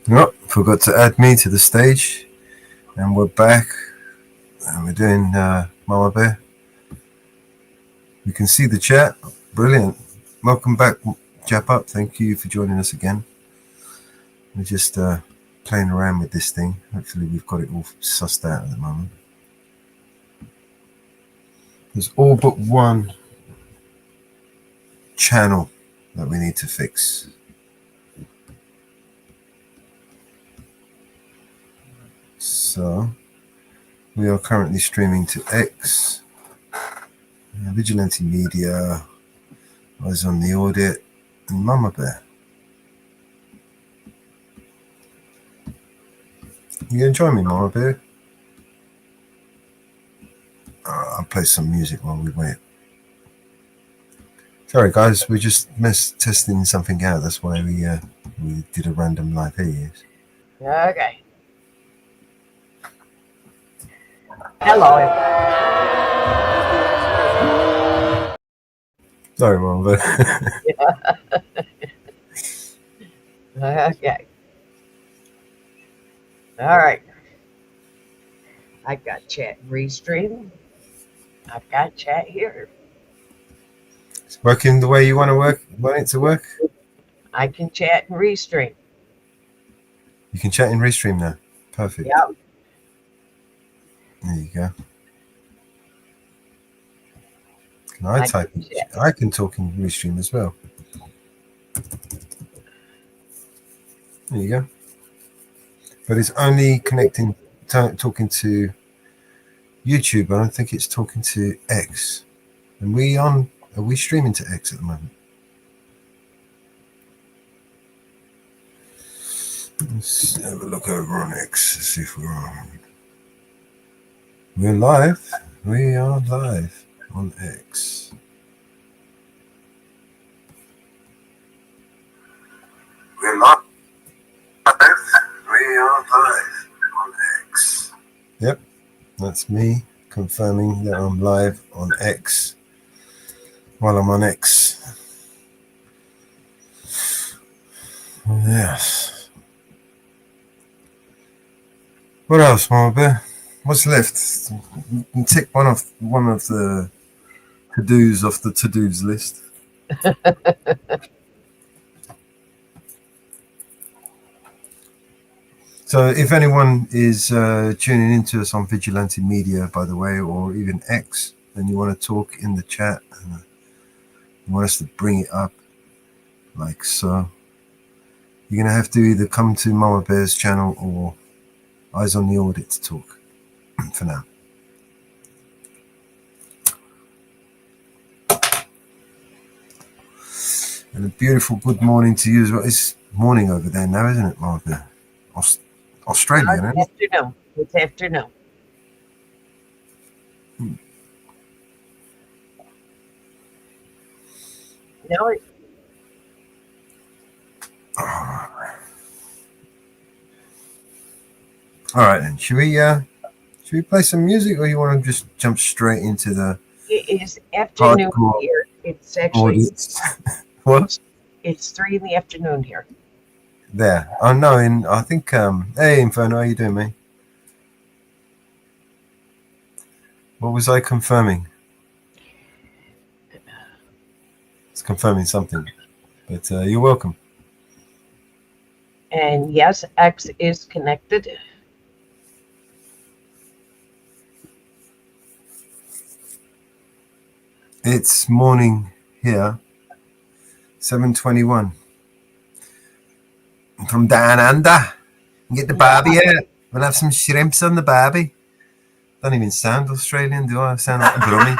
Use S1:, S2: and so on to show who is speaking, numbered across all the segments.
S1: No, forgot to add me to the stage, and we're back, and we're doing Mama Bear. You can see the chat. Brilliant. Welcome back, Jap Up. Thank you for joining us again. We're just playing around with this thing. Hopefully we've got it all sussed out at the moment. There's all but one channel that we need to fix. So we are currently streaming to X, Vigilante Media, Eyes on the Audit, and Mama Bear. You gonna join me, Mama Bear? I'll play some music while we wait. Sorry guys, we're just testing something out. That's why we did a random live here.
S2: Okay. Hello.
S1: Sorry, Mama Bear.
S2: Okay. All right. I've got chat and restream. I've got chat here.
S1: It's working the way you want it to work?
S2: I can chat and restream.
S1: You can chat and restream now. Perfect.
S2: Yep.
S1: There you go. Can I type? I can talk in restream as well. There you go. But it's only connecting, talking to YouTube. I don't think it's talking to X. And are we streaming to X at the moment? Let's have a look over on X to see if we're on. We're live. We are live on X. We're live. We are live on X. Yep, that's me confirming that I'm live on X while I'm on X. Yes. What else, Mama Bear? What's left? You can tick one of the to-dos off the to-dos list. So if anyone is tuning into us on Vigilante Media, by the way, or even X, and you want to talk in the chat and you want us to bring it up like so, you're going to have to either come to Mama Bear's channel or Eyes on the Audit to talk for now. And a beautiful good morning to you as well. It's morning over there now, isn't it, Mama Bear? Australia, isn't it?
S2: Afternoon. It's afternoon. No.
S1: All right, then. Should we play some music, or you want to just jump straight into the?
S2: It is afternoon here. It's actually
S1: what?
S2: It's 3 in the afternoon here.
S1: There. Oh no, I think hey Inferno, how you doing, mate? What was I confirming? It's confirming something. But you're welcome.
S2: And yes, X is connected.
S1: It's morning here. 7:21. From down under. Get the barbie out. We'll have some shrimps on the barbie. Don't even sound Australian, do I? I sound like a brummy.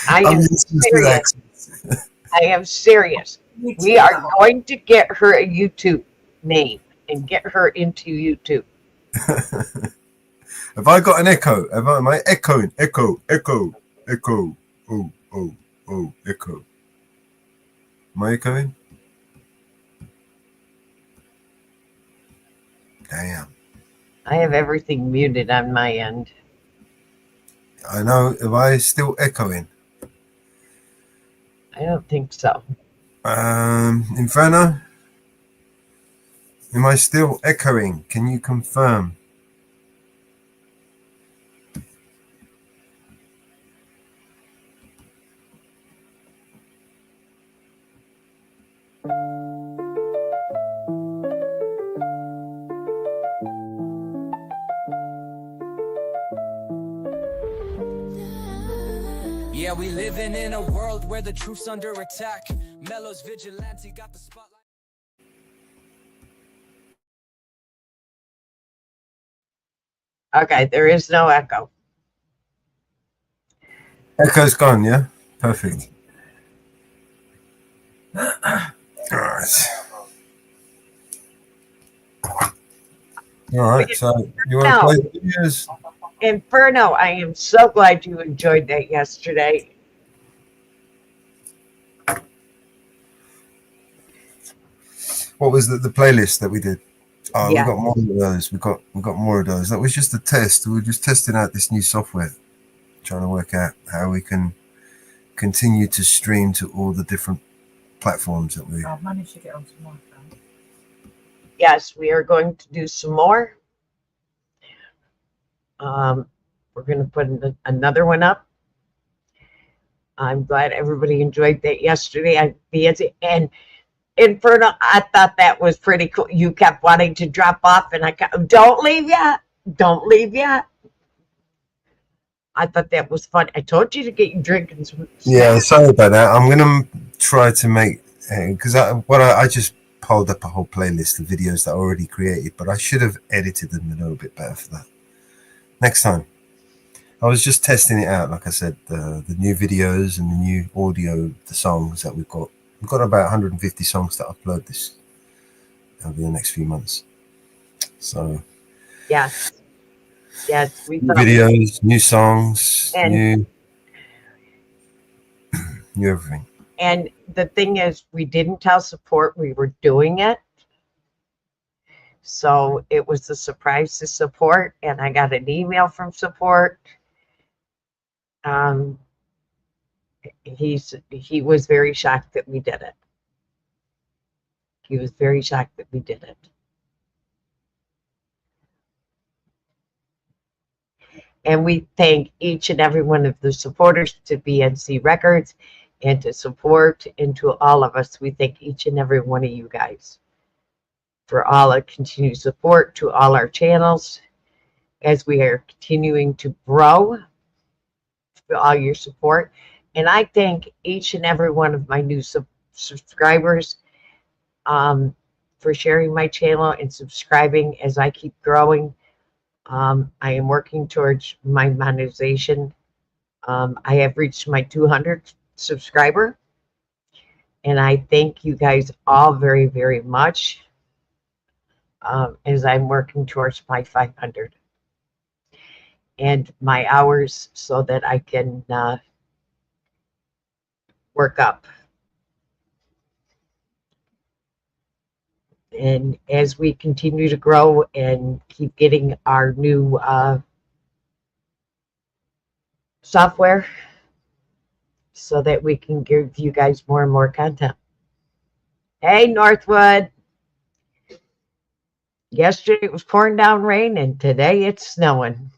S2: I am serious. We are going to get her a YouTube name and get her into YouTube.
S1: Have I got an echo? Am I echoing? Echo. Oh, echo. Am I echoing? Damn.
S2: I have everything muted on my end.
S1: I know. Am I still echoing?
S2: I don't think so.
S1: Inferno, am I still echoing? Can you confirm?
S3: Yeah, we living in a world where the truth's under attack. Mello's vigilante got the spotlight.
S2: Okay, there is no echo.
S1: Echo's gone, yeah? Perfect. All right. All right, so you want to play the videos?
S2: Inferno, I am so glad you enjoyed that yesterday.
S1: What was the playlist that we did? Oh,
S2: Yeah.
S1: we got more of those. We got more of those. That was just a test. We were just testing out this new software, trying to work out how we can continue to stream to all the different platforms that we.
S4: I've managed to get onto my phone.
S2: Yes, we are going to do some more. We're going to put another one up. I'm glad everybody enjoyed that yesterday. And Inferno, I thought that was pretty cool. You kept wanting to drop off, and I kept, don't leave yet. Don't leave yet. I thought that was fun. I told you to get you drinking some.
S1: Yeah, sorry about that. I'm gonna try to make because I just pulled up a whole playlist of videos that I already created, but I should have edited them a little bit better for that. Next time. I was just testing it out, like I said, the new videos and the new audio, the songs that we've got. We've got about 150 songs to upload this over the next few months. So
S2: Yes, we
S1: new
S2: thought
S1: videos, new songs,
S2: and
S1: new everything.
S2: And the thing is, we didn't tell support we were doing it. So it was a surprise to support, and I got an email from support. He was very shocked that we did it. He was very shocked that we did it. And we thank each and every one of the supporters to BNC Records and to support and to all of us. We thank each and every one of you guys for all our continued support to all our channels as we are continuing to grow, for all your support. And I thank each and every one of my new subscribers for sharing my channel and subscribing as I keep growing. I am working towards my monetization. I have reached my 200 subscriber, and I thank you guys all very, very much as I'm working towards my 500 and my hours so that I can work up. And as we continue to grow and keep getting our new software so that we can give you guys more and more content. Hey, Northwood. Yesterday it was pouring down rain, and today it's snowing.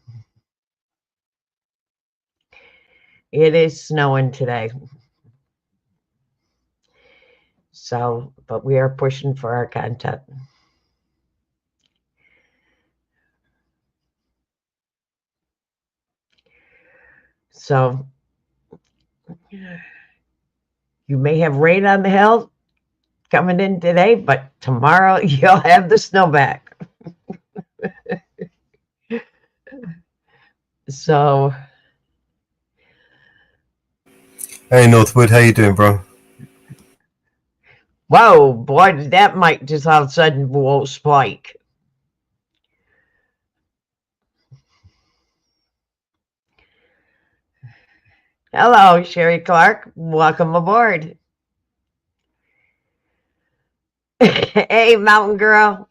S2: It is snowing today. So, but we are pushing for our content. So, you may have rain on the hill coming in today, but tomorrow you'll have the snow back. So,
S1: Hey Northwood, how you doing, bro?
S2: whoa, boy, that might just all of a sudden will spike. Hello, Sherry Clark. Welcome aboard. Hey, Mountain Girl.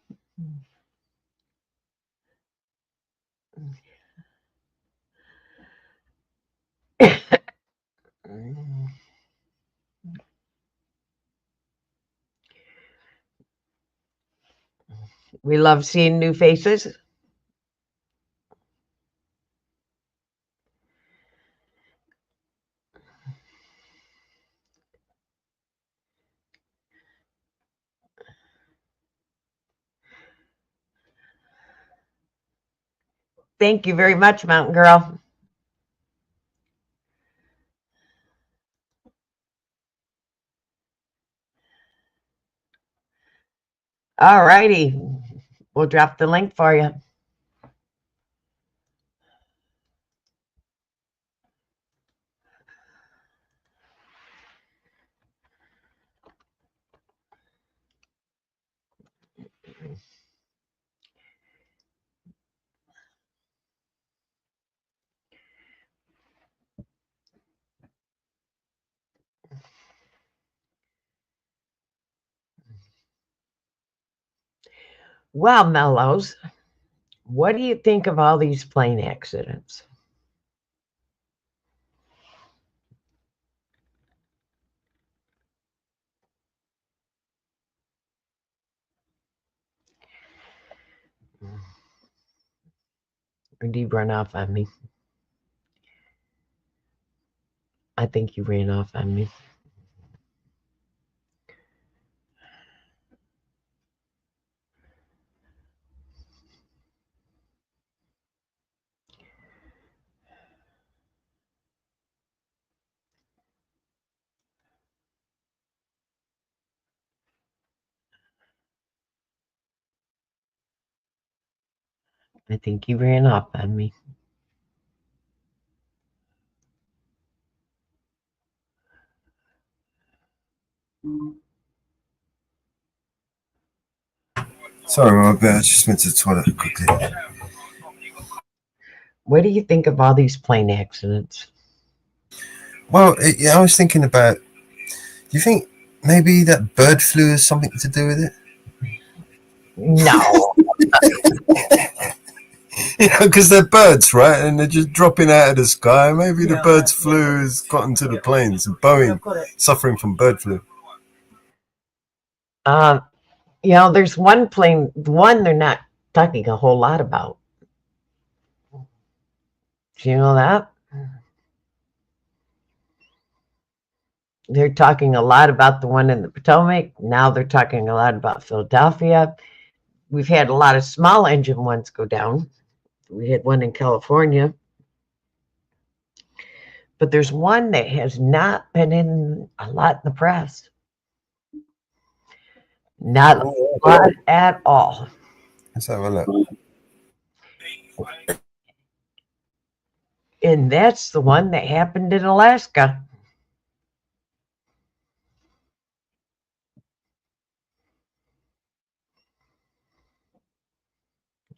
S2: We love seeing new faces. Thank you very much, Mountain Girl. All righty. We'll drop the link for you. Well, Mellows, what do you think of all these plane accidents? Or did you run off on me? I think you ran off on me. I think you ran off on me.
S1: Sorry, my bad. I just went to the toilet quickly.
S2: What do you think of all these plane accidents?
S1: Well, I was thinking about. Do you think maybe that bird flu has something to do with it?
S2: No.
S1: Because they're birds, right? And they're just dropping out of the sky. Maybe the bird's flu has gotten to the planes. And Boeing suffering from bird flu.
S2: There's one plane, one they're not talking a whole lot about. Do you know that? They're talking a lot about the one in the Potomac. Now they're talking a lot about Philadelphia. We've had a lot of small engine ones go down. We had one in California. But there's one that has not been in a lot in the press. Not a lot at all.
S1: Let's have a look.
S2: And that's the one that happened in Alaska.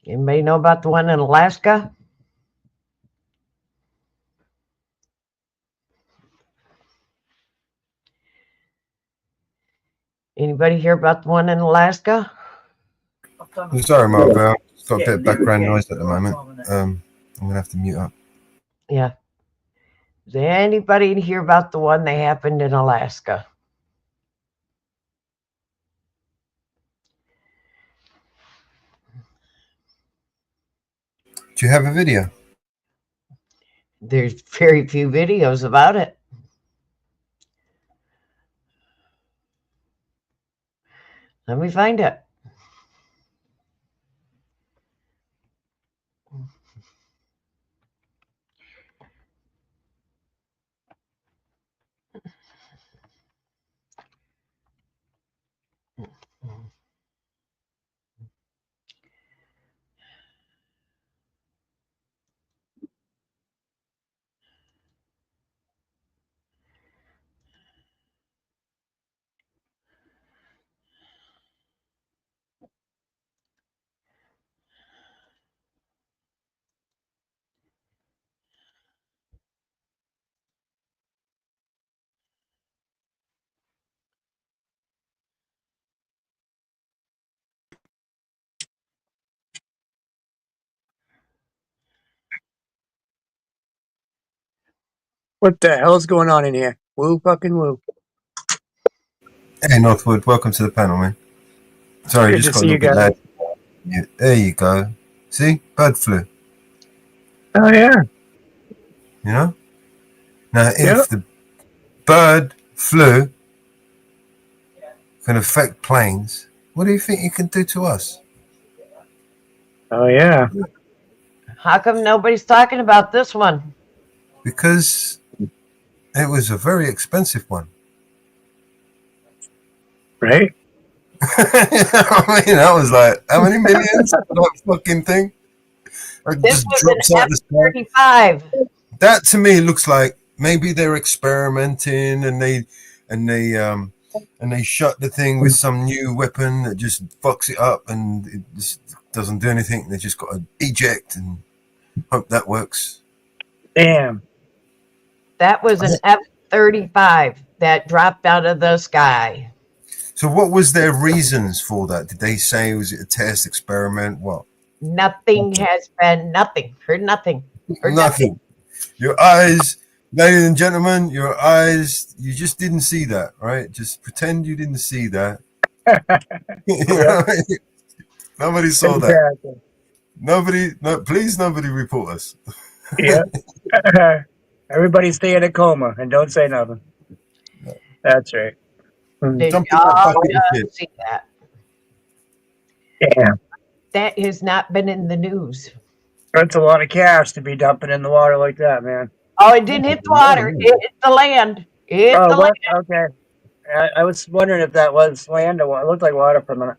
S2: Anybody know about the one in Alaska? Anybody hear about the one in Alaska?
S1: I'm sorry, Mark. I've got a bit of background noise at the moment. I'm going to have to mute up.
S2: Yeah. Does anybody hear about the one that happened in Alaska?
S1: Do you have a video?
S2: There's very few videos about it. Let me find it.
S5: What the hell is going on in here? Woo fucking woo.
S1: Hey, Northwood. Welcome to the panel, man. Sorry,
S5: Good
S1: just
S5: to
S1: got a
S5: see
S1: little
S5: you
S1: bit
S5: guys.
S1: loud. Yeah, there you go. See? Bird flu.
S5: Oh yeah.
S1: You know? Now, if
S5: Yep.
S1: the bird flu can affect planes, what do you think it can do to us?
S5: Oh yeah.
S2: How come nobody's talking about this one?
S1: Because it was a very expensive one.
S5: Right.
S1: I mean, I was like, how many millions for that fucking thing? It
S2: This
S1: just
S2: was
S1: drops
S2: an
S1: out the sky.
S2: F-35.
S1: That to me looks like maybe they're experimenting and they shot the thing with some new weapon that just fucks it up and it just doesn't do anything. They just got to eject and hope that works.
S5: Damn.
S2: That was an F-35 that dropped out of the sky.
S1: So what was their reasons for that? Did they say, was it a test experiment? What?
S2: Nothing has been nothing. Heard nothing. Heard
S1: Nothing. Your eyes, ladies and gentlemen, your eyes, you just didn't see that, right? Just pretend you didn't see that. You know what I mean? Nobody saw that.
S5: Exactly.
S1: Nobody, no, please, nobody report us.
S5: Yeah. Everybody stay in a coma and don't say nothing. That's right.
S2: Did
S1: Jump in that
S2: y'all
S1: bucket and shit.
S2: see that?
S5: Damn.
S2: That has not been in the news.
S5: That's a lot of cash to be dumping in the water like that, man.
S2: Oh, it didn't hit the water. It hit the land. It hit
S5: Oh,
S2: the
S5: what?
S2: land.
S5: Okay. I was wondering if that was land or what. It looked like water for a minute.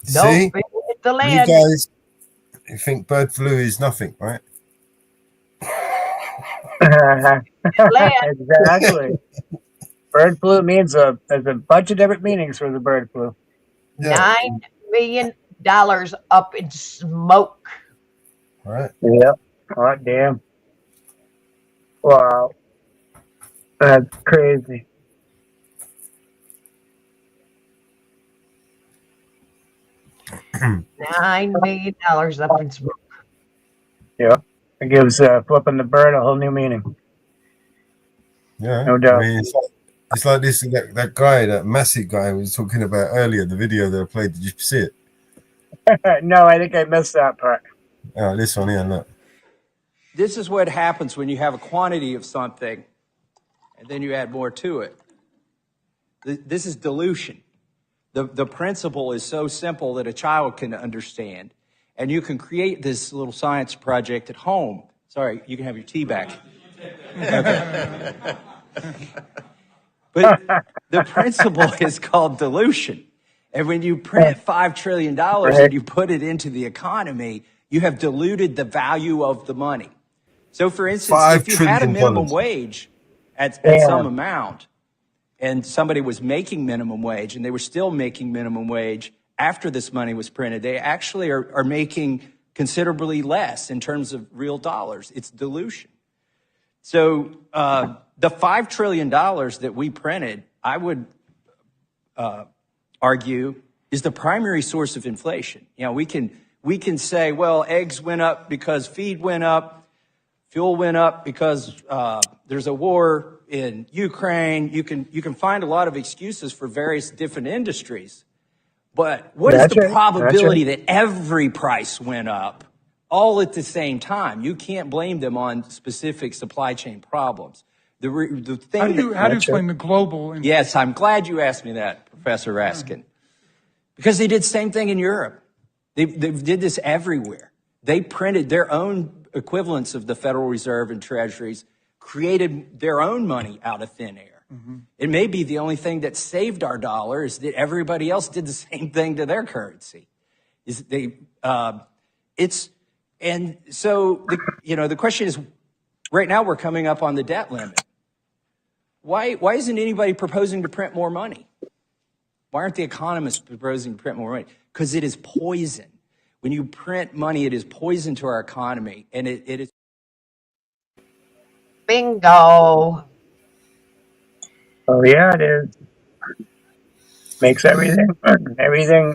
S1: See,
S2: Nope, it hit the
S1: you
S2: land.
S1: guys, you think bird flu is nothing, right?
S5: Exactly. Bird flu means there's a bunch of different meanings for the bird flu.
S1: Yeah.
S2: $9 million up in smoke.
S1: Right.
S5: Yep. Oh, damn. Wow. That's crazy.
S2: $9 million up in smoke.
S5: Yeah. It gives flipping the bird a whole new meaning.
S1: Yeah.
S5: No doubt.
S1: I mean, it's like this, that guy, that Massey guy was talking about earlier, the video that I played. Did you see it?
S5: No, I think I missed that part.
S1: Oh, this one here, look.
S6: This is what happens when you have a quantity of something and then you add more to it. This is dilution. The principle is so simple that a child can understand. And you can create this little science project at home. Sorry, you can have your tea back. Okay. But the principle is called dilution. And when you print $5 trillion and you put it into the economy, you have diluted the value of the money. So, for instance, if you had a minimum wage at some amount and somebody was making minimum wage and they were still making minimum wage after this money was printed, they actually are making considerably less in terms of real dollars. It's dilution. So the $5 trillion that we printed, I would argue, is the primary source of inflation. You know, we can say, well, eggs went up because feed went up, fuel went up because there's a war in Ukraine. You can find a lot of excuses for various different industries. But what is the probability that every price went up all at the same time? You can't blame them on specific supply chain problems. The thing
S7: how do you explain the global?
S6: Yes, I'm glad you asked me that, Professor Raskin. Because they did the same thing in Europe. They did this everywhere. They printed their own equivalents of the Federal Reserve and treasuries, created their own money out of thin air. Mm-hmm. It may be the only thing that saved our dollar is that everybody else did the same thing to their currency. And so the question is, right now we're coming up on the debt limit. Why isn't anybody proposing to print more money? Why aren't the economists proposing to print more money? Because it is poison. When you print money, it is poison to our economy, and it is.
S2: Bingo.
S5: Oh yeah, it is. Makes everything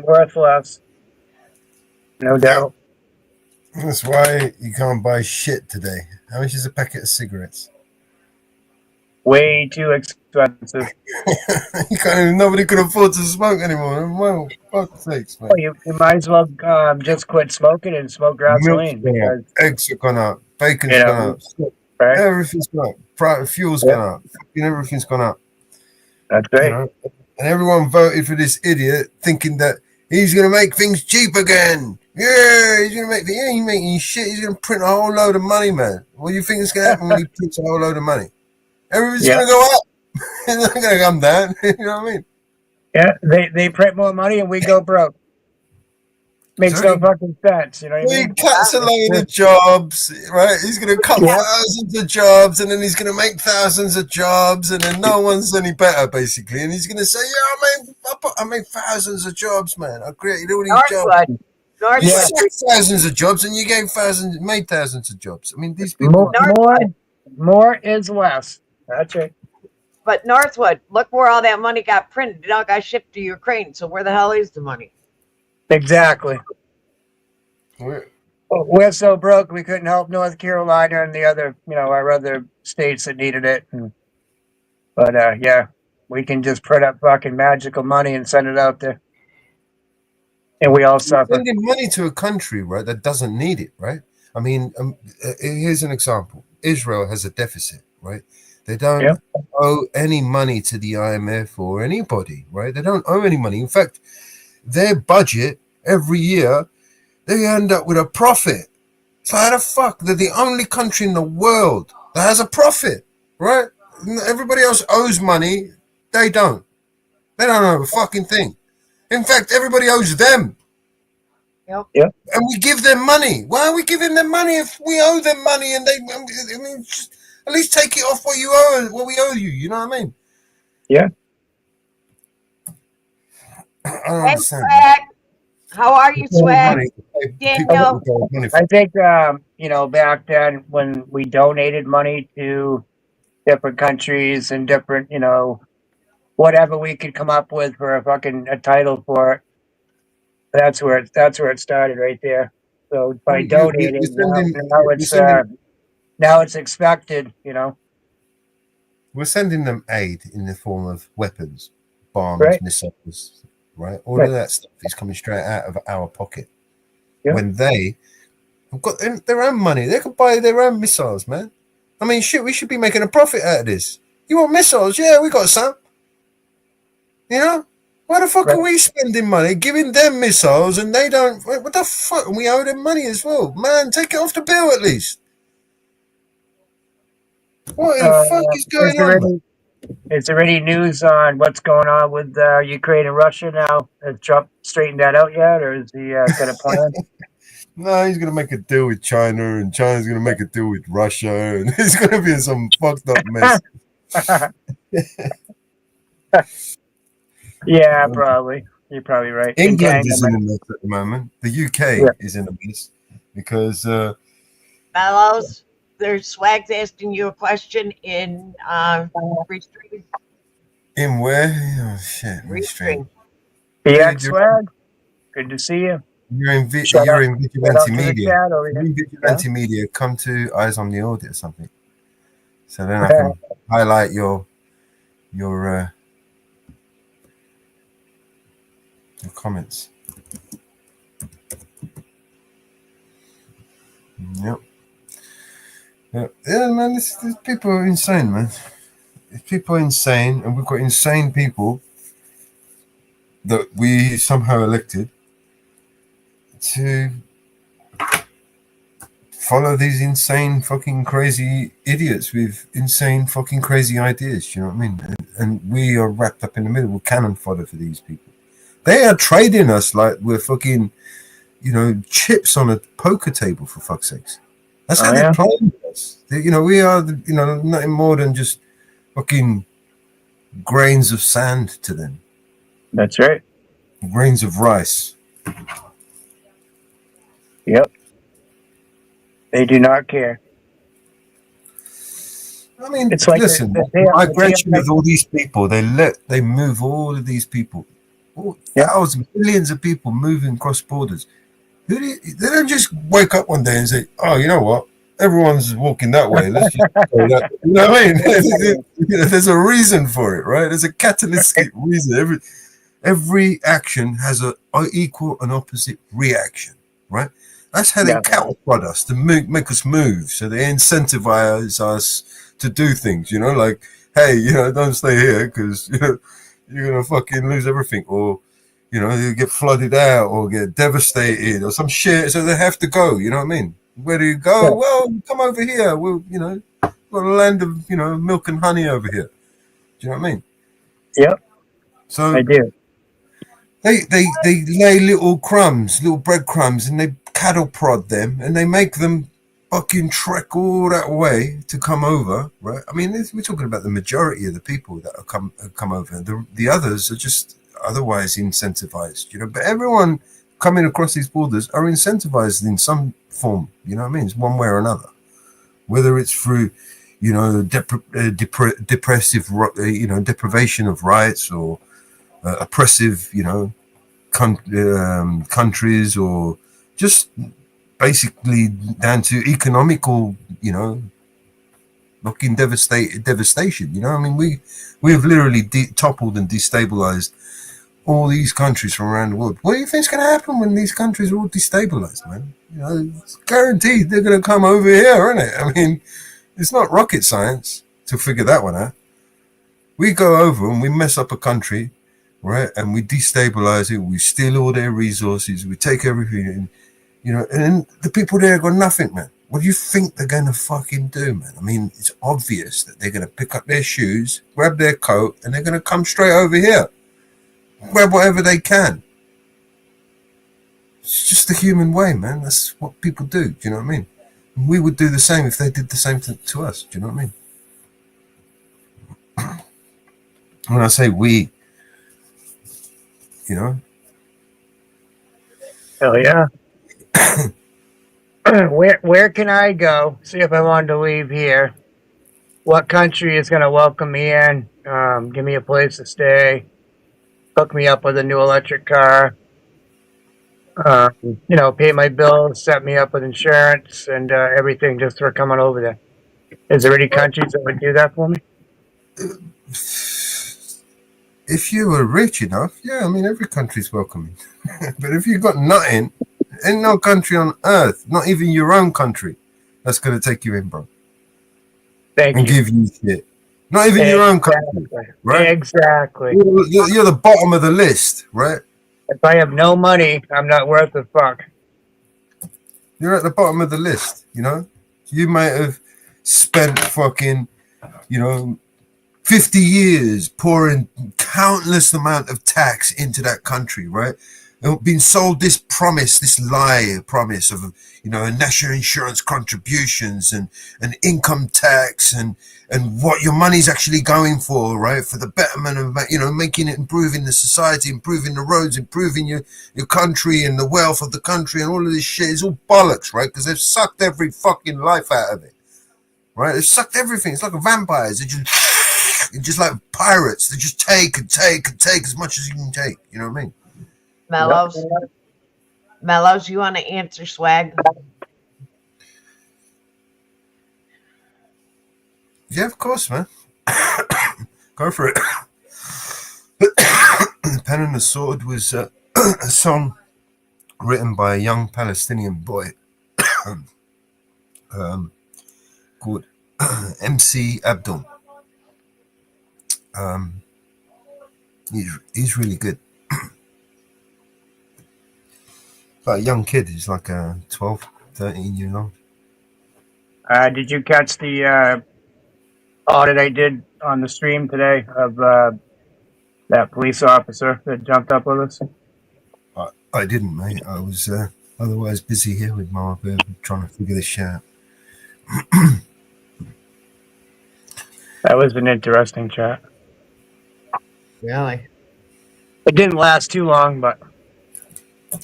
S5: worth less. No doubt.
S1: That's why you can't buy shit today. How much is a packet of cigarettes?
S5: Way too expensive. expensive.
S1: You can't even, nobody can afford to smoke anymore. Well, fuck's sakes, man.
S5: Well, you might as well just quit smoking and smoke
S1: Milk's
S5: gasoline
S1: gone up,
S5: because
S1: eggs have gone up, bacon's
S5: you
S1: gone
S5: know,
S1: up,
S5: right?
S1: everything's gone up, fuel's
S5: Yeah,
S1: gone up, fucking everything's gone up,
S5: that's
S1: you
S5: right.
S1: know. And everyone voted for this idiot thinking that he's going to make things cheap again. Yeah, he's going to make, he ain't making shit. He's going to print a whole load of money, man. What do you think is going to happen when he prints a whole load of money? Everything's
S5: Yeah,
S1: going to go up. It's not going to come down. You know what I mean?
S5: yeah. They print more money and we go broke. Makes
S1: So
S5: no fucking sense. You know what I
S1: he
S5: mean?
S1: cuts a
S2: Wow.
S1: load of jobs, right? He's going to cut
S5: Yeah,
S1: thousands of jobs, and then he's going to make thousands of jobs, and then no one's any better, basically. And he's going to say, "Yeah, I made thousands of jobs, man. I created all these jobs.
S2: Northwood.
S1: You
S5: yeah.
S2: Northwood.
S1: said thousands of jobs, and you gave made thousands of jobs. I mean, these
S5: More,
S1: people.
S2: Northwood.
S5: more is less. That's it.
S2: But Northwood, look where all that money got printed. It all got shipped to Ukraine. So where the hell is the money?
S5: Exactly. We're so broke we couldn't help North Carolina and the other, our other states that needed it. But yeah, we can just print up fucking magical money and send it out there, and we all
S1: You're
S5: suffer.
S1: sending money to a country, right, that doesn't need it, right? I mean, here's an example. Israel has a deficit, right? They don't
S5: Yep.
S1: owe any money to the IMF or anybody, right? They don't owe any money. In fact, their budget every year, they end up with a profit. So how the fuck? They're the only country in the world that has a profit, right? Everybody else owes money. They don't. They don't owe a fucking thing. In fact, everybody owes them.
S2: Yep.
S5: Yep.
S1: And we give them money. Why are we giving them money if we owe them money? And I mean, just at least take it off what you owe, what we owe you. You know what I mean?
S5: Yeah.
S1: I don't
S2: Hey,
S1: understand.
S2: Swag. How are you, Swag?
S1: Money.
S2: Daniel.
S1: People money for
S5: I think back then when we donated money to different countries and different, whatever we could come up with for a title for it. That's where it started right there. So by donating, now it's expected.
S1: We're sending them aid in the form of weapons, bombs,
S5: Right.
S1: missiles, right? All
S5: Right.
S1: of that stuff is coming straight out of our pocket.
S5: Yeah.
S1: When they have got their own money, they can buy their own missiles, man. I mean, shit, we should be making a profit out of this. You want missiles? Yeah, we got some. You know? Why the fuck
S5: Right.
S1: are we spending money giving them missiles and they don't? What the fuck? And we owe them money as well. Man, take it off the bill at least. What the fuck is going on, man?
S5: Is there any news on what's going on with Ukraine and Russia now? Has Trump straightened that out yet, or is he got a plan?
S1: No, he's gonna make a deal with China, and China's gonna make a deal with Russia, and it's gonna be some fucked up mess.
S5: Yeah, probably. You're probably right.
S1: England is in
S5: Entanglement.
S1: a mess at the moment. The UK
S5: Yeah.
S1: is in a mess because
S2: Fellows, there's Swag's asking you a question in Restream.
S1: in where? Oh shit, Restream.
S5: BX Swag. Good to see you.
S1: You're in
S5: Shout out
S1: Vigilante
S5: to the
S1: Media.
S5: chat over
S1: You're
S5: here.
S1: in Vigilante Media. Come to Eyes on the Audit or something. So then I can highlight your comments. Yep. Yeah, man, these people are insane, man. People are insane, and we've got insane people that we somehow elected to follow these insane fucking crazy idiots with insane fucking crazy ideas. You know what I mean? And we are wrapped up in the middle. We're cannon fodder for these people. They are trading us like we're fucking, chips on a poker table, for fuck's sakes. That's how they're playing with us. We are, nothing more than just fucking grains of sand to them.
S5: That's right.
S1: Grains of rice.
S5: Yep. They do not care.
S1: I mean,
S5: It's like
S1: listen,
S5: the
S1: migration of all these people, they move all of these people, thousands, millions of people moving cross borders. They don't just wake up one day and say, oh, you know what? everyone's walking that way. Let's just say that. You know what I mean? There's a reason for it, right? There's a catalytic reason. Every action has a equal and opposite reaction, right? That's how they cattle prod us to make us move. So they incentivize us to do things, like, hey, don't stay here because you're gonna fucking lose everything, or you get flooded out or get devastated or some shit. So they have to go. You know what I mean? Where do you go?
S5: Yeah.
S1: Well, come over here. We'll, got a land of milk and honey over here. Do you know what I mean?
S5: Yep.
S1: So
S5: I do.
S1: They lay little breadcrumbs, and they cattle prod them, and they make them fucking trek all that way to come over, right? I mean, we're talking about the majority of the people that have come over. The others are just otherwise incentivized, But everyone coming across these borders are incentivized in some form, you know what I mean? It's one way or another, whether it's through, depressive, deprivation of rights, or oppressive, countries, or just basically down to economical, fucking devastation. I mean, we have literally toppled and destabilized all these countries from around the world. What do you think's going to happen when these countries are all destabilized, man? It's guaranteed they're going to come over here, isn't it? I mean, it's not rocket science to figure that one out. We go over and we mess up a country, right? And we destabilize it. We steal all their resources. We take everything, and then the people there got nothing, man. What do you think they're going to fucking do, man? I mean, it's obvious that they're going to pick up their shoes, grab their coat, and they're going to come straight over here. Grab whatever they can. It's just the human way, man. That's what people do. Do you know what I mean? And we would do the same if they did the same to us. Do you know what I mean? When I say we,
S5: Hell yeah. Where can I go? See if I wanted to leave here. What country is going to welcome me in? Give me a place to stay. Hook me up with a new electric car. Pay my bills, set me up with insurance and everything just for coming over there. Is there any countries that would do that for me?
S1: If you were rich enough, yeah, I mean, every country's welcoming. But if you've got nothing, ain't no country on earth, not even your own country, that's going to take you in, bro.
S5: Thank
S1: and
S5: you.
S1: give you shit. Not even your own country, right?
S5: Exactly.
S1: You're the bottom of the list, right?
S5: If I have no money, I'm not worth a fuck.
S1: You're at the bottom of the list, You might have spent fucking, 50 years pouring countless amount of tax into that country, right? And been sold this lie promise of, national insurance contributions and income tax and what your money's actually going for, right? For the betterment of, making it, improving the society, improving the roads, improving your country and the wealth of the country and all of this shit is all bollocks, right? Because they've sucked every fucking life out of it, right? They've sucked everything. It's like vampires. They're just like pirates. They just take and take and take as much as you can take. You know what I mean?
S2: Mellows, you want to answer, Swag?
S1: Yeah, of course, man. Go for it. The Pen and the Sword was a song written by a young Palestinian boy called MC Abdul. He's really good. But a young kid, he's like 12, 13 years old.
S5: Did you catch the audit I did on the stream today of that police officer that jumped up with us?
S1: I didn't, mate. I was otherwise busy here with Mama Bear trying to figure this shit out.
S5: That was an interesting chat.
S2: Really?
S5: It didn't last too long, but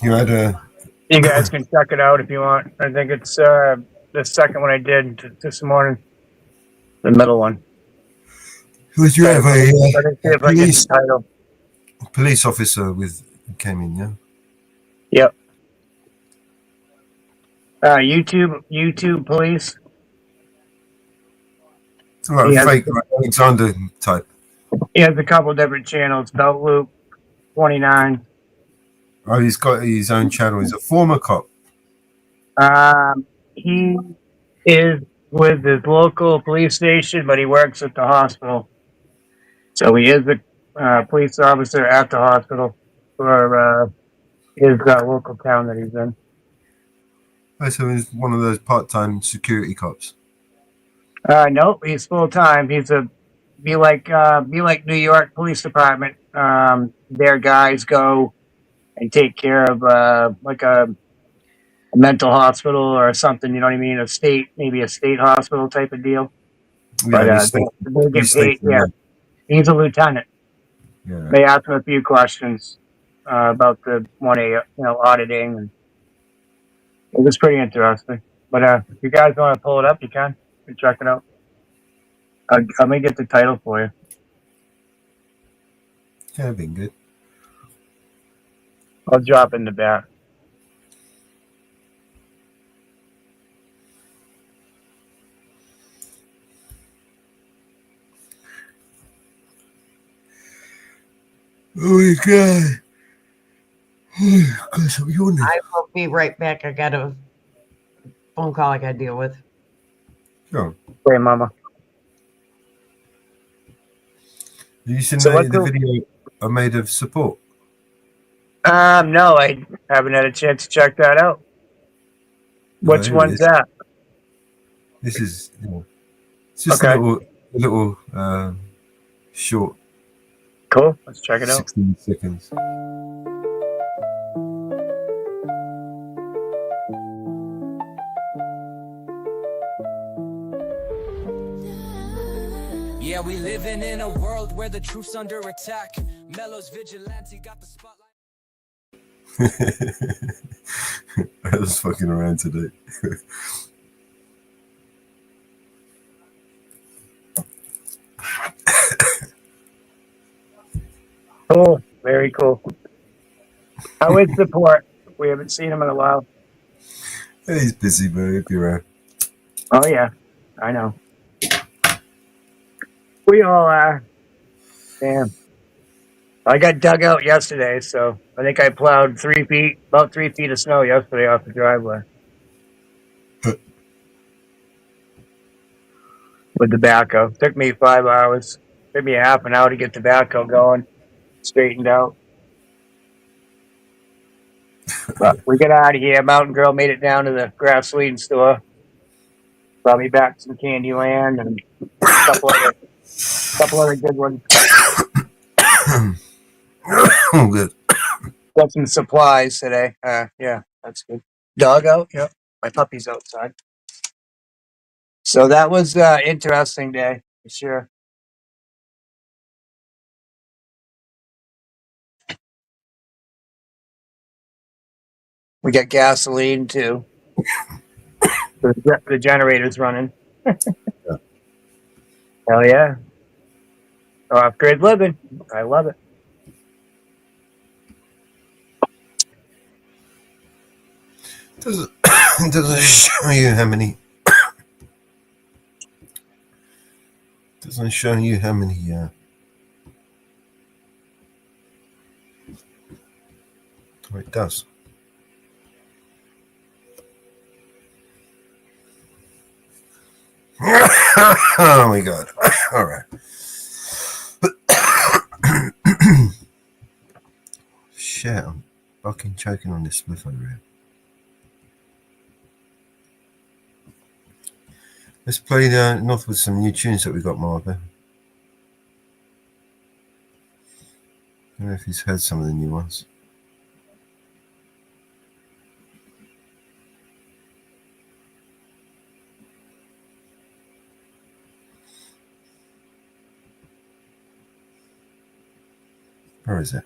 S1: You had a...
S5: You guys can check it out if you want. I think it's the second one I did this morning. The middle one.
S1: Would you have a police officer came in, yeah?
S5: Yep. YouTube police.
S1: It's like
S5: He
S1: a
S5: has,
S1: fake like Alexander type.
S5: he has a couple different channels. Belt Loop 29.
S1: Oh, he's got his own channel. He's a former cop.
S5: He is with his local police station, but he works at the hospital. So he is a police officer at the hospital for his local town that he's in.
S1: Oh, so he's one of those part-time security cops.
S5: Nope, he's full time. He's be like New York Police Department. Their guys go and take care of like a mental hospital or something. You know what I mean? Maybe a state hospital type of deal.
S1: Yeah,
S5: But
S1: he's
S5: they get paid.
S1: stationed
S5: Yeah,
S1: there.
S5: he's a lieutenant.
S1: Yeah.
S5: They asked him a few questions about the 1A, auditing, and it was pretty interesting. But if you guys want to pull it up, you can check it out. I may get the title for you.
S1: Yeah, been good.
S5: I'll drop in the back.
S1: Oh my god. Oh gosh, I'm yawning.
S2: I will be right back. I got a phone call I got to deal with.
S1: Sure.
S5: Hey, Mama.
S1: You seen
S5: So
S1: the video I made of support?
S5: No, I haven't had a chance to check that out. Which
S1: Here it
S5: one's
S1: is.
S5: that?
S1: This is it's just
S5: Okay.
S1: a little short.
S5: Cool. Let's check it out.
S1: 16 seconds.
S3: Yeah, we living in a world where the truth's under attack. Mello's vigilante got the spotlight.
S1: I was fucking around today.
S5: Cool. Very cool. How is support? We haven't seen him in a while.
S1: Hey, he's busy, but he'll be around.
S5: Oh, yeah. I know. We all are. Damn. I got dug out yesterday, so I think I plowed about 3 feet of snow yesterday off the driveway. With the backhoe. Took me 5 hours. Took me a half an hour to get the backhoe going, straightened out. But we got out of here. Mountain Girl made it down to the gasoline store. Brought me back some Candyland and a couple other good ones.
S1: Oh, good.
S5: Got some supplies today. Yeah, that's good. Dog out. Yep. My puppy's outside. So that was interesting day for sure. We got gasoline too. The generator's running. Hell yeah. Off-grid living. I love it.
S1: Doesn't show you how many. Doesn't show you how many. Oh, it does. Oh my god! All right. Shit! I'm fucking choking on this spliff over here. Let's play North with some new tunes that we got, Martha. I don't know if he's heard some of the new ones. Where is it?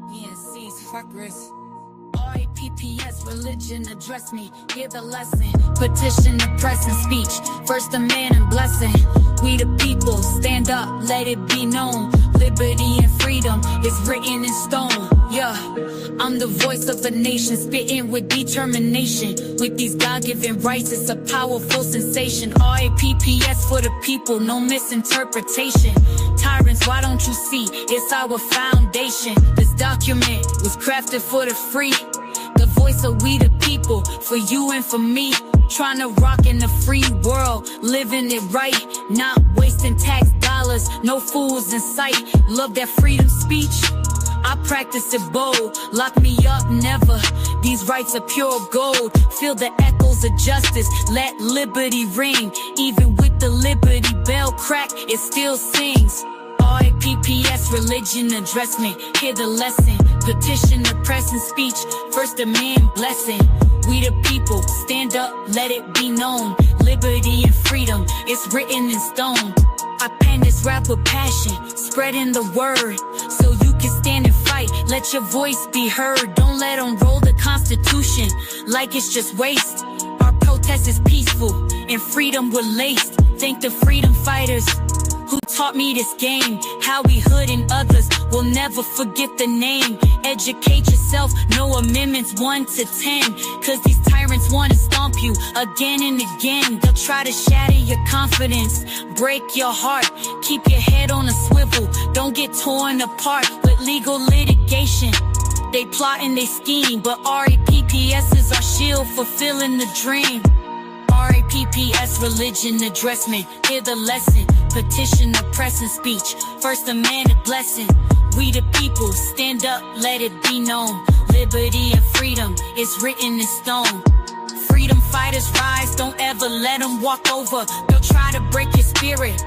S3: PNC's fuckers.
S8: RIPPS, religion, address me, hear the lesson. Petition the press and speech, first demand and blessing. We the people, stand up, let it be known. Liberty and freedom is written in stone. Yeah, I'm the voice of the nation, spitting with determination. With these God-given rights, it's a powerful sensation. RIPPS for the people, no misinterpretation. Tyrants, why don't you see? It's our foundation. This document was crafted for the free. The voice of we the people, for you and for me. Trying to rock in the free world, living it right, not wasting tax dollars, no fools in sight. Love that freedom speech, I practice it bold. Lock me up, never. These rights are pure gold. Feel the echoes of justice, let liberty ring. Even with the liberty bell crack, it still sings. RIPPS, religion, address me, hear the lesson. Petition the press and speech, first demand blessing. We the people, stand up, let it be known. Liberty and freedom, it's written in stone. I pen this rap with passion, spreading the word, so you can stand and fight, let your voice be heard. Don't let them roll the Constitution like it's just waste. Our protest is peaceful, and freedom we're laced. Thank the freedom fighters who taught me this game. How we hood and others will never forget the name. Educate yourself, no amendments 1 to 10. Cause these tyrants wanna stomp you again and again. They'll try to shatter your confidence, break your heart. Keep your head on a swivel, don't get torn apart with legal litigation. They plot and they scheme, but RIPPS is our shield, fulfilling the dream. RIPPS, religion, address me, hear the lesson. Petition the press and speech, first amendment blessing. We the people, stand up, let it be known. Liberty and freedom is written in stone. Freedom fighters rise, don't ever let them walk over. They'll try to break your spirit,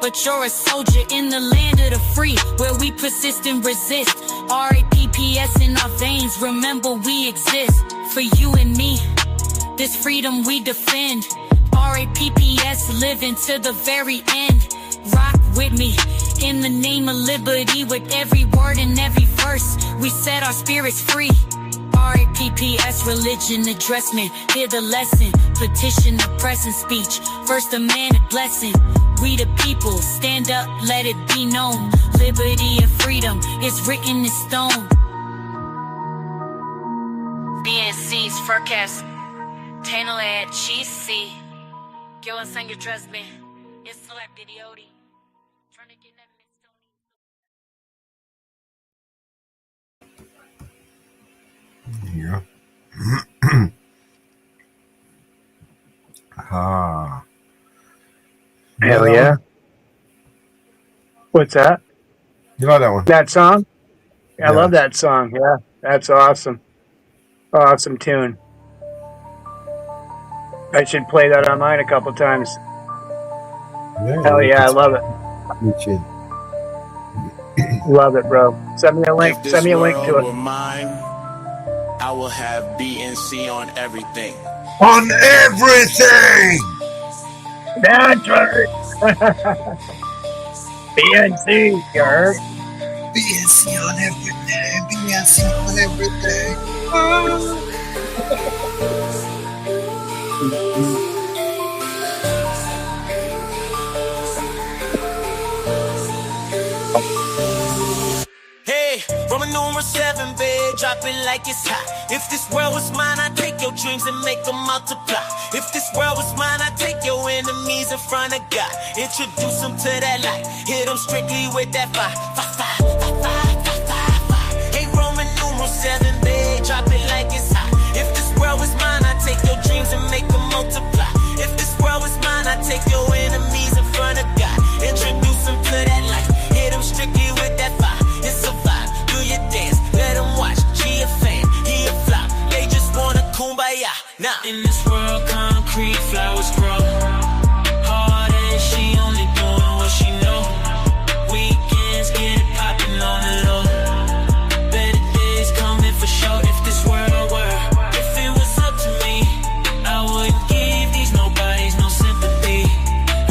S8: but you're a soldier in the land of the free, where we persist and resist. RIPPS in our veins, remember we exist. For you and me, this freedom we defend. RIPPS, living to the very end. Rock with me, in the name of liberty. With every word and every verse, we set our spirits free. RIPPS, religion, address me, hear the lesson. Petition the press and speech, first amendment blessing. We the people, stand up, let it be known. Liberty and freedom is written in stone. BNC's forecast, tenet, cheesy. Yo, and sing your trust me. It's select idioti. Trying to get that
S1: Yeah. Ah.
S5: Hell yeah. What's that?
S1: You like that one?
S5: That song? I
S1: Yeah.
S5: love that song. Yeah, that's awesome. Awesome tune. I should play that on mine a couple times.
S1: Yeah,
S5: Hell yeah, I love it.
S1: Me too.
S5: Love it, bro. Send me a link.
S9: If this
S5: Send me a link to
S9: world
S5: it.
S9: were mine, I will have BNC on everything.
S1: On everything!
S5: That's right. BNC, you heard?
S1: BNC on everything! BNC on everything!
S3: Hey, Roman numeral 7, babe, drop it like it's hot. If this world was mine, I'd take your dreams and make them multiply. If this world was mine, I'd take your enemies in front of God. Introduce them to that light, hit them strictly with that fire. Hey, Roman numeral 7, babe, drop it like it's hot. If this world was mine, I'd take your dreams and make them multiply. If this world was mine, I'd take your enemies in front of God. Introduce them to that light, hit them strictly with that fire. It's a vibe, do your dance, let them watch. She a fan, he a flop, they just wanna kumbaya. Now in this world, concrete flowers grow. Hard and she only doing what she know. Weekends get it poppin' on the low. Better days coming for sure. If this world were, if it was up to me, I wouldn't give these nobodies no sympathy.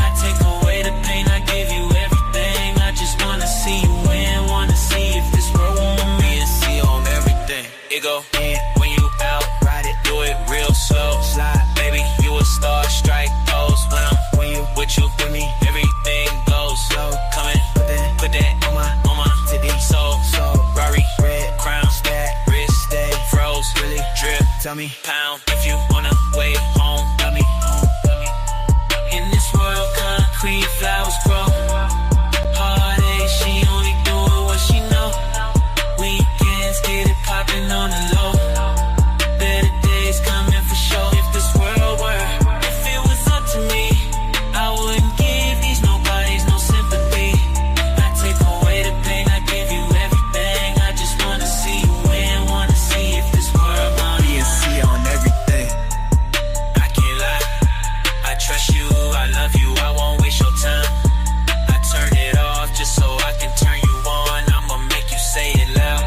S3: I take away the pain, I give you everything. I just wanna see you win, wanna see if this world want me to see on everything. It go in when you out. dummy. Pound if you wanna way home, dummy. In this world, concrete flowers grow. Heartache, she only doing what she know. Weekends, get it poppin' on the low. Better days coming for sure. If this world were, if it was up to me, I wouldn't give these nobodies no sympathy. I take away the pain, I give you everything. I just wanna see you win, wanna see if this world won't be a see on everything. I can't lie, I trust you, I love you, I won't waste your time. I turn it off just so I can turn you on. I'ma make you say it loud.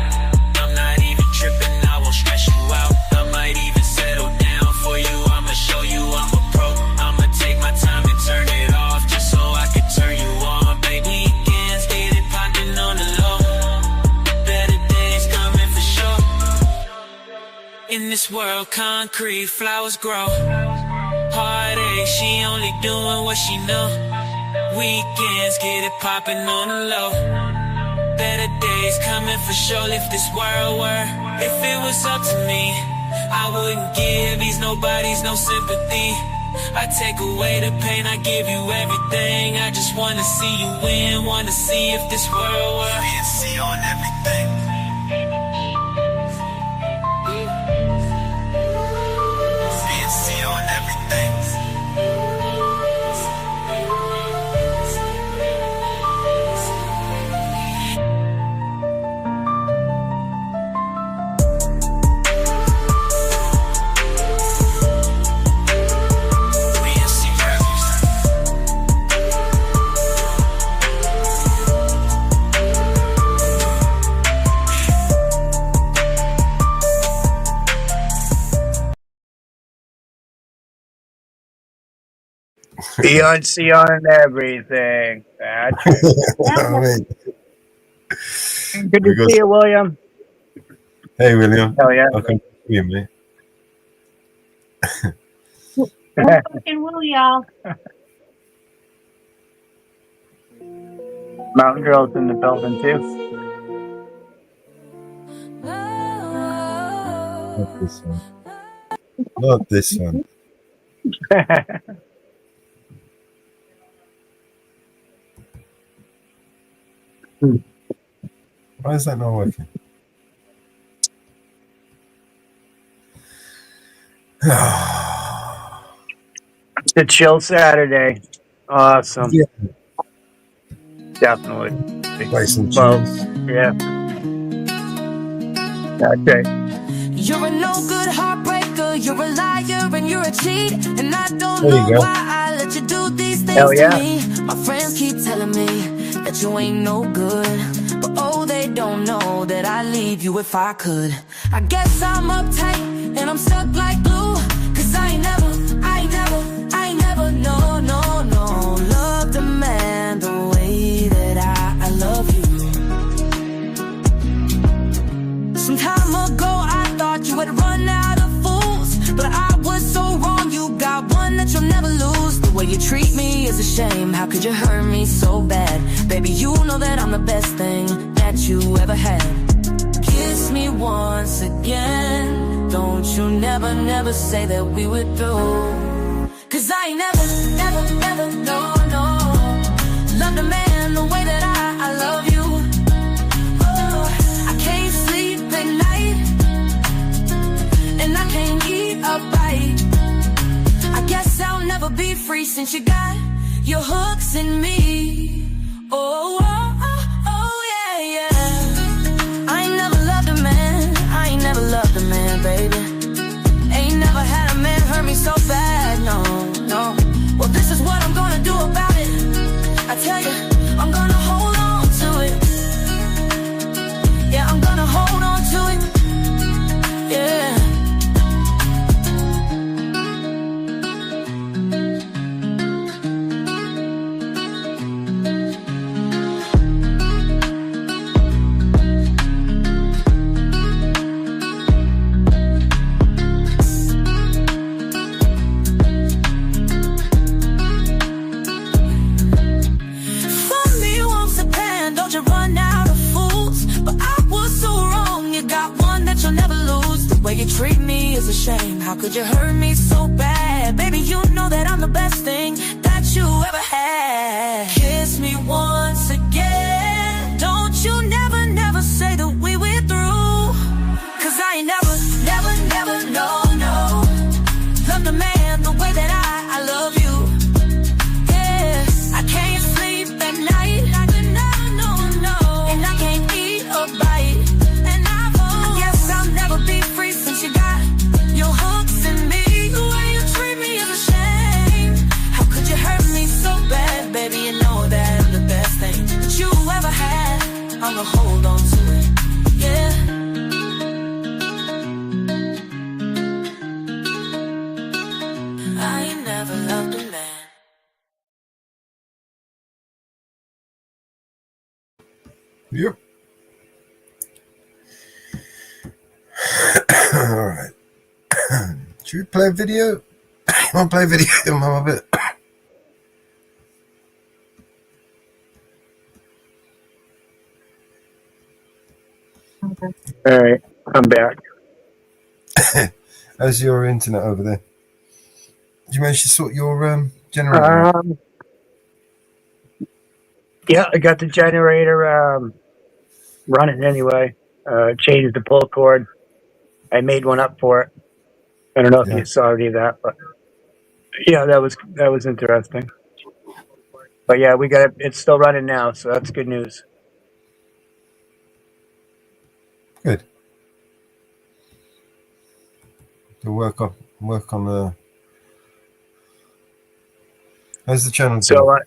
S3: I'm not even tripping, I won't stress you out. I might even settle down for you, I'ma show you I'm a pro. I'ma take my time and turn it off just so I can turn you on. Baby, weekends, get it poppin' on the low. Better days coming for sure. In this world, concrete flowers grow. Heartache, she only doing what she know. Weekends, get it poppin' on the low. Better days coming for sure. If this world were, if it was up to me, I wouldn't give these nobodies no sympathy. I take away the pain, I give you everything. I just wanna see you win, wanna see if this world were see on everything. See on everything.
S5: See on everything. That's
S1: I mean,
S5: good to see you, William.
S1: hey, William.
S5: Hell yeah.
S1: Welcome to you, mate.
S10: Fucking will, y'all.
S5: Mountain Girl's in the building too.
S1: Not this one. Not this one. Why is that not working?
S5: It's a chill Saturday. Awesome.
S1: Yeah.
S5: Definitely.
S1: Play some
S5: Well,
S1: tunes.
S5: yeah. Okay.
S8: You're a no good heartbreaker, you're a liar and you're a cheat. And I don't
S1: There you
S8: know
S1: go.
S8: why I let you do these things
S5: Hell yeah.
S8: to me. My friends keep telling me that you ain't no good, but oh, they don't know that I'd leave you if I could. I guess I'm uptight and I'm stuck like glue, cause I ain't never, no, loved a man the way that I love you. Some time ago I thought you had run out of fools, but I was so wrong. You got one that you'll never lose. The way you treat me is a shame. How could you hurt me so bad? Baby, you know that I'm the best thing that you ever had. Kiss me once again. Don't you never say that we were through. Cause I ain't never, no, loved a man the way that I love you. Oh, I can't sleep at night, and I can't eat a bite. I guess I'll never be free since you got your hooks in me. Oh, yeah. I ain't never loved a man, baby. Ain't never had a man hurt me so bad, no. Well, this is what I'm gonna do about it. I tell you, I'm gonna hold on to it. Yeah, I'm gonna hold on to it. Yeah. Run out of fools, but I was so wrong. You got one
S3: a shame. How could you hurt me so bad? Baby, you know that I'm the best thing that you ever had. Kiss me once again. Don't you never, never say that we went through. Cause I ain't never, no. Love the man the way that I love you. Yeah, I can't sleep at night. No. And I can't eat a bite. And I guess I'll never be free since you got your hooks in me. The way you treat me is a shame. How could you hurt me so bad? Baby, you know that I'm the best thing that you ever had. I'm gonna hold on to it. Yeah. I ain't never loved a man.
S1: Yep. All right. Should we play a video? You want to play a video, Mama Bit?
S5: All right, I'm back.
S1: How's your internet over there? Did you manage to sort your generator?
S5: Yeah, I got the generator running anyway. Changed the pull cord. I made one up for it. I don't know if you saw any of that, but yeah, that was interesting. But yeah, we got it. It's still running now, so that's good news.
S1: Good. To work on the. How's the channel doing?
S5: So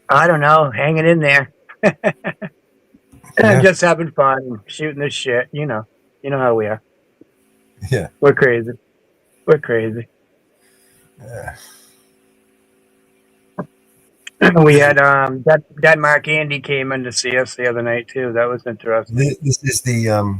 S5: I don't know, hanging in there.
S1: Yeah.
S5: Just having fun, shooting this shit. You know how we are.
S1: Yeah.
S5: We're crazy.
S1: Yeah.
S5: We had Denmark Andy came in to see us the other night too. That was interesting.
S1: This is the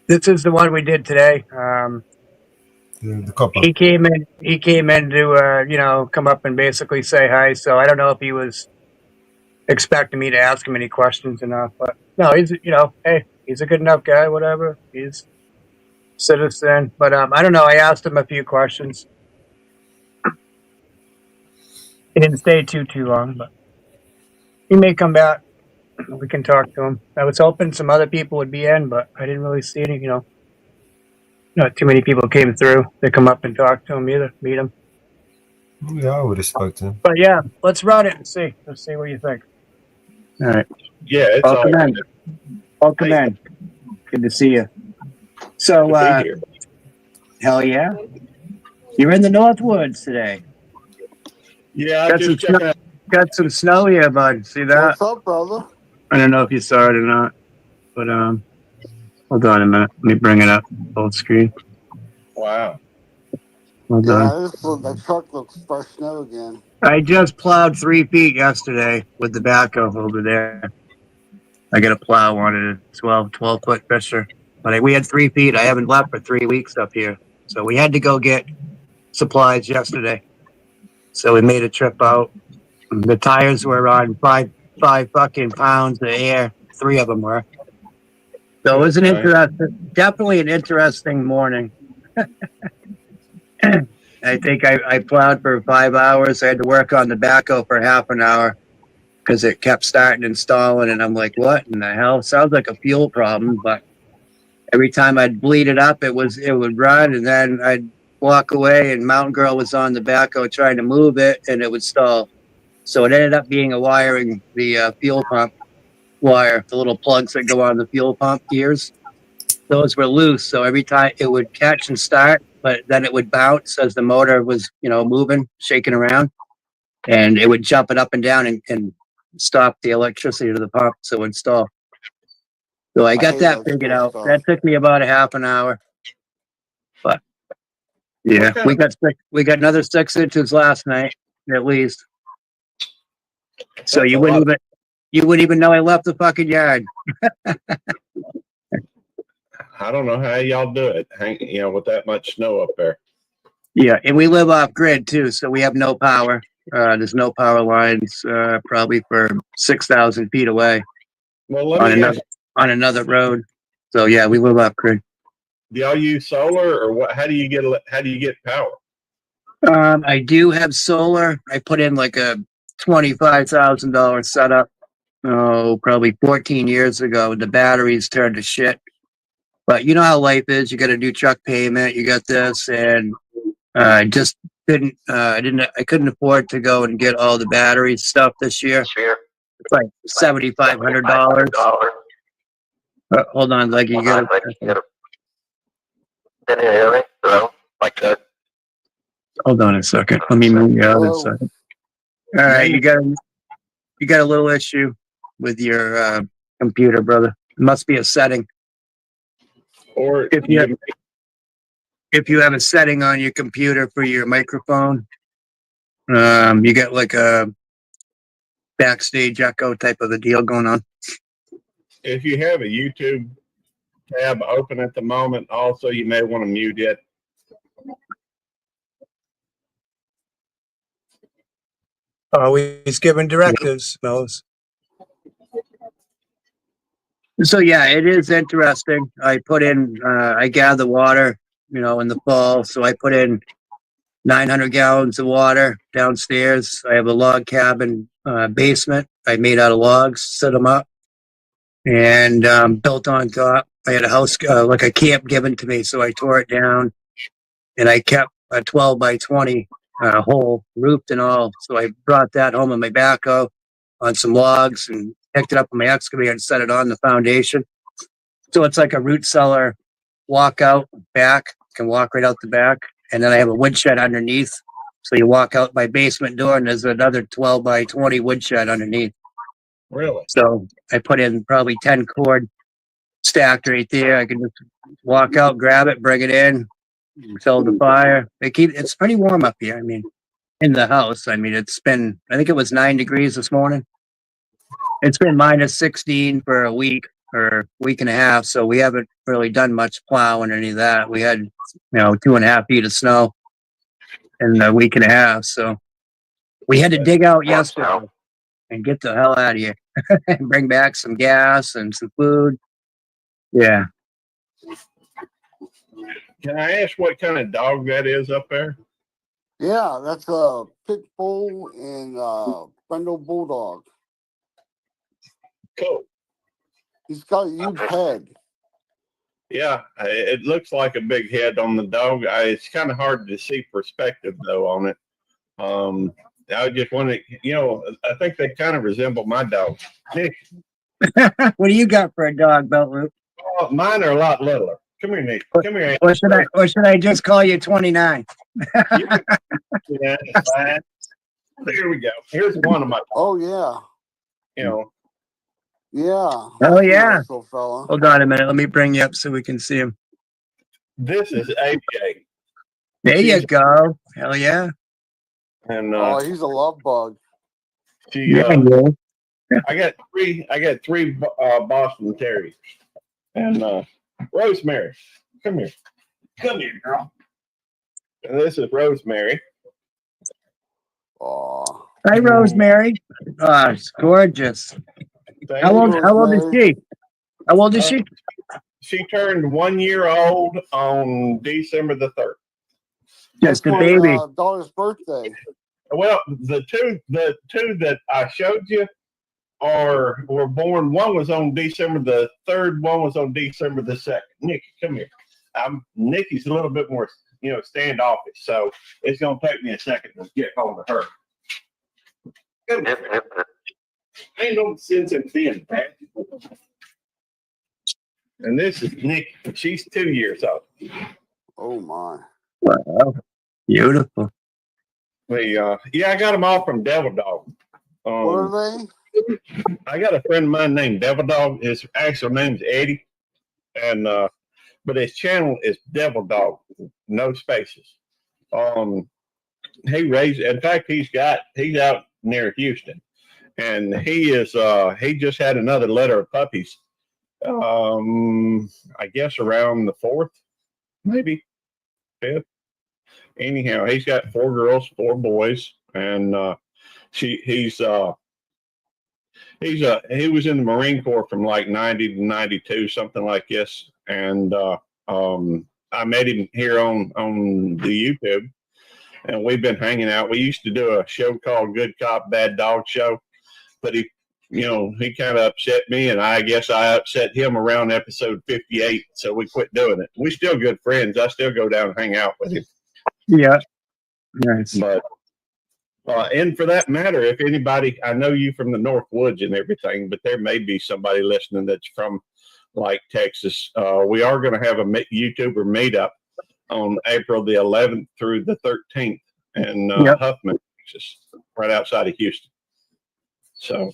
S5: This is the one we did today.
S1: the copper.
S5: He came in to come up and basically say hi. So I don't know if he was expecting me to ask him any questions or not, but no, he's hey, he's a good enough guy, whatever. He's citizen. But I don't know, I asked him a few questions. He didn't stay too long, but he may come back. We can talk to him. I was hoping some other people would be in, but I didn't really see any, not too many people came through to come up and talk to him either, meet him.
S1: Yeah, I would have spoke to him.
S5: But yeah, let's run it and see. Let's see what you think. All right.
S11: Yeah, it's
S5: Welcome
S11: all
S5: in. Welcome in. Good to see you. So, hell yeah. You're in the Northwoods today.
S11: Yeah, I just checking out.
S5: Got some snow here, bud. See that?
S12: What's up, brother?
S5: I don't know if you saw it or not, but hold on a minute. Let me bring it up full screen.
S11: Wow.
S5: Hold on.
S12: The truck looks fresh snow again.
S5: I just plowed 3 feet yesterday with the backhoe over there. I got a plow on it, a 12-foot fisher. But we had 3 feet. I haven't left for 3 weeks up here. So we had to go get supplies yesterday. So we made a trip out. The tires were on five fucking pounds of air. 3 of them were. So it was definitely an interesting morning. I think I plowed for 5 hours. I had to work on the backhoe for half an hour because it kept starting and stalling. And I'm like, what in the hell? Sounds like a fuel problem. But every time I'd bleed it up, it would run. And then I'd walk away and Mountain Girl was on the backhoe trying to move it and it would stall. So it ended up being the fuel pump wire, the little plugs that go on the fuel pump gears. Those were loose. So every time it would catch and start, but then it would bounce as the motor was, moving, shaking around, and it would jump it up and down and stop the electricity to the pump. So it would stall. So I got that figured out. That took me about a half an hour. But yeah, we got another 6 inches last night, at least. So you wouldn't even know I left the fucking yard.
S11: I don't know how y'all do it, with that much snow up there.
S5: Yeah, and we live off grid too, so we have no power. There's no power lines, probably for 6,000 feet away.
S11: Well,
S5: on another road. So yeah, we live off grid.
S11: Do y'all use solar or what? How do you get power?
S5: I do have solar. I put in like a $25,000 setup. Oh, probably 14 years ago. The batteries turned to shit. But you know how life is. You got a new truck payment. You got this, and I just couldn't. I couldn't afford to go and get all the battery stuff this year. It's like $7,500. Hold on, like you got to. Hold on a second. Let me move you out a second. All right, you got a little issue with your computer, brother. It must be a setting.
S11: Or
S5: if you have a setting on your computer for your microphone, you get like a backstage echo type of a deal going on.
S11: If you have a YouTube tab open at the moment, also you may want to mute it.
S5: Always giving directives, knows. So yeah, it is interesting. I put in, I gather water, in the fall. So I put in 900 gallons of water downstairs. I have a log cabin basement. I made out of logs, set them up, and built on top. I had a house, like a camp given to me, so I tore it down, and I kept a 12 by 20 hole, roofed and all. So I brought that home in my backhoe on some logs and picked it up on my excavator and set it on the foundation. So it's like a root cellar walk out back, can walk right out the back. And then I have a woodshed underneath. So you walk out my basement door and there's another 12 by 20 woodshed underneath.
S11: Really?
S5: So I put in probably 10 cord stacked right there. I can just walk out, grab it, bring it in, fill the fire. It's pretty warm up here. I mean, in the house. I mean, I think it was 9 degrees this morning. It's been minus 16 for a week or week and a half. So we haven't really done much plowing or any of that. We had, 2.5 feet of snow in a week and a half. So we had to dig out yesterday and get the hell out of here and bring back some gas and some food. Yeah.
S11: Can I ask what kind of dog that is up there?
S12: Yeah, that's a pit bull and Brindle bulldog.
S11: Cool.
S12: He's got a huge head.
S11: Yeah, it looks like a big head on the dog. It's kind of hard to see perspective though on it. I just want to, I think they kind of resemble my dog. Nick,
S5: what do you got for a dog, Beltloop?
S11: Oh, mine are a lot littler. Come here, Nick. Come here.
S5: Or should I just call you 29?
S11: Yeah, that's fine. There we go. Here's one of my.
S12: Oh yeah. Yeah.
S5: Oh yeah.
S12: Little fella.
S5: Hold on a minute. Let me bring you up so we can see him.
S11: This is AJ.
S5: There you go. Hell yeah.
S11: And
S12: he's a love bug.
S11: I got three Boston Terriers. And Rosemary, come here, girl. And this is Rosemary.
S12: Oh,
S5: hi, Rosemary. Oh, it's gorgeous. How old is she? How old is she?
S11: She turned 1 year old on December the 3rd.
S5: Just a baby.
S12: Daughter's birthday.
S11: Well, the two that I showed you were born. One was on December the 3rd. One was on December the 2nd. Nikki, come here. Nikki's a little bit more, standoffish, so it's gonna take me a second to get hold of her. Come here. Ain't no sense in being bad. And this is Nikki. She's 2 years old.
S12: Oh my!
S5: Wow, beautiful.
S11: I got them all from Devil Dog.
S12: What are they?
S11: I got a friend of mine named Devil Dog. His actual name's Eddie, and but his channel is Devil Dog, no spaces. He raised. In fact, he's out near Houston, and he just had another litter of puppies. I guess around the 4th, maybe 5th. Anyhow, he's got 4 girls, 4 boys, and he was in the Marine Corps from like 90 to 92, something like this. And I met him here on the YouTube, and we've been hanging out. We used to do a show called Good Cop, Bad Dog Show, but he kind of upset me, and I guess I upset him around episode 58, so we quit doing it. We're still good friends. I still go down and hang out with him.
S5: Yeah. Nice.
S11: But and for that matter, if anybody, I know you from the North Woods and everything, but there may be somebody listening that's from like Texas. We are going to have a YouTuber meetup on April the 11th through the 13th in Huffman, Texas, right outside of Houston. So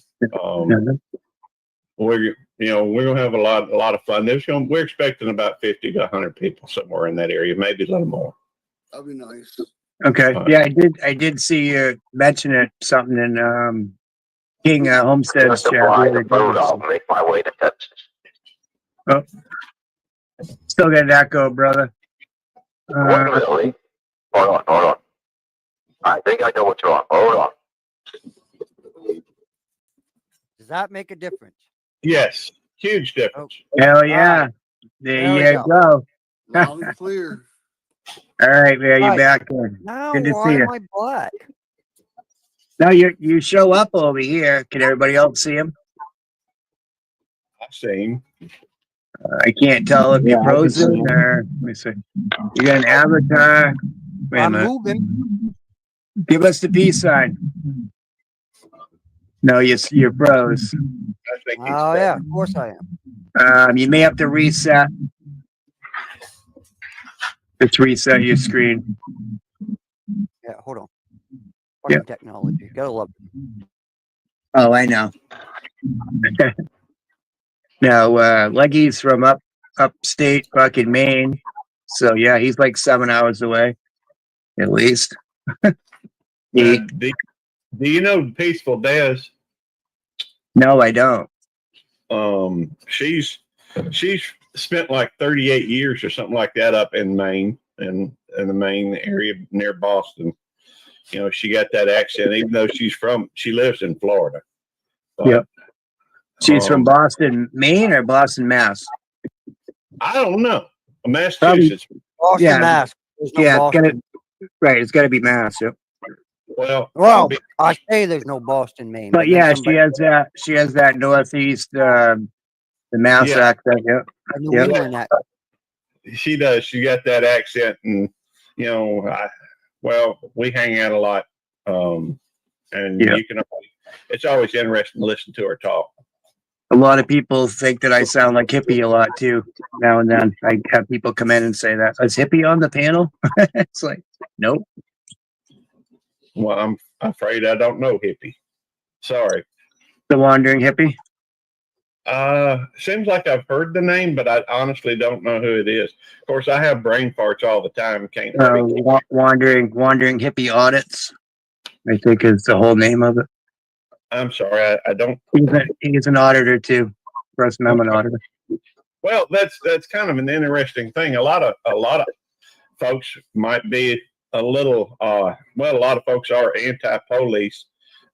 S11: we're going to have a lot of fun. We're expecting about 50 to 100 people somewhere in that area, maybe a little more.
S12: That'd be nice.
S5: Okay. Yeah, I did see you mention it, something in King Homestead's chat.
S13: I'll make my way to Texas.
S5: Oh, still got that go, brother.
S13: What really? Hold on. I think I know what's wrong. Hold on.
S14: Does that make a difference?
S11: Yes, huge difference.
S5: Hell yeah. There you go.
S12: Loud and clear.
S5: All right, man, you're back in.
S14: Now
S5: Good to
S14: why
S5: see you.
S14: am I black?
S5: No, you show up over here. Can everybody else see him?
S11: I see him.
S5: I can't tell if you're frozen or let me see. You got an avatar. Wait a
S14: I'm
S5: minute.
S14: moving.
S5: Give us the peace sign. No, you're froze.
S11: I think he's
S14: Oh
S11: back.
S14: yeah, of course I am.
S5: You may have to reset. Let's reset your screen.
S14: Yeah, hold on. Fucking
S5: Yep.
S14: technology. Gotta love it.
S5: Oh, I know. Now, Leggy's from upstate fucking Maine. So yeah, he's like 7 hours away, at least.
S11: Do you know Peaceful Des?
S5: No, I don't.
S11: She's spent like 38 years or something like that up in Maine, in the Maine area near Boston. She got that accent, even though she lives in Florida. But,
S5: Yep. She's from Boston, Maine, or Boston, Mass.
S11: I don't know. Massachusetts.
S14: Boston,
S5: Yeah.
S14: Mass. There's no
S5: Yeah,
S14: Boston.
S5: it's got to be Mass. Yep.
S11: Well,
S14: I say there's no Boston, Maine.
S5: But
S14: then
S5: yeah,
S14: somebody-
S5: she has that northeast, the Mass
S11: Yeah.
S5: accent. Yep.
S14: New
S5: Yep.
S14: England accent.
S11: She does. She got that accent, and we hang out a lot, and
S5: Yeah.
S11: it's always interesting to listen to her talk.
S5: A lot of people think that I sound like Hippie a lot too. Now and then, I have people come in and say that. Is Hippie on the panel? It's like, nope.
S11: Well, I'm afraid I don't know Hippie. Sorry.
S5: The Wandering Hippie.
S11: Seems like I've heard the name, but I honestly don't know who it is. Of course, I have brain farts all the time. Can't.
S5: Wandering Hippie Audits, I think is the whole name of it.
S11: I'm sorry, I don't.
S5: He's an auditor too. First Amendment auditor.
S11: Well, that's kind of an interesting thing. A lot of folks might be a little. A lot of folks are anti-police,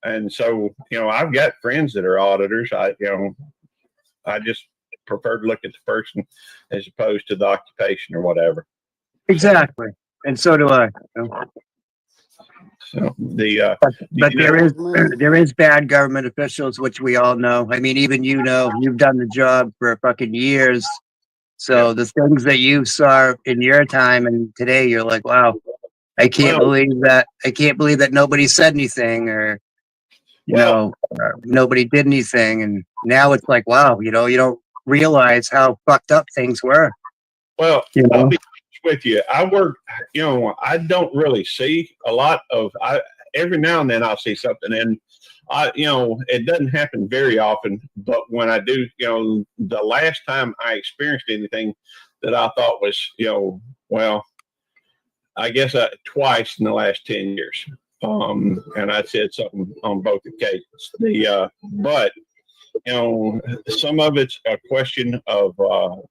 S11: and so I've got friends that are auditors. I just prefer to look at the person as opposed to the occupation or whatever.
S5: Exactly, and so do I.
S11: So
S5: but there is bad government officials, which we all know. I mean, even you've done the job for fucking years. So the things that you saw in your time and today, you're like, wow, I can't believe that. I can't believe that nobody said anything or nobody did anything. And now it's like, wow, you don't realize how fucked up things were.
S11: Well, I'll be honest with you. I work, I don't really see a lot of, every now and then I'll see something, and it doesn't happen very often, but when I do, the last time I experienced anything that I thought was, I guess twice in the last 10 years. And I said something on both occasions. But some of it's a question of, but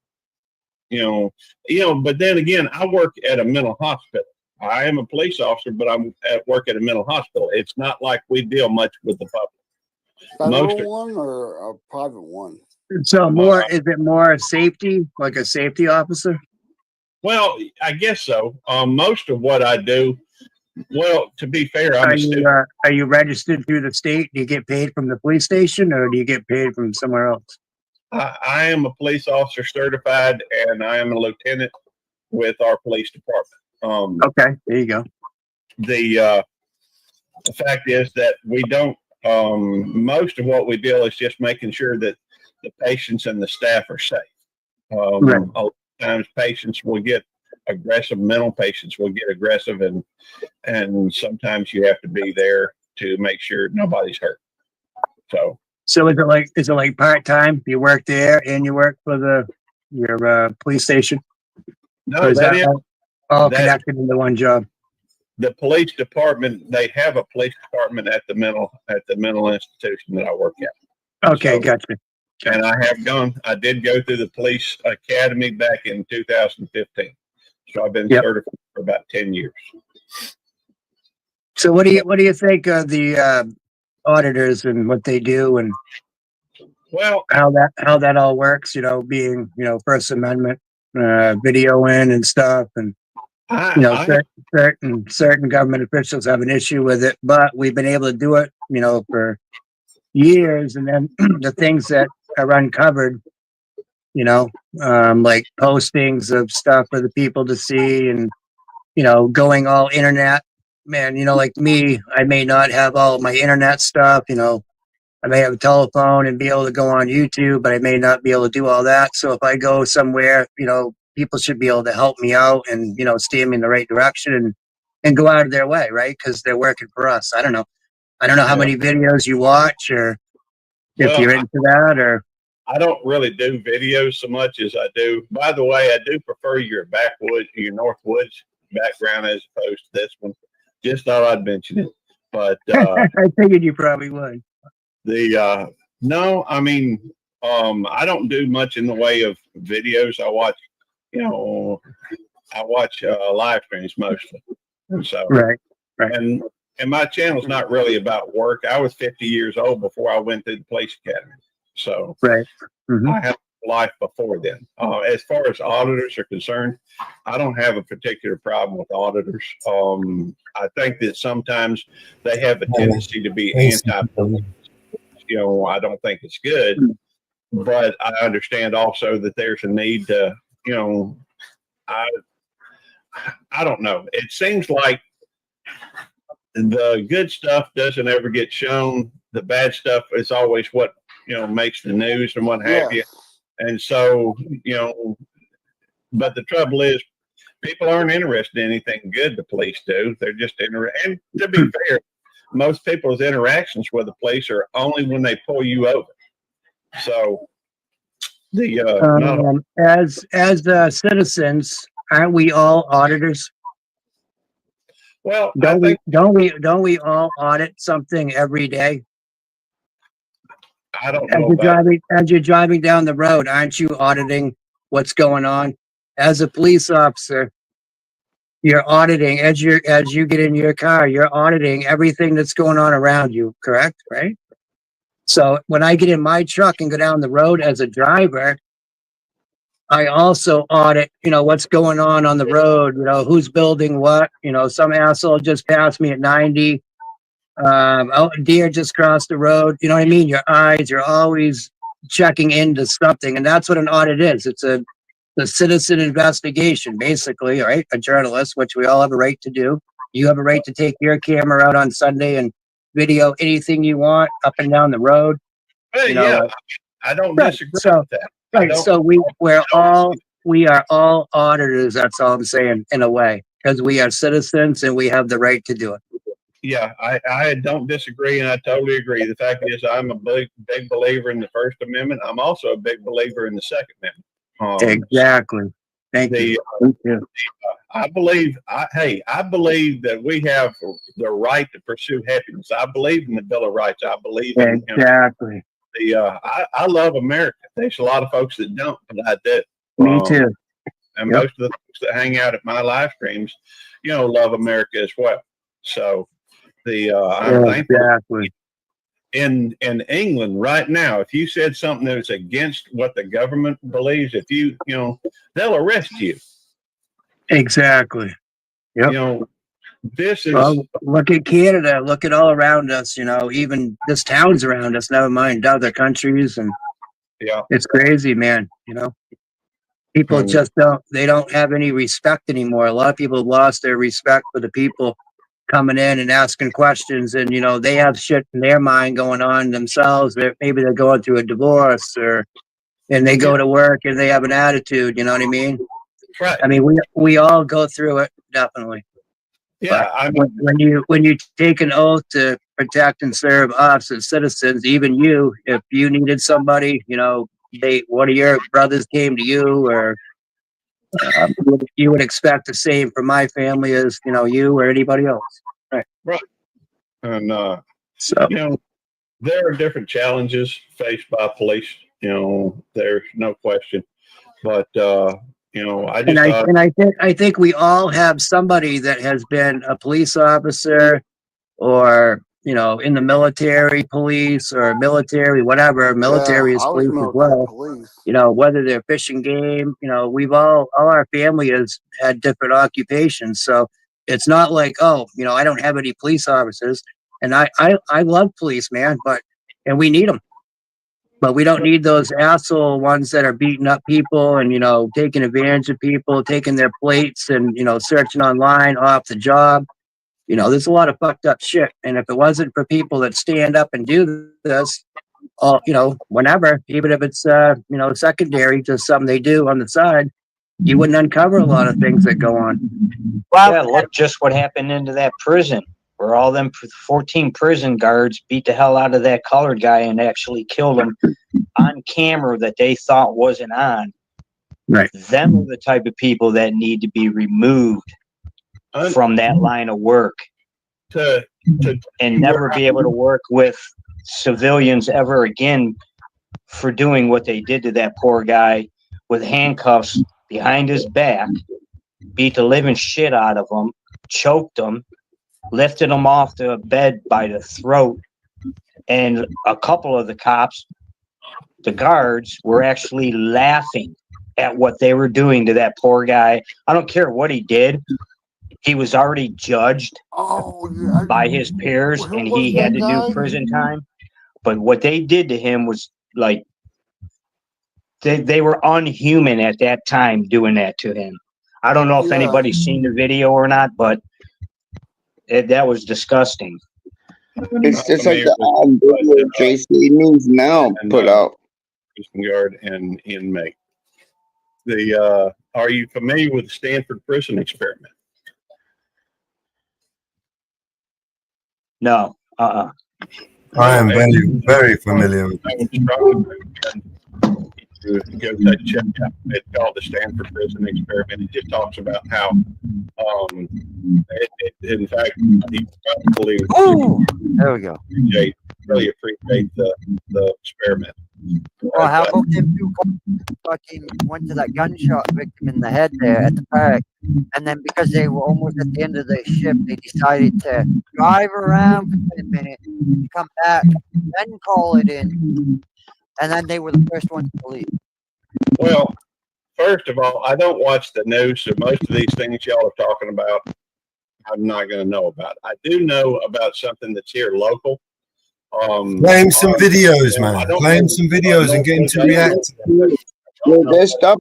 S11: then again, I work at a mental hospital. I am a police officer, but I'm at work at a mental hospital. It's not like we deal much with the public. Most
S12: Federal one or a private one?
S5: So is it more safety, like a safety officer?
S11: well, I guess so. Most of what I do, well, to be fair, I'm a student.
S5: Are you registered through the state? Do you get paid from the police station, or do you get paid from somewhere else?
S11: I am a police officer certified, and I am a lieutenant with our police department.
S5: Okay, there you go.
S11: The fact is that we don't. Most of what we do is just making sure that the patients and the staff are safe.
S5: Right.
S11: A lot of times, patients will get aggressive. Mental patients will get aggressive, and sometimes you have to be there to make sure nobody's hurt. So
S5: is it like part time? You work there and you work for your police station?
S11: no,
S5: Or is
S11: that is
S5: all
S11: that
S5: connected into one job?
S11: the police department. They have a police department at the mental institution that I work at.
S5: Okay,
S11: So-
S5: gotcha.
S11: And I did go through the police academy back in 2015. So I've been certified for about 10 years.
S5: So what do you think of the auditors and what they do and
S11: Well,
S5: how that all works? Being First Amendment, video in and stuff, and certain government officials have an issue with it, but we've been able to do it, for years, and then the things that are uncovered, like postings of stuff for the people to see, and going all internet. Man, like me, I may not have all my internet stuff. I may have a telephone and be able to go on YouTube, but I may not be able to do all that. So if I go somewhere, people should be able to help me out and steer me in the right direction and go out of their way, right? Because they're working for us. I don't know how many videos you watch, or if you're into that, or
S11: I don't really do videos so much as I do. By the way, I do prefer your Northwoods background as opposed to this one. Just thought I'd mention it. But
S5: I figured you probably would.
S11: No, I mean, I don't do much in the way of videos. I watch, live streams mostly. And so,
S5: right.
S11: And my channel's not really about work. I was 50 years old before I went to the police academy. So
S5: right. Mm-hmm.
S11: I have a life before then. As far as auditors are concerned, I don't have a particular problem with auditors. I think that sometimes they have a tendency to be anti-police. I don't think it's good, but I understand also that there's a need to, I don't know. It seems like the good stuff doesn't ever get shown. The bad stuff is always what, makes the news and what have you. And so, but the trouble is people aren't interested in anything good the police do. They're just interested. And to be fair, most people's interactions with the police are only when they pull you over. So
S5: as citizens, aren't we all auditors?
S11: Well,
S5: don't we all audit something every day?
S11: I don't know.
S5: As you're driving down the road, aren't you auditing what's going on? As a police officer, you're auditing as you get in your car, you're auditing everything that's going on around you, correct? Right? So when I get in my truck and go down the road as a driver, I also audit, what's going on the road, who's building what, some asshole just passed me at 90. A deer just crossed the road. You know what I mean? You're always checking into something. And that's what an audit is. It's a citizen investigation, basically, right? A journalist, which we all have a right to do. You have a right to take your camera out on Sunday and video anything you want up and down the road.
S11: I don't disagree with that.
S5: Right. So we are all auditors. That's all I'm saying, in a way, because we are citizens and we have the right to do it.
S11: Yeah, I don't disagree, and I totally agree. The fact is, I'm a big believer in the First Amendment. I'm also a big believer in the Second Amendment.
S5: Exactly. Thank you.
S11: I believe that we have the right to pursue happiness. I believe in the Bill of Rights. I believe in
S5: exactly.
S11: I love America. There's a lot of folks that don't, but I do.
S5: Me too.
S11: And most of the folks that hang out at my live streams, love America as well. So I'm thankful.
S5: Exactly.
S11: in England right now, if you said something that's against what the government believes, if you know, they'll arrest you.
S5: Exactly. Yep.
S11: You know, this is.
S5: Well, look at Canada. Look at all around us. You know, even this towns around us. Never mind other countries, and
S11: yeah,
S5: it's crazy, man. You know, people just don't. They don't have any respect anymore. A lot of people have lost their respect for the people coming in and asking questions, and you know, they have shit in their mind going on themselves. Maybe they're going through a divorce, and they go to work and they have an attitude. You know what I mean?
S11: Right.
S5: I mean, we all go through it, definitely.
S11: Yeah,
S5: I mean, when you take an oath to protect and serve us as citizens, even you, if you needed somebody, you know, one of your brothers came to you, or you would expect the same from my family as you know you or anybody else, right?
S11: Right. And
S5: so
S11: you know, there are different challenges faced by police. You know, there's no question, but you know, I just
S5: I think we all have somebody that has been a police officer, or you know, in the military, police, or military, whatever. Military
S12: Yeah,
S5: is
S12: I was
S5: police as
S12: military
S5: well.
S12: police.
S5: You know, whether they're fishing game, you know, we've all our family has had different occupations. So it's not like, oh, you know, I don't have any police officers, and I love police, man, and we need them. But we don't need those asshole ones that are beating up people and, you know, taking advantage of people, taking their plates and, you know, searching online off the job. You know, there's a lot of fucked up shit. And if it wasn't for people that stand up and do this, you know, whenever, even if it's, you know, secondary to something they do on the side, you wouldn't uncover a lot of things that go on.
S15: Well, yeah, look just what happened into that prison, where all them 14 prison guards beat the hell out of that colored guy and actually killed him on camera that they thought wasn't on.
S5: Right.
S15: Them are the type of people that need to be removed from that line of work and never be able to work with civilians ever again for doing what they did to that poor guy with handcuffs behind his back, beat the living shit out of him, choked him, lifted him off the bed by the throat, and a couple of the cops, the guards, were actually laughing at what they were doing to that poor guy. I don't care what he did. He was already judged by his peers, and he had to do prison time. But what they did to him was like, they were unhuman at that time doing that to him. I don't know if anybody's seen the video or not, but that was disgusting.
S16: It's just like the video JC News now put out.
S11: Guard and inmate. Are you familiar with the Stanford prison experiment?
S15: No.
S1: I am very familiar with it.
S11: To go take check out. It's called the Stanford prison experiment. It just talks about how, in fact, he probably
S14: there we go.
S11: Really appreciate the experiment.
S14: Well, how about them two fucking went to that gunshot victim in the head there at the park, and then because they were almost at the end of their shift, they decided to drive around for 10 minutes, come back, then call it in, and then they were the first ones to leave.
S11: Well, first of all, I don't watch the news, so most of these things y'all are talking about, I'm not going to know about. I do know about something that's here local.
S1: Blame some videos, man. Blame some videos and get him to react to them.
S16: Yeah, their stuff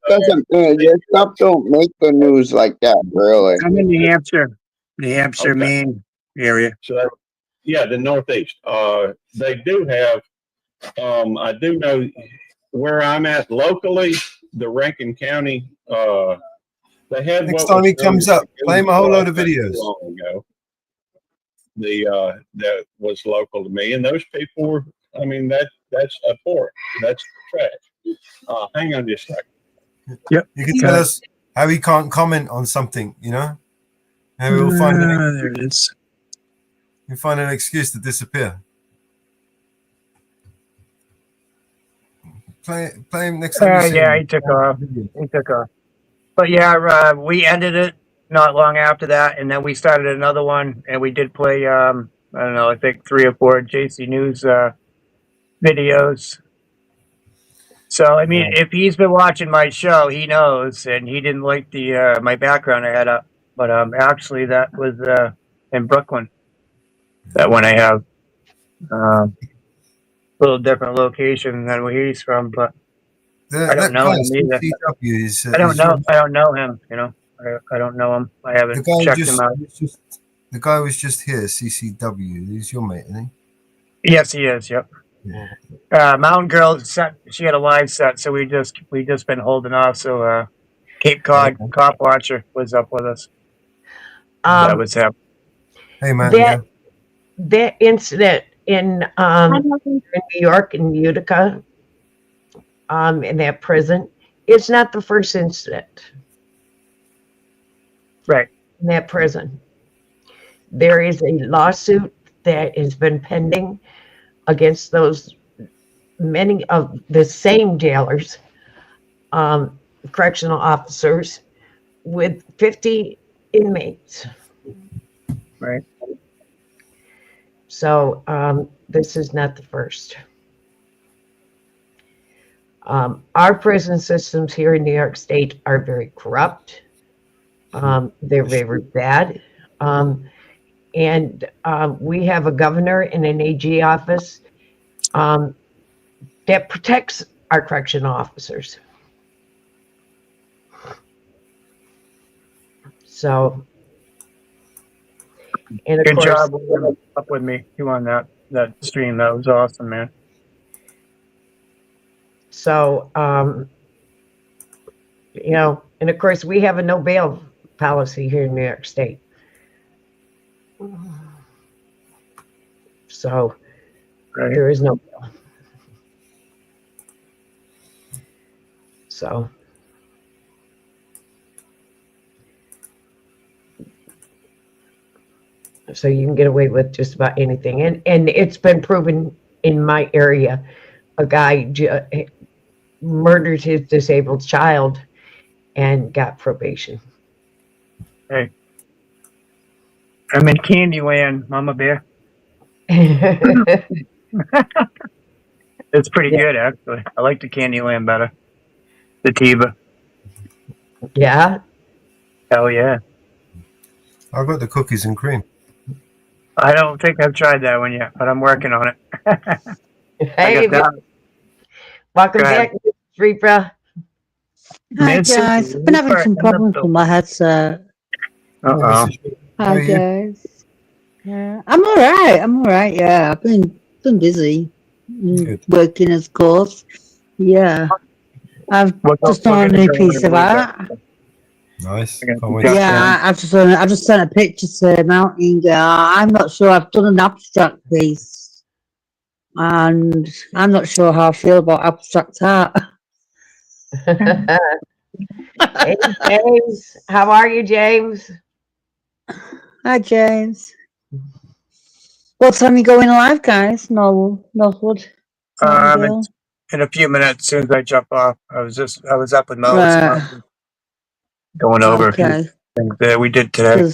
S16: don't make the news like that, really.
S5: I'm in New Hampshire, Maine area.
S11: So, yeah, the Northeast. They do have. I do know where I'm at locally, the Rankin County. They had
S1: next time he comes up, play him a whole load of videos.
S11: Long ago. That was local to me, and those people were. I mean, that's abhorrent. That's trash. Hang on just a second.
S5: Yep.
S1: You can tell us how he can't comment on something, you know? And we'll find
S5: there it is.
S1: You find an excuse to disappear. Play him next time.
S5: Yeah, he took off. But yeah, we ended it not long after that, and then we started another one, and we did play. I don't know, I think 3 or 4 JC News videos. So I mean, if he's been watching my show, he knows, and he didn't like the my background I had up. But actually, that was in Brooklyn. That one I have a little different location than where he's from, but I don't
S1: That
S5: know
S1: guy,
S5: him either.
S1: CCW, is,
S5: I don't know.
S1: your,
S5: I don't know him. You know, I don't know him. I haven't checked him out.
S1: The guy was just here, CCW. He's your mate, isn't
S5: Yes, he is. Yep.
S1: Yeah.
S5: Mountain Girl set. She had a live set, so we just been holding off. So Cape Cod Cop Watcher was up with us. That was him.
S1: Hey, man.
S2: That incident in New York, in Utica, in that prison, it's not the first incident.
S5: Right.
S2: In that prison. There is a lawsuit that has been pending against those many of the same jailers, correctional officers, with 50 inmates.
S5: Right.
S2: So this is not the first. Our prison systems here in New York State are very corrupt. They're very bad. And we have a governor and an AG office that protects our correctional officers. So, and of
S5: Good
S2: course,
S5: job up with me. You on that stream? That was awesome, man.
S2: So, you know, and of course, we have a no bail policy here in New York State. So, there is no bail. So, you can get away with just about anything. And it's been proven in my area. A guy murdered his disabled child and got probation.
S5: Hey, I'm in Candyland, Mama Bear. It's pretty good, actually. I like the Candyland better. The Tiva.
S2: Yeah?
S5: Hell yeah.
S1: I got the cookies and cream.
S5: I don't think I've tried that one yet, but I'm working on it.
S2: Hey, welcome back, Reaper.
S17: Hi guys, I've been having some problems with my headset.
S5: Uh-oh.
S17: Hi guys. Yeah, I'm alright. Yeah, I've been busy working, of course. Yeah, I've just done a new piece of art.
S1: Nice.
S17: Yeah, I've just sent a picture to Mountain Girl. I'm not sure. I've done an abstract piece, and I'm not sure how I feel about abstract art.
S2: Hey, James. How are you, James?
S17: Hi, James. What time are you going live, guys? Northwood.
S5: In a few minutes, as soon as I jump off. I was up with Mo going over a few things that we did today.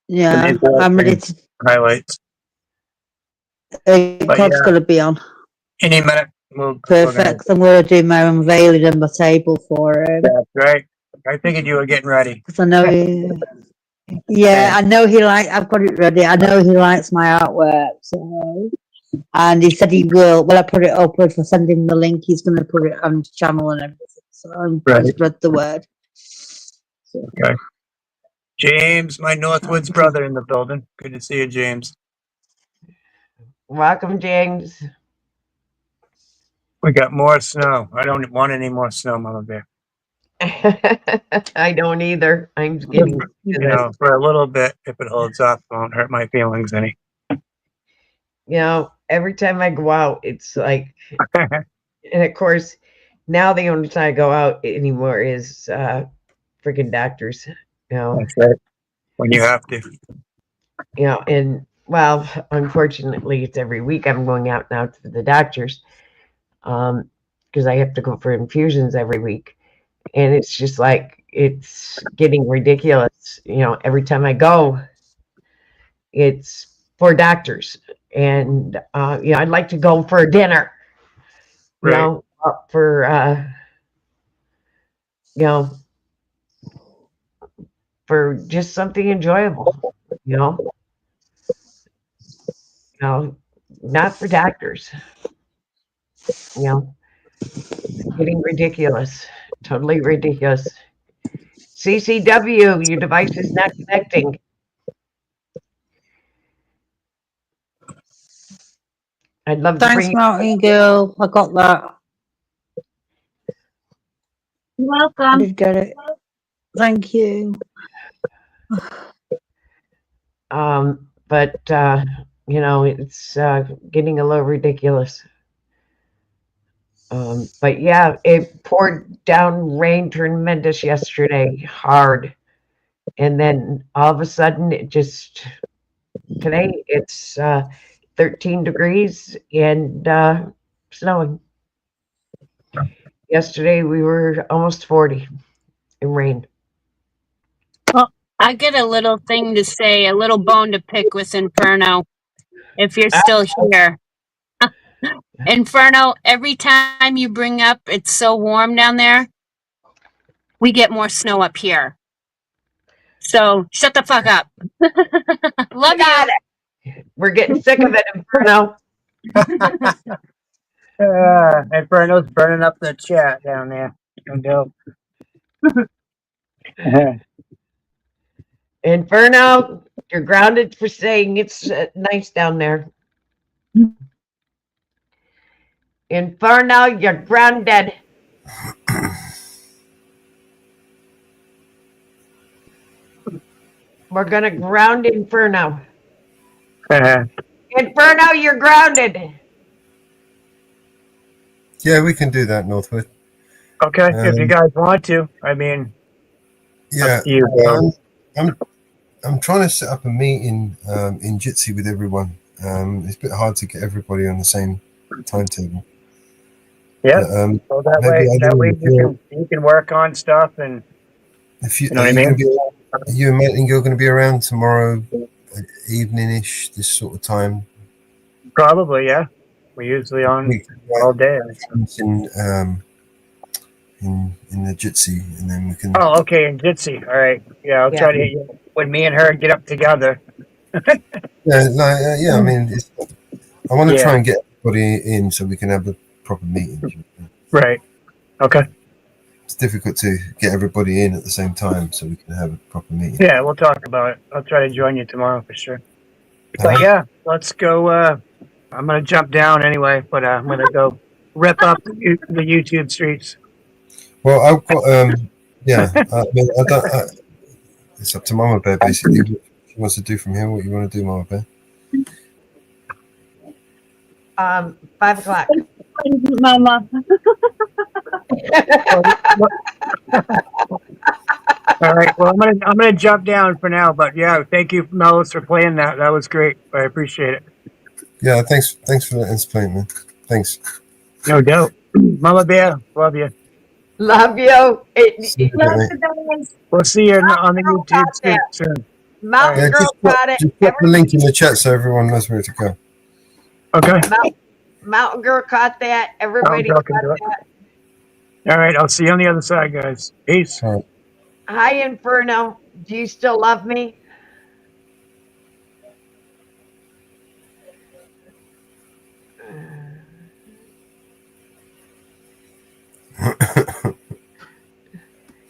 S17: Yeah, I'm ready to.
S5: Highlights.
S17: Cod's going to be on.
S5: Any minute.
S17: Perfect. I'm going to do my unveiling on my table for him.
S5: That's right. I figured you were getting ready.
S17: Because I know I know he likes. I've got it ready. I know he likes my artwork. So, and he said he will. When I put it up, if I send him the link, he's going to put it on his channel and everything. So I'm going to spread the word.
S5: Okay. James, my Northwoods brother in the building. Good to see you, James.
S2: Welcome, James.
S5: We got more snow. I don't want any more snow, Mama Bear.
S2: I don't either. I'm getting
S5: for a little bit, if it holds up, it won't hurt my feelings any.
S2: You know, every time I go out, it's like, and of course, now the only time I go out anymore is freaking doctors. You know,
S5: that's right. When you have to.
S2: You know, and well, unfortunately, it's every week I'm going out now to the doctors, because I have to go for infusions every week, and it's just like it's getting ridiculous. You know, every time I go, it's for doctors, And yeah, I'd like to go for a dinner. You
S5: Right.
S2: know, for you know, for just something enjoyable. You know, not for doctors. You know, it's getting ridiculous. Totally ridiculous. CCW, your device is not connecting. I'd love to
S17: Thanks,
S2: bring you.
S17: Mountain Girl. I got that.
S10: You're
S17: I
S10: welcome.
S17: did get it. Thank you.
S2: But you know, it's getting a little ridiculous. But yeah, it poured down rain tremendous yesterday, hard. And then all of a sudden it just today it's 13 degrees and snowing. Yesterday we were almost 40 in rain.
S10: Well, I get a little thing to say, a little bone to pick with Inferno, if you're still here. Inferno, every time you bring up it's so warm down there, we get more snow up here. So shut the fuck up. Love you.
S2: We're getting sick of it, Inferno.
S5: Inferno's burning up the chat down there. No doubt.
S2: Inferno, you're grounded for saying it's nice down there. Inferno, you're grounded. We're gonna ground Inferno. Inferno, you're grounded.
S1: Yeah, we can do that, Northwood.
S5: Okay, if you guys want to. I mean,
S1: yeah,
S5: up to you,
S1: I'm trying to set up a meeting in Jitsi with everyone. It's a bit hard to get everybody on the same timetable.
S5: Yeah.
S1: But,
S5: so that way you can work on stuff and
S1: if you
S5: know what I mean.
S1: You and Nightingale going to be around tomorrow evening-ish, this sort of time?
S5: Probably, yeah. We're usually on all day.
S1: In the Jitsi, and then we can.
S5: Oh, okay, in Jitsi. All right. Yeah, I'll try to hit you when me and her get up together.
S1: Yeah. I mean, I want to try and get everybody in so we can have a proper meeting.
S5: Right. Okay.
S1: It's difficult to get everybody in at the same time so we can have a proper meeting.
S5: Yeah, we'll talk about it. I'll try to join you tomorrow for sure. But yeah, let's go. I'm gonna jump down anyway, but I'm gonna go rip up the YouTube streets.
S1: Well, I've got yeah. I mean, it's up to Mama Bear basically. What she wants to do from here. What you want to do, Mama Bear?
S2: 5 o'clock.
S10: Mama.
S5: All right. Well, I'm gonna jump down for now, but yeah, thank you, Melis, for playing that. That was great. I appreciate it.
S1: Yeah, thanks for letting us play, man. Thanks.
S5: No doubt. Mama Bear, love you.
S2: Love you.
S5: We'll see you on the YouTube stream soon.
S2: Mountain Girl got it.
S1: Just put the link in the chat so everyone knows where to go.
S5: Okay.
S2: Mountain Girl caught that. Everybody caught that.
S5: All right. I'll see you on the other side, guys. Peace.
S2: Hi, Inferno. Do you still love me?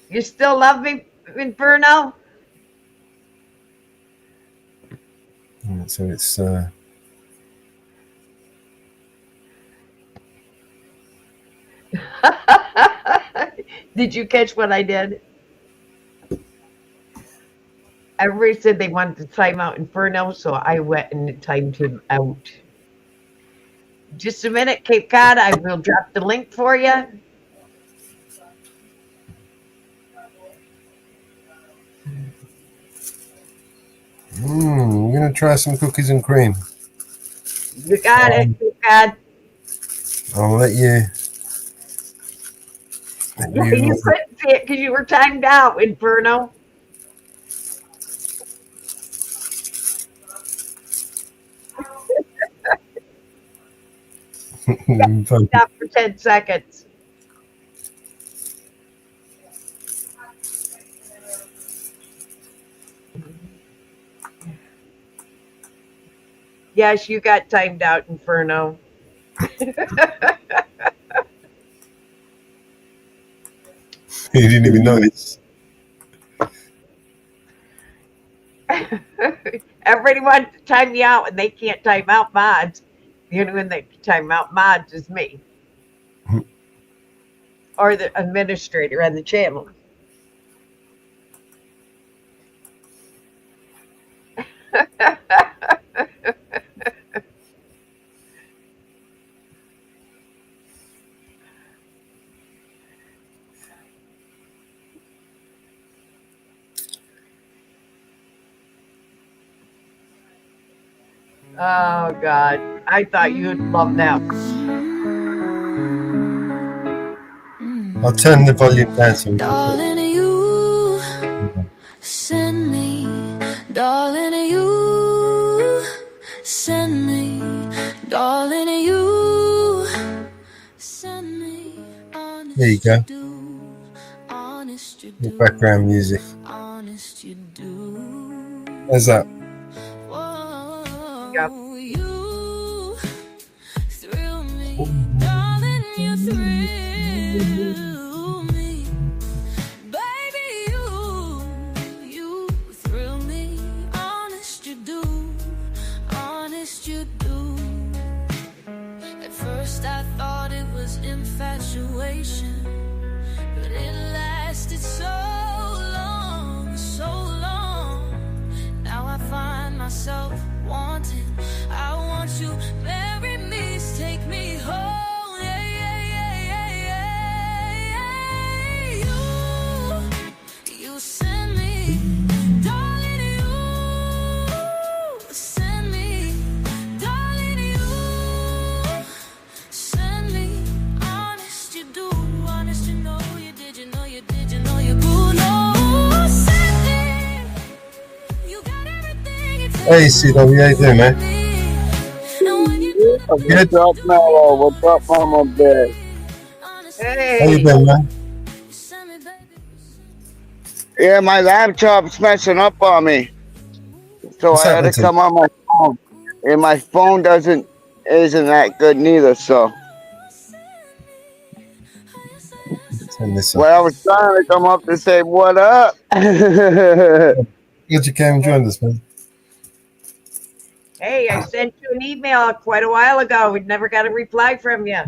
S2: You still love me, Inferno?
S1: So it's
S2: Did you catch what I did? Everybody said they wanted to time out Inferno, so I went and timed him out. Just a minute, Cape Cod. I will drop the link for you.
S1: we're gonna try some cookies and cream.
S2: You got it, Cape Cod.
S1: I'll let you.
S2: You couldn't see it because you were timed out, Inferno. Stop for 10 seconds. Yes, you got timed out, Inferno.
S1: He didn't even notice.
S2: Everybody wants to time me out, and they can't time out mods. The only one that can time out mods is me. Or the administrator on the channel. Oh, God. I thought you'd love that.
S1: I'll turn the volume down so we can
S8: Darling, you send me. Darling, you send me. Darling, you send me.
S1: There you go. The background music. How's that?
S2: Yep.
S8: You thrill me. Darling, you thrill me. Baby, you thrill me. Honest you do. Honest you do. At first I thought it was infatuation, but it lasted so long, so long. Now I find myself wanting. I want you, marry me, take me home. Yeah, yeah, yeah, yeah, yeah. You send me, darling, you send me, darling, you send me. Honest you do, honest you know you did, you know you did, you know you do. No, send me. You got everything it takes.
S1: Hey, CW, how you doing, man?
S16: What's up, Mellow? What's up, Mama Bear?
S2: Hey.
S1: How you doing, man?
S16: Yeah, my laptop's messing up on me, so
S1: What's
S16: I had to
S1: happened to
S16: come on my phone, and my phone isn't that good neither. So
S1: turn this
S16: when I was trying to come up to say what up,
S1: Good you came and joined us, man.
S2: Hey, I sent you an email quite a while ago. We never got a reply from you.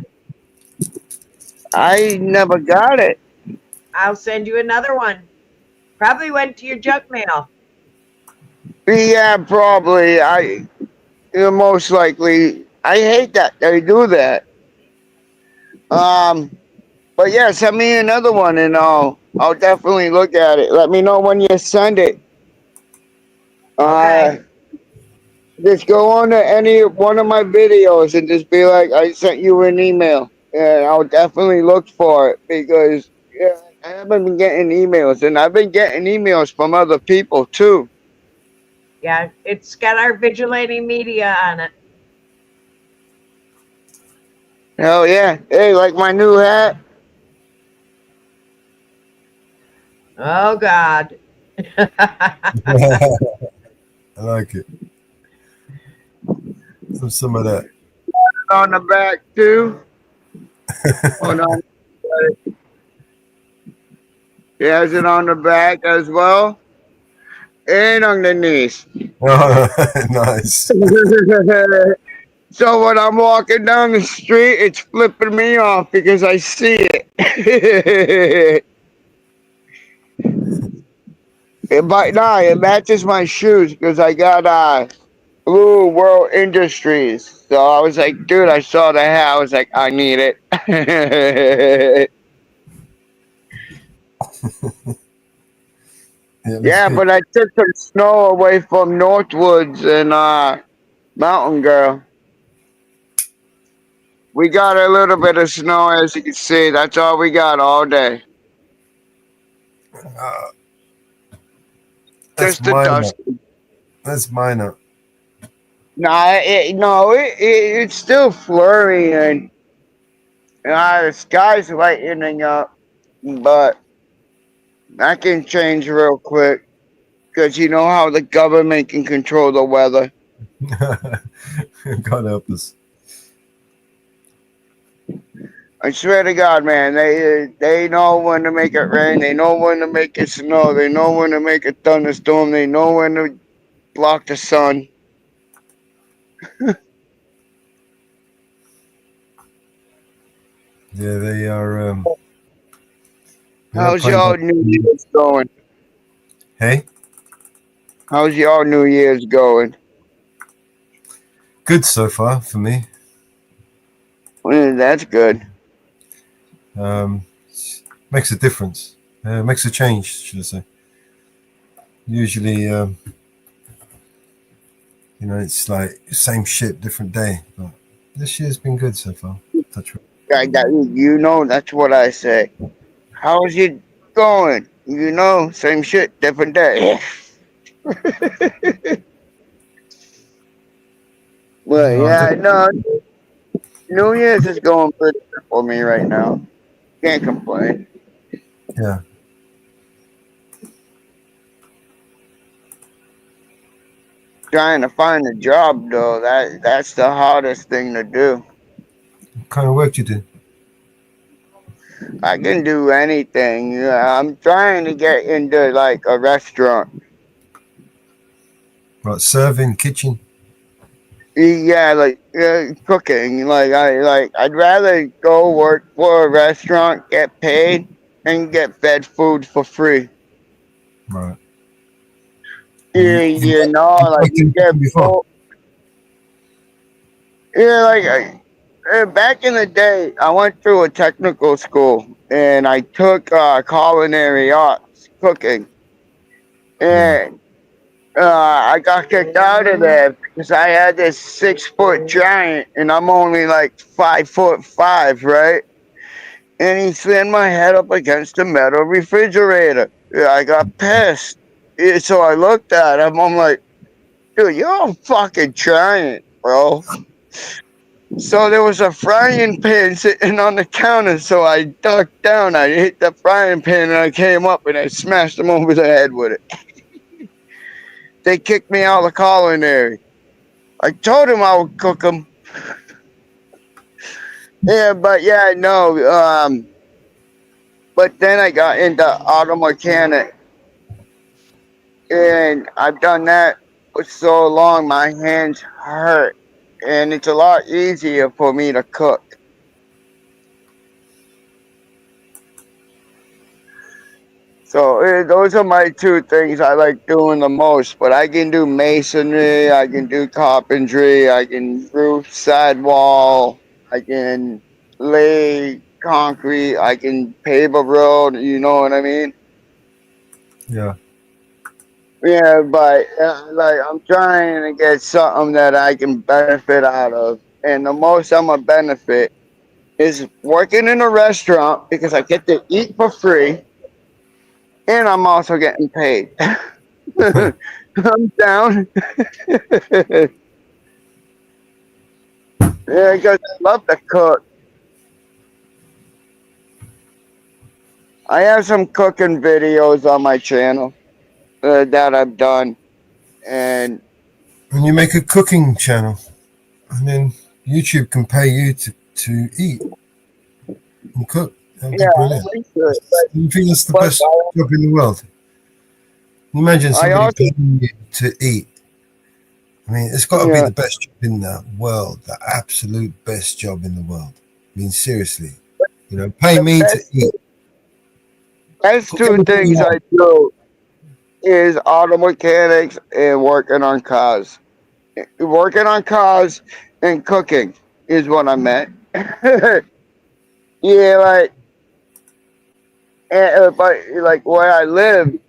S16: I never got it.
S2: I'll send you another one. Probably went to your junk mail.
S16: Yeah, probably. Most likely. I hate that they do that. But yeah, send me another one, and I'll definitely look at it. Let me know when you send it.
S2: Okay.
S16: Just go on to any one of my videos and just be like, I sent you an email, and I'll definitely look for it, because yeah, I haven't been getting emails, and I've been getting emails from other people too.
S2: Yeah, it's got our vigilante media on it.
S16: Hell yeah. Hey, like my new hat?
S2: Oh, God.
S1: I like it. Some of that.
S16: On the back too. Hold on. He has it on the back as well, and underneath.
S1: Oh, nice.
S16: So when I'm walking down the street, it's flipping me off because I see it. But nah, it matches my shoes because I got Blue World Industries. So I was like, dude, I saw the hat. I was like, I need it. Yeah, but I took some snow away from Northwoods and Mountain Girl. We got a little bit of snow, as you can see. That's all we got all day.
S1: That's
S16: Just the
S1: minor.
S16: dust.
S1: That's minor.
S16: Nah, it's still flurrying. The sky's lightening up, but that can change real quick because you know how the government can control the weather.
S1: God help us.
S16: I swear to God, man, they know when to make it rain. They know when to make it snow. They know when to make a thunderstorm. They know when to block the sun.
S1: Yeah, they are.
S16: How's y'all New Year's going?
S1: Hey,
S16: how's y'all New Year's going?
S1: Good so far for me.
S16: Well, that's good.
S1: Makes a difference. Makes a change, should I say? Usually, it's like same shit, different day. But this year's been good so far. Touch wood.
S16: That's what I say. How's it going? Same shit, different day. Well, yeah, no. New Year's is going pretty good for me right now. Can't complain.
S1: Yeah.
S16: Trying to find a job though, that's the hardest thing to do.
S1: What kind of work do you do?
S16: I can do anything. I'm trying to get into like a restaurant.
S1: Right, serving, kitchen.
S16: Yeah, like cooking. I'd rather go work for a restaurant, get paid, and get fed food for free.
S1: Right.
S16: You get full. Yeah, back in the day, I went through a technical school and I took culinary arts, cooking, and I got kicked out of there because I had this 6-foot giant and I'm only like 5'5", right? And he slammed my head up against a metal refrigerator. I got pissed. So I looked at him. I'm like, dude, you're a fucking giant, bro. So there was a frying pan sitting on the counter. So I ducked down. I hit the frying pan and I came up and I smashed him over the head with it. They kicked me out of culinary. I told him I would cook them. Yeah, but yeah, no. But then I got into auto mechanic. And I've done that for so long, my hands hurt. And it's a lot easier for me to cook. So those are my two things I like doing the most. But I can do masonry, I can do carpentry, I can roof sidewall, I can lay concrete, I can pave a road, you know what I mean?
S1: Yeah.
S16: Yeah, but I'm trying to get something that I can benefit out of. And the most I'm going to benefit is working in a restaurant because I get to eat for free. And I'm also getting paid. I'm down. Yeah, because I love to cook. I have some cooking videos on my channel that I've done. And
S1: you make a cooking channel, and then YouTube can pay you to eat and cook. That'd be brilliant. You think that's the best job in the world? Imagine somebody paying you to eat. I mean, it's got to be the best job in the world, the absolute best job in the world. I mean, seriously, pay me to eat.
S16: That's two things I do is auto mechanics and working on cars. Working on cars and cooking is what I meant. Yeah, but where I live,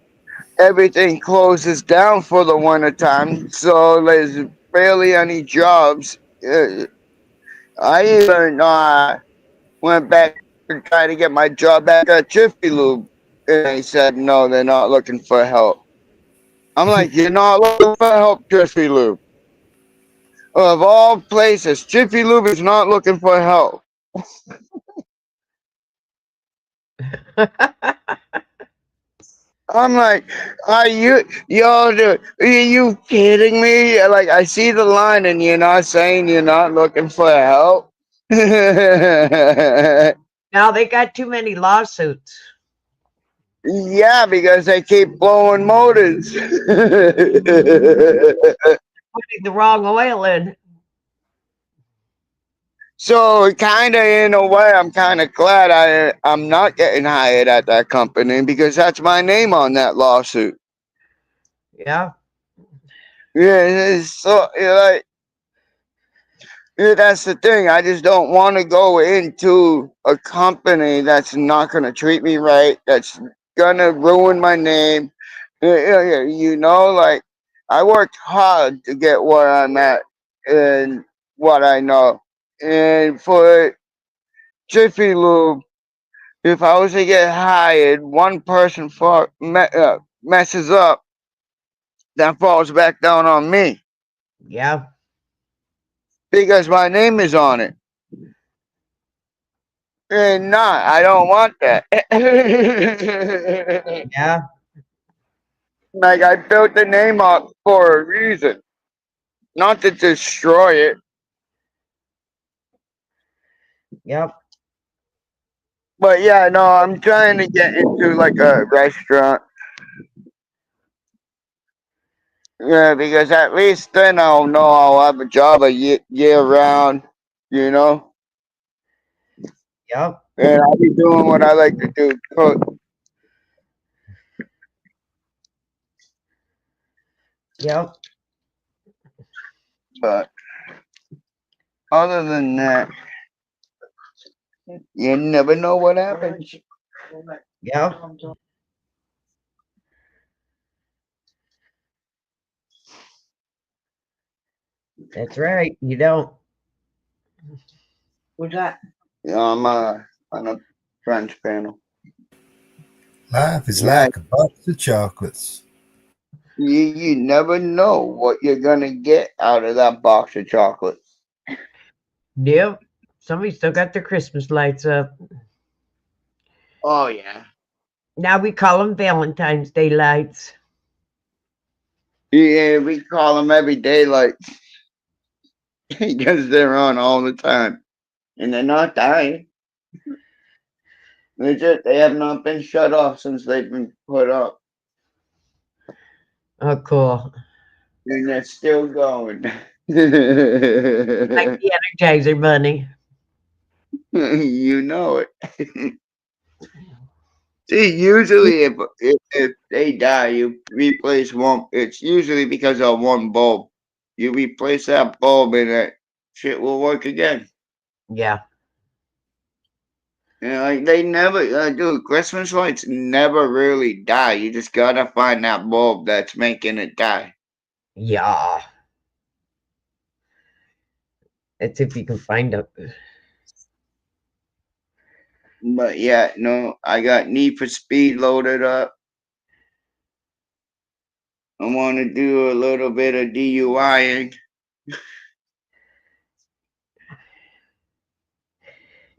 S16: everything closes down for the winter time, so there's barely any jobs. I even went back to try to get my job back at Jiffy Lube, and they said no, they're not looking for help. I'm like, you're not looking for help, Jiffy Lube. Of all places, Jiffy Lube is not looking for help. I'm like, are you kidding me? Like, I see the line, and you're not saying you're not looking for help.
S2: Now they got too many lawsuits.
S16: Yeah, because they keep blowing motors.
S2: Putting the wrong oil in.
S16: So kind of in a way, I'm kind of glad I'm not getting hired at that company because that's my name on that lawsuit.
S2: Yeah.
S16: Yeah, so like that's the thing. I just don't want to go into a company that's not going to treat me right. That's gonna ruin my name. You know, like I worked hard to get where I'm at and what I know, and for Jiffy Lube. If I was to get hired, one person messes up, that falls back down on me.
S2: Yeah.
S16: Because my name is on it. And not, I don't want that.
S2: Yeah.
S16: Like I built the name up for a reason, not to destroy it.
S2: Yep.
S16: But yeah, no, I'm trying to get into like a restaurant. Yeah, because at least then I'll know I'll have a job year round, you know?
S2: Yep.
S16: And I'll be doing what I like to do, cook.
S2: Yep.
S16: But other than that, you never know what happens.
S2: Yep. That's right. You don't.
S16: What's that? Yeah, I'm on a French panel.
S1: Life is like a box of chocolates.
S16: You never know what you're gonna get out of that box of chocolates.
S2: Yep. Somebody still got their Christmas lights up.
S16: Oh yeah.
S2: Now we call them Valentine's Day lights.
S16: Yeah, we call them everyday lights because they're on all the time, and they're not dying. They have not been shut off since they've been put up.
S2: Oh, cool.
S16: And they're still going.
S2: Like the Energizer Bunny.
S16: You know it. See, usually if they die, you replace one. It's usually because of one bulb. You replace that bulb, and that shit will work again.
S2: Yeah.
S16: You know, like they never, dude. Christmas lights never really die. You just gotta find that bulb that's making it die.
S2: Yeah. That's if you can find it.
S16: But yeah, no, I got Need for Speed loaded up. I want to do a little bit of DUIing.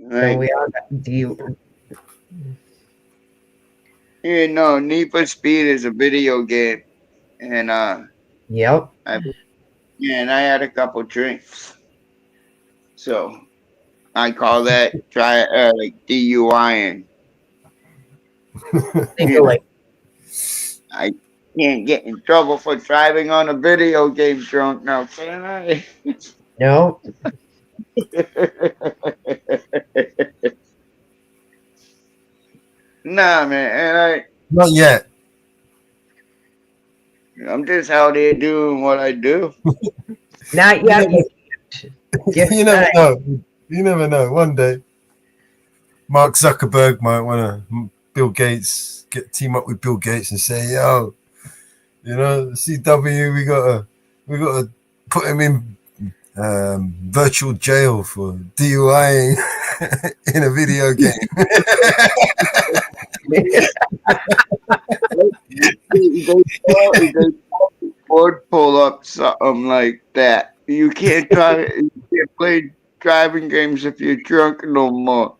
S2: So we all got DUI.
S16: You know, Need for Speed is a video game, and
S2: Yep.
S16: I had a couple drinks, so I call that like DUIing.
S2: Legally.
S16: I can't get in trouble for driving on a video game drunk now, can I?
S2: No.
S16: Nah, man,
S1: Not yet.
S16: I'm just out here doing what I do.
S2: Not yet.
S1: You never know. You never know. One day, Mark Zuckerberg might want to Bill Gates team up with Bill Gates and say, "Yo, you know, CW, we gotta put him in virtual jail for DUIing in a video game."
S16: They would pull up something like that. You can't play driving games if you're drunk no more.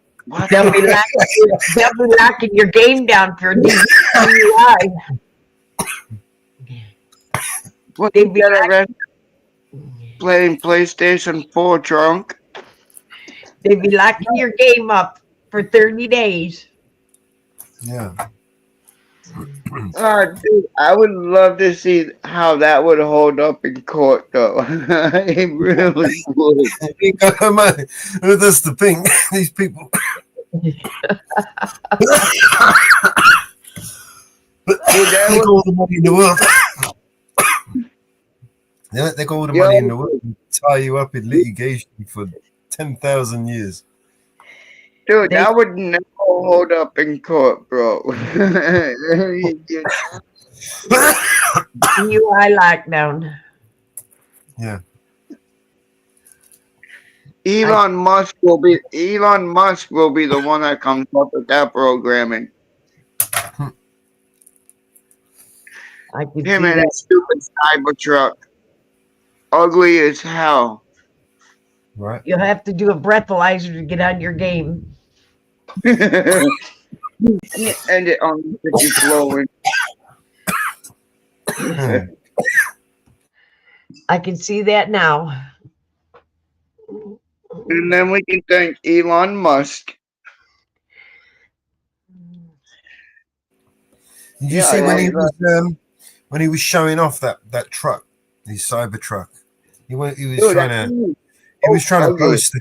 S2: They'll be locking your game down for DUI.
S16: What they get arrested playing PlayStation 4 drunk?
S2: They'd be locking your game up for 30 days.
S1: Yeah.
S16: Dude, I would love to see how that would hold up in court, though. It really would.
S1: That's the thing. These people. They got all the money in the world. They got all the money in the world and tie you up in litigation for 10,000 years.
S16: Dude, that would never hold up in court, bro.
S2: DUI lockdown.
S1: Yeah.
S16: Elon Musk will be the one that comes up with that programming. Him and his stupid Cybertruck. Ugly as hell.
S1: Right.
S2: You'll have to do a breathalyzer to get on your game.
S16: End it on the flowing.
S2: I can see that now.
S16: And then we can thank Elon Musk.
S1: Did you see when he was showing off that truck, his Cybertruck? He was trying to boast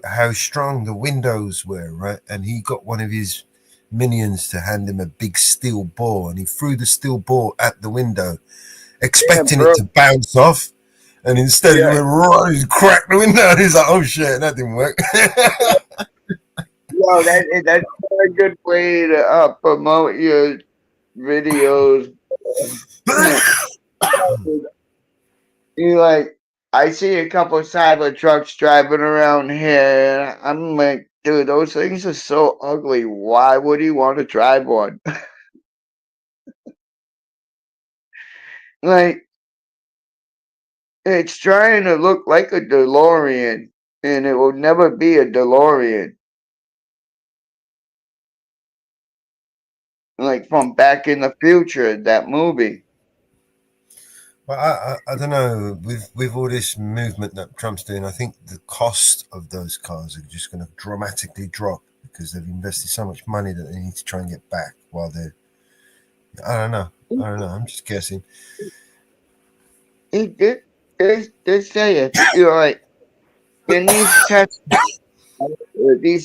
S1: how strong the windows were, right? And he got one of his minions to hand him a big steel ball, and he threw the steel ball at the window, expecting it to bounce off, and instead he went right and cracked the window. And he's like, "Oh shit, that didn't work."
S16: Well, that's a good way to promote your videos. You like, I see a couple of cyber trucks driving around here. And I'm like, dude, those things are so ugly. Why would he want to drive one? Like, it's trying to look like a DeLorean, and it will never be a DeLorean. Like from Back in the Future, that movie.
S1: Well, I don't know. With all this movement that Trump's doing, I think the cost of those cars are just going to dramatically drop because they've invested so much money that they need to try and get back while they're. I don't know. I'm just guessing.
S16: They say it. You're like, in these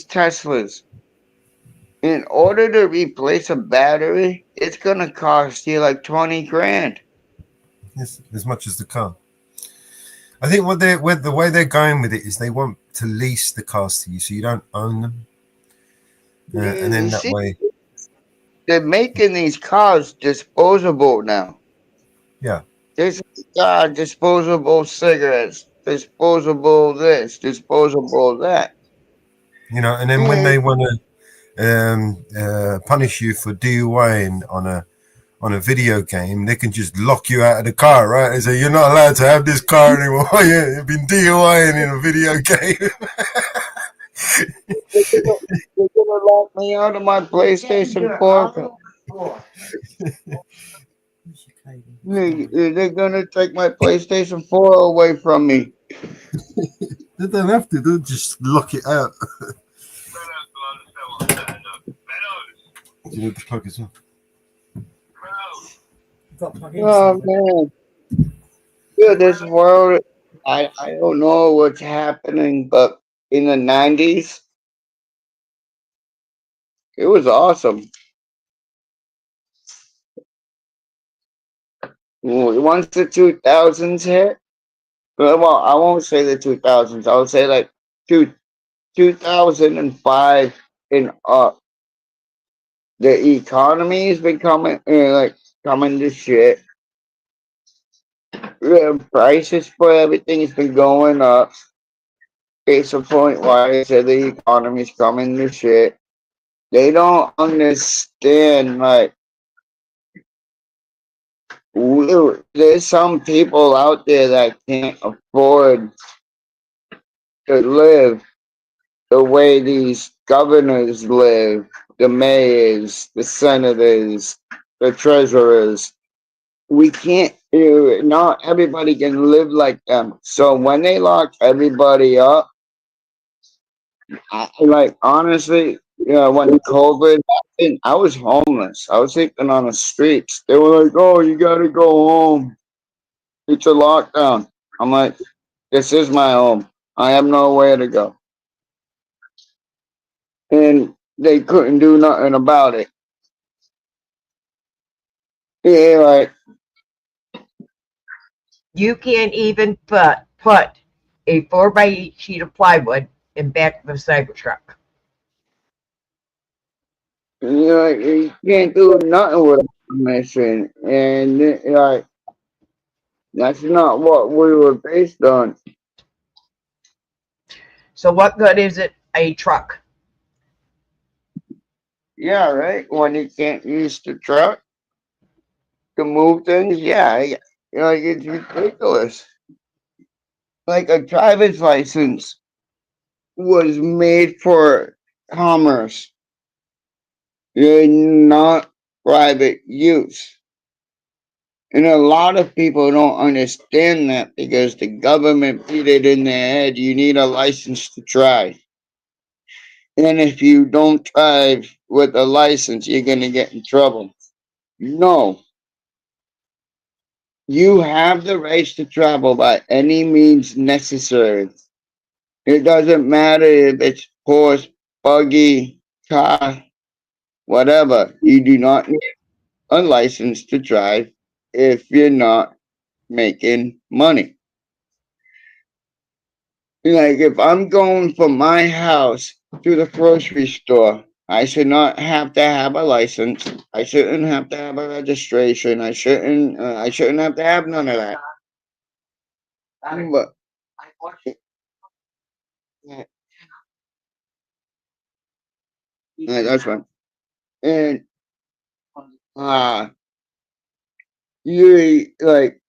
S16: Teslas, in order to replace a battery, it's gonna cost you like 20 grand.
S1: Yes, as much as the car. I think the way they're going with it is they want to lease the cars to you, so you don't own them, and then that way
S16: they're making these cars disposable now.
S1: Yeah.
S16: There's disposable cigarettes, disposable this, disposable that.
S1: You know, and then when they want to punish you for DUI on a video game, they can just lock you out of the car, right? And say you're not allowed to have this car anymore. You've been DUIing in a video game.
S16: They're gonna lock me out of my PlayStation 4. They're gonna take my PlayStation 4 away from me.
S1: They don't have to. They'll just lock it out. You need to plug it in.
S16: Oh man, dude, this world. I don't know what's happening, but in the 90s, it was awesome. Once the 2000s hit, well, I won't say the 2000s. I'll say like 2005 and up. The economy has been coming to shit. The prices for everything has been going up. It's a point why I said the economy's coming to shit. They don't understand, like, there's some people out there that can't afford to live the way these governors live, the mayors, the senators, the treasurers. We can't, not everybody can live like them. So when they lock everybody up, like honestly, when COVID happened, I was homeless. I was sleeping on the streets. They were like, "Oh, you gotta go home. It's a lockdown." I'm like, "This is my home. I have nowhere to go." And they couldn't do nothing about it. Yeah, like
S2: You can't even put a 4x8 sheet of plywood in back of a Cybertruck.
S16: you can't do nothing with permission, and like that's not what we were based on.
S2: So what good is it a truck?
S16: Yeah, right. When you can't use the truck to move things, yeah, like it's ridiculous. Like a driver's license was made for commerce, not private use. And a lot of people don't understand that because the government beat it in their head. You need a license to drive. And if you don't drive with a license, you're going to get in trouble. No. You have the rights to travel by any means necessary. It doesn't matter if it's horse, buggy, car, whatever. You do not need a license to drive if you're not making money. Like if I'm going from my house to the grocery store, I should not have to have a license. I shouldn't have to have a registration. I shouldn't have to have none of that. But that's fine. And you like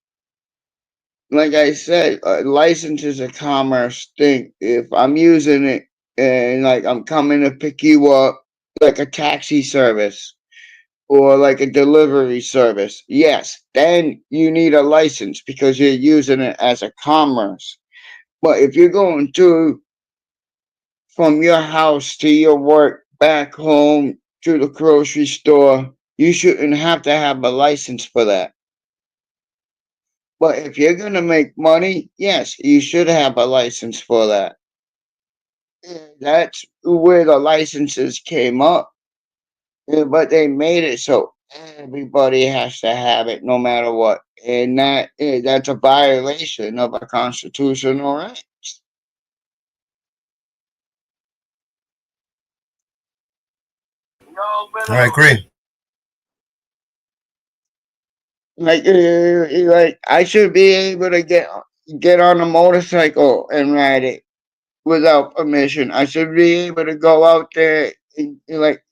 S16: I said, license is a commerce thing. If I'm using it and like I'm coming to pick you up, like a taxi service or like a delivery service, yes, then you need a license because you're using it as a commerce. But if you're going to from your house to your work, back home to the grocery store, you shouldn't have to have a license for that. But if you're going to make money, yes, you should have a license for that. That's where the licenses came up. But they made it so everybody has to have it no matter what. And that's a violation of a constitutional right.
S1: I agree.
S16: Like I should be able to get on a motorcycle and ride it without permission. I should be able to go out there and like,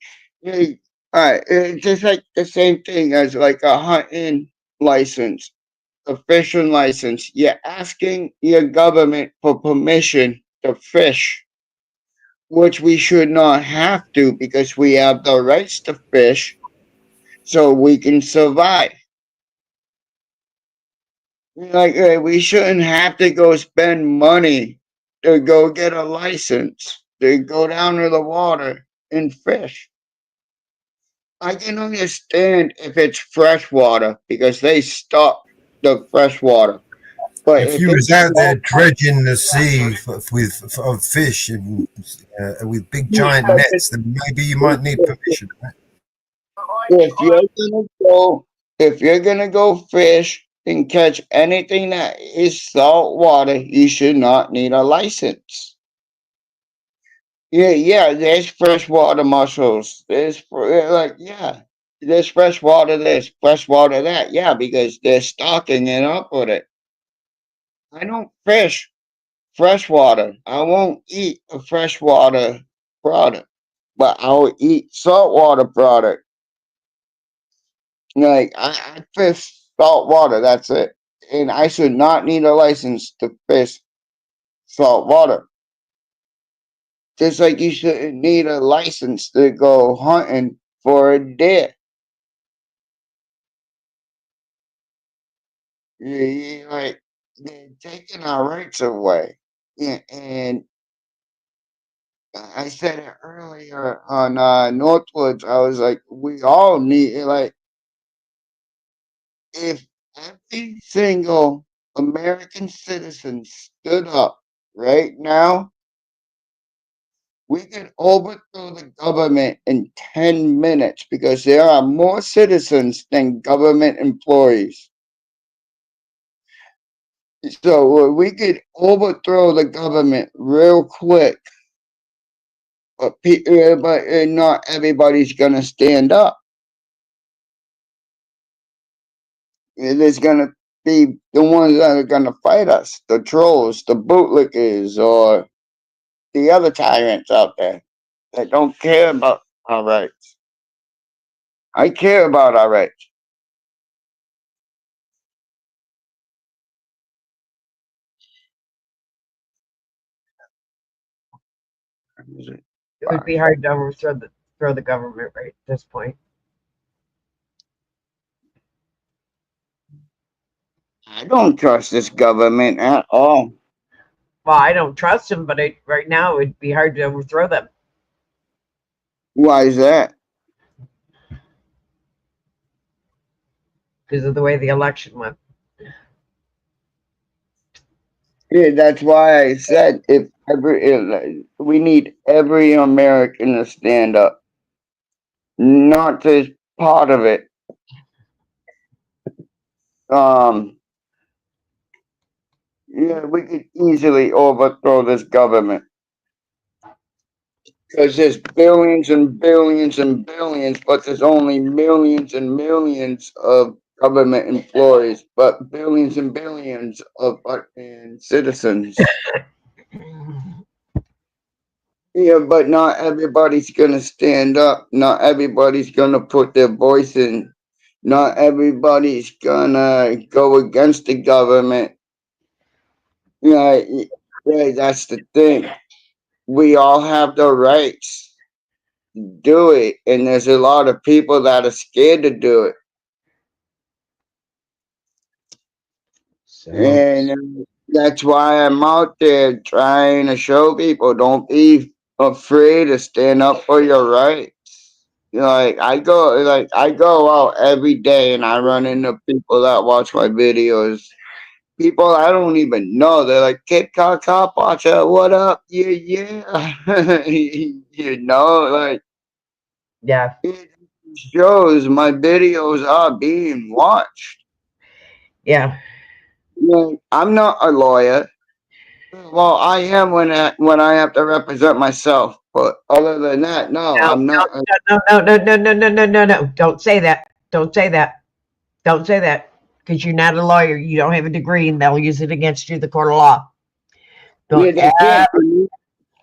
S16: hey, all right, it's just like the same thing as like a hunting license, a fishing license. You're asking your government for permission to fish, which we should not have to because we have the rights to fish so we can survive. Like we shouldn't have to go spend money to go get a license to go down to the water and fish. I can understand if it's fresh water because they stop the fresh water. But
S1: If
S16: if
S1: you was
S16: it's
S1: out there dredging the sea of fish and with big giant nets, then maybe you might need permission. Right?
S16: if you're gonna go fish and catch anything that is salt water, you should not need a license. Yeah, there's freshwater mussels. There's freshwater this, freshwater that. Yeah, because they're stocking it up with it. I don't fish freshwater. I won't eat a freshwater product, but I'll eat saltwater product. Like I fish salt water, that's it. And I should not need a license to fish salt water. Just like you shouldn't need a license to go hunting for a deer. Like, they're taking our rights away. Yeah, and I said it earlier on Northwoods. I was like, we all need, like, if every single American citizen stood up right now, we could overthrow the government in 10 minutes because there are more citizens than government employees. So we could overthrow the government real quick, but not everybody's gonna stand up. There's gonna be the ones that are gonna fight us, the trolls, the bootlickers, or the other tyrants out there that don't care about our rights. I care about our rights.
S2: It would be hard to overthrow the government right at this point.
S16: I don't trust this government at all.
S2: Well, I don't trust them, but right now it'd be hard to overthrow them.
S16: Why is that?
S2: Because of the way the election went.
S16: Yeah, that's why I said if we need every American to stand up, not just part of it. Yeah, we could easily overthrow this government because there's billions and billions and billions, but there's only millions and millions of government employees, but billions and billions of fucking citizens. Yeah, but not everybody's gonna stand up. Not everybody's gonna put their voice in. Not everybody's gonna go against the government. Yeah, that's the thing. We all have the rights to do it, and there's a lot of people that are scared to do it. And that's why I'm out there trying to show people don't be afraid to stand up for your rights. Like I go out every day and I run into people that watch my videos. People I don't even know. They're like, Kid Cop Watcher, what up? Yeah. You know, like
S2: yeah.
S16: It shows my videos are being watched.
S2: Yeah.
S16: I'm not a lawyer. Well, I am when I have to represent myself. But other than that, no, I'm not.
S2: No. Don't say that. Don't say that. Don't say that. Because you're not a lawyer. You don't have a degree, and they'll use it against you in the court of law.
S16: Yeah, they can't.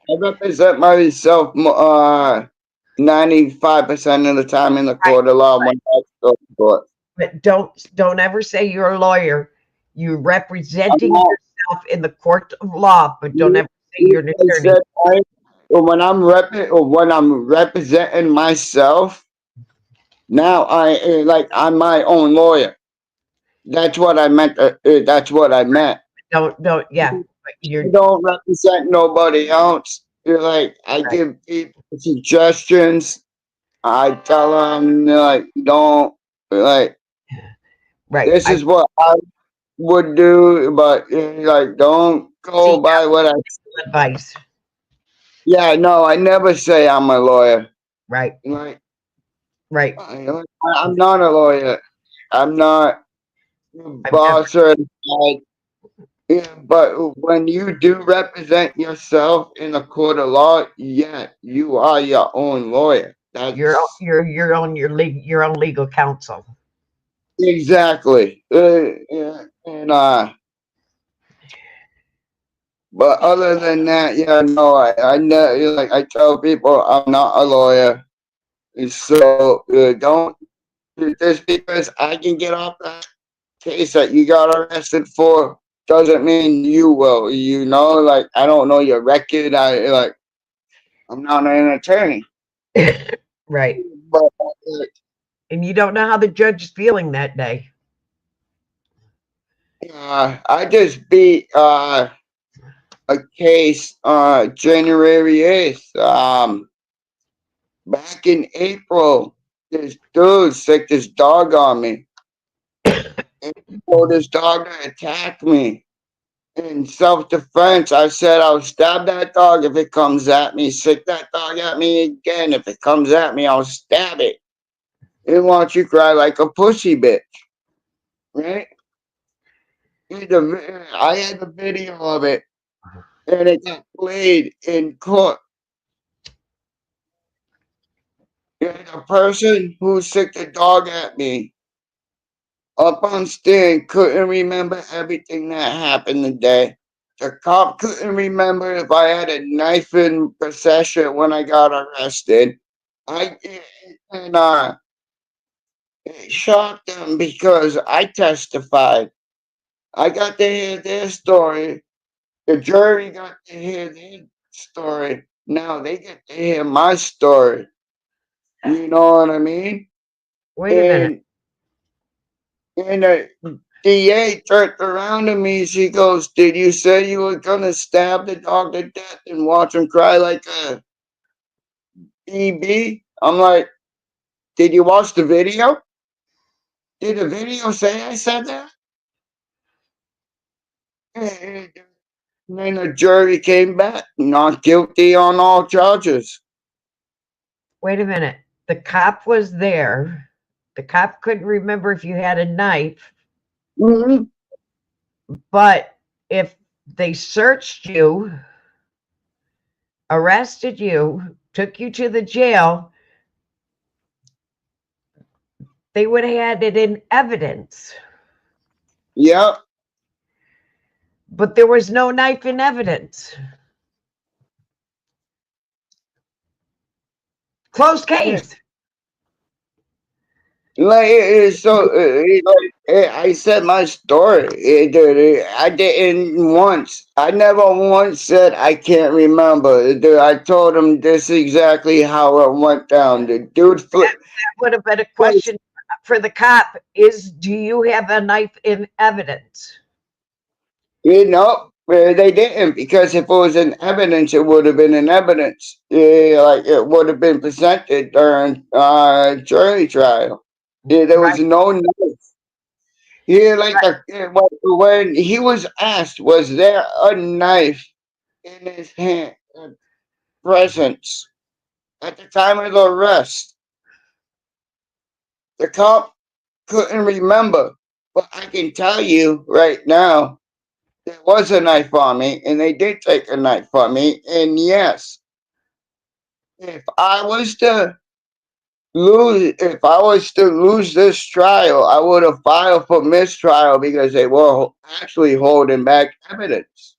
S16: I represent myself 95% of the time in the court of law when I go to court.
S2: But don't ever say you're a lawyer. You're representing yourself in the court of law, but don't ever say you're an attorney.
S16: When I'm representing myself, now I'm my own lawyer. That's what I meant. That's what I meant.
S2: Yeah.
S16: You don't represent nobody else. You're like, I give people suggestions. I tell them don't this is what I would do, but don't go by what I
S2: advice.
S16: Yeah, no, I never say I'm a lawyer.
S2: Right.
S16: Right. I'm not a lawyer. I'm not boss certified. Yeah, but when you do represent yourself in a court of law, yeah, you are your own lawyer.
S2: You're on your own legal counsel.
S16: Exactly. Yeah, and but other than that, yeah, no, I know, I tell people I'm not a lawyer, so don't just because I can get off that case that you got arrested for doesn't mean you will. You know, I don't know your record. I'm not an attorney.
S2: Right.
S16: But
S2: and you don't know how the judge is feeling that day.
S16: I just beat a case January 8th. Back in April, this dude sicked his dog on me. And he told his dog to attack me. In self-defense, I said I'll stab that dog if it comes at me. Sick that dog at me again. If it comes at me, I'll stab it. It wants you cry like a pussy bitch. Right? I had the video of it. And it got played in court. And the person who sicked the dog at me up on stand couldn't remember everything that happened today. The cop couldn't remember if I had a knife in possession when I got arrested. It shocked them because I testified. I got to hear their story. The jury got to hear their story. Now they get to hear my story. You know what I mean?
S2: Wait a minute.
S16: And the DA turned around to me. She goes, "Did you say you were gonna stab the dog to death and watch him cry like a BB?" I'm like, "Did you watch the video? Did the video say I said that?" And then the jury came back, not guilty on all charges.
S2: Wait a minute. The cop was there. The cop couldn't remember if you had a knife.
S16: Mm-hmm.
S2: But if they searched you, arrested you, took you to the jail, they would have had it in evidence.
S16: Yep.
S2: But there was no knife in evidence. Closed case.
S16: Like I said my story. I didn't once. I never once said I can't remember. I told him this exactly how it went down. The dude flipped.
S2: That would have been a question for the cop. Do you have a knife in evidence?
S16: You know, they didn't, because if it was in evidence, it would have been in evidence. Like it would have been presented during jury trial. There was no knife. Like when he was asked, was there a knife in his hand, presence at the time of the arrest? The cop couldn't remember, but I can tell you right now, there was a knife on me, and they did take a knife from me. And yes, if I was to lose this trial, I would have filed for mistrial because they were actually holding back evidence.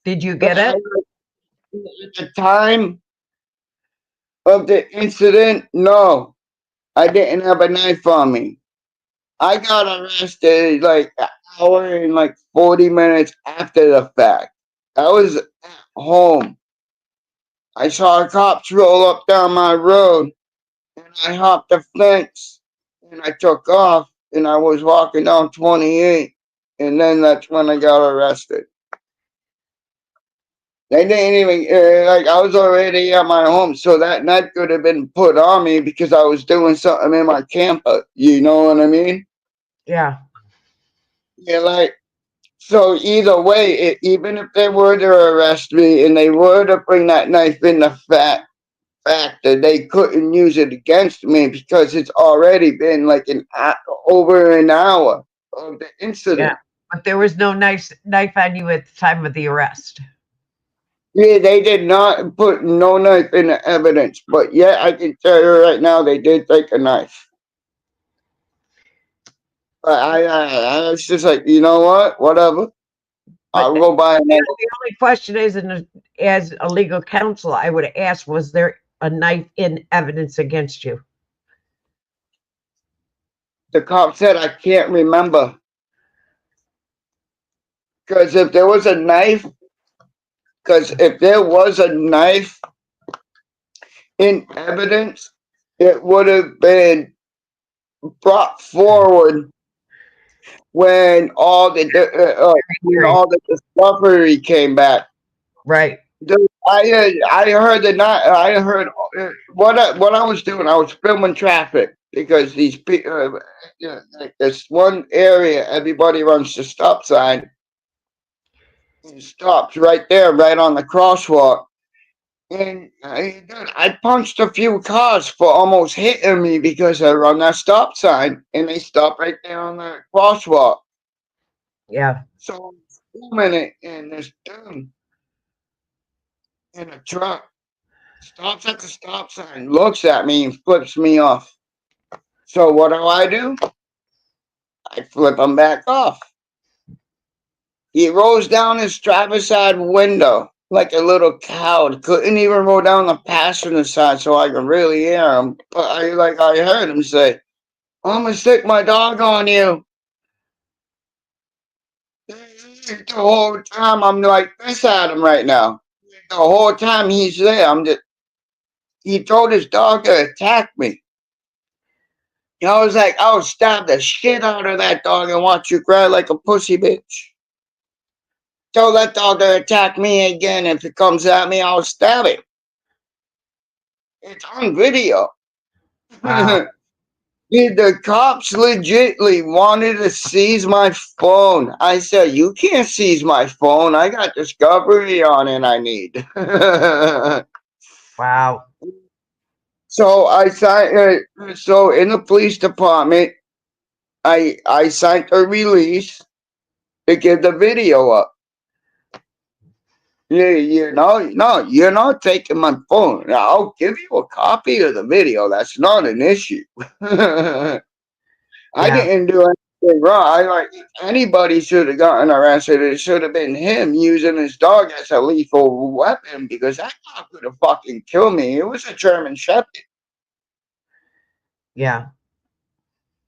S2: Did you get it?
S16: At the time of the incident, no, I didn't have a knife on me. I got arrested like an hour and like 40 minutes after the fact. I was at home. I saw cops roll up down my road, and I hopped the fence, and I took off, and I was walking down 28, and then that's when I got arrested. They didn't even, I was already at my home, so that knife could have been put on me because I was doing something in my camper. You know what I mean?
S2: Yeah.
S16: Yeah, so either way, even if they were to arrest me and they were to bring that knife in, the fact that they couldn't use it against me because it's already been like over an hour of the incident.
S2: Yeah, but there was no knife on you at the time of the arrest.
S16: Yeah, they did not put no knife in the evidence, but yeah, I can tell you right now, they did take a knife. But I was just like, you know what? Whatever. I'll go buy another.
S2: The only question is, as a legal counsel, I would ask, was there a knife in evidence against you?
S16: The cop said, I can't remember. Because if there was a knife, Because if there was a knife in evidence, it would have been brought forward when all the discovery came back.
S2: Right.
S16: Dude, I heard the not. I heard what I was doing. I was filming traffic because these people, like this one area, everybody runs the stop sign. It stops right there, right on the crosswalk. And I punched a few cars for almost hitting me because I run that stop sign, and they stop right there on the crosswalk.
S2: Yeah.
S16: So I'm filming it, and this dude in a truck stops at the stop sign, looks at me, and flips me off. So what do? I flip him back off. He rolls down his driver's side window like a little coward. Couldn't even roll down the passenger side so I could really hear him. But I heard him say, "I'm gonna stick my dog on you." The whole time I'm like this at him right now. The whole time he's there, he told his dog to attack me. I was like, I'll stab the shit out of that dog and watch you cry like a pussy bitch. Tell that dog to attack me again. If it comes at me, I'll stab it. It's on video.
S2: Wow.
S16: The cops legitly wanted to seize my phone. I said, you can't seize my phone. I got discovery on it I need.
S2: Wow.
S16: So I signed. So in the police department, I signed a release to give the video up. Yeah, no, you're not taking my phone. I'll give you a copy of the video. That's not an issue. I didn't do anything wrong. Anybody should have gotten arrested. It should have been him using his dog as a lethal weapon because that dog could have fucking killed me. It was a German Shepherd.
S2: Yeah.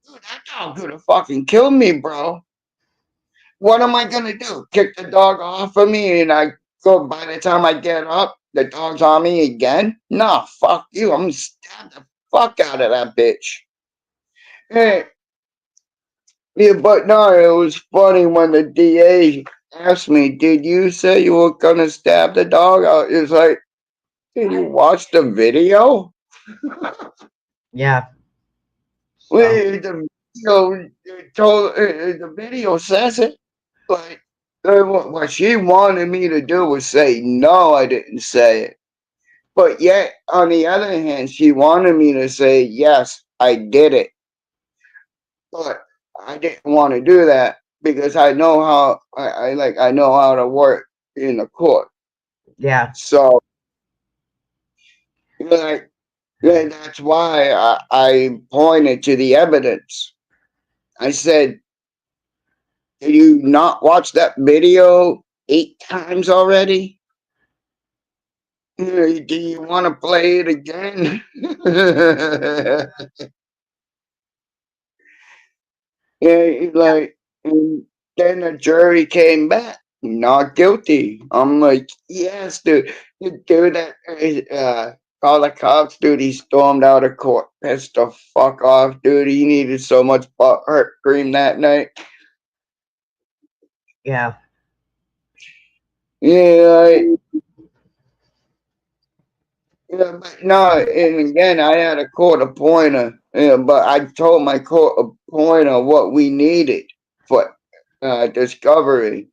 S16: Dude, that dog could have fucking killed me, bro. What am I gonna do? Kick the dog off of me and by the time I get up, the dog's on me again? Nah, fuck you. I'm gonna stab the fuck out of that bitch. Hey, yeah, but no, it was funny when the DA asked me, did you say you were gonna stab the dog? I was like, did you watch the video?
S2: Yeah.
S16: The video says it. Like, what she wanted me to do was say, no, I didn't say it. But yet, on the other hand, she wanted me to say, yes, I did it. But I didn't want to do that because I know how I know how to work in the court.
S2: Yeah.
S16: So that's why I pointed to the evidence. I said, did you not watch that video 8 times already? Do you want to play it again? Yeah, and then the jury came back, not guilty. I'm like, yes, dude. The dude that called the cops, dude, he stormed out of court, pissed the fuck off, dude. He needed so much butt hurt cream that night.
S2: Yeah.
S16: Yeah, but no, and again, I had a court appointer, but I told my court appointer what we needed for discovery.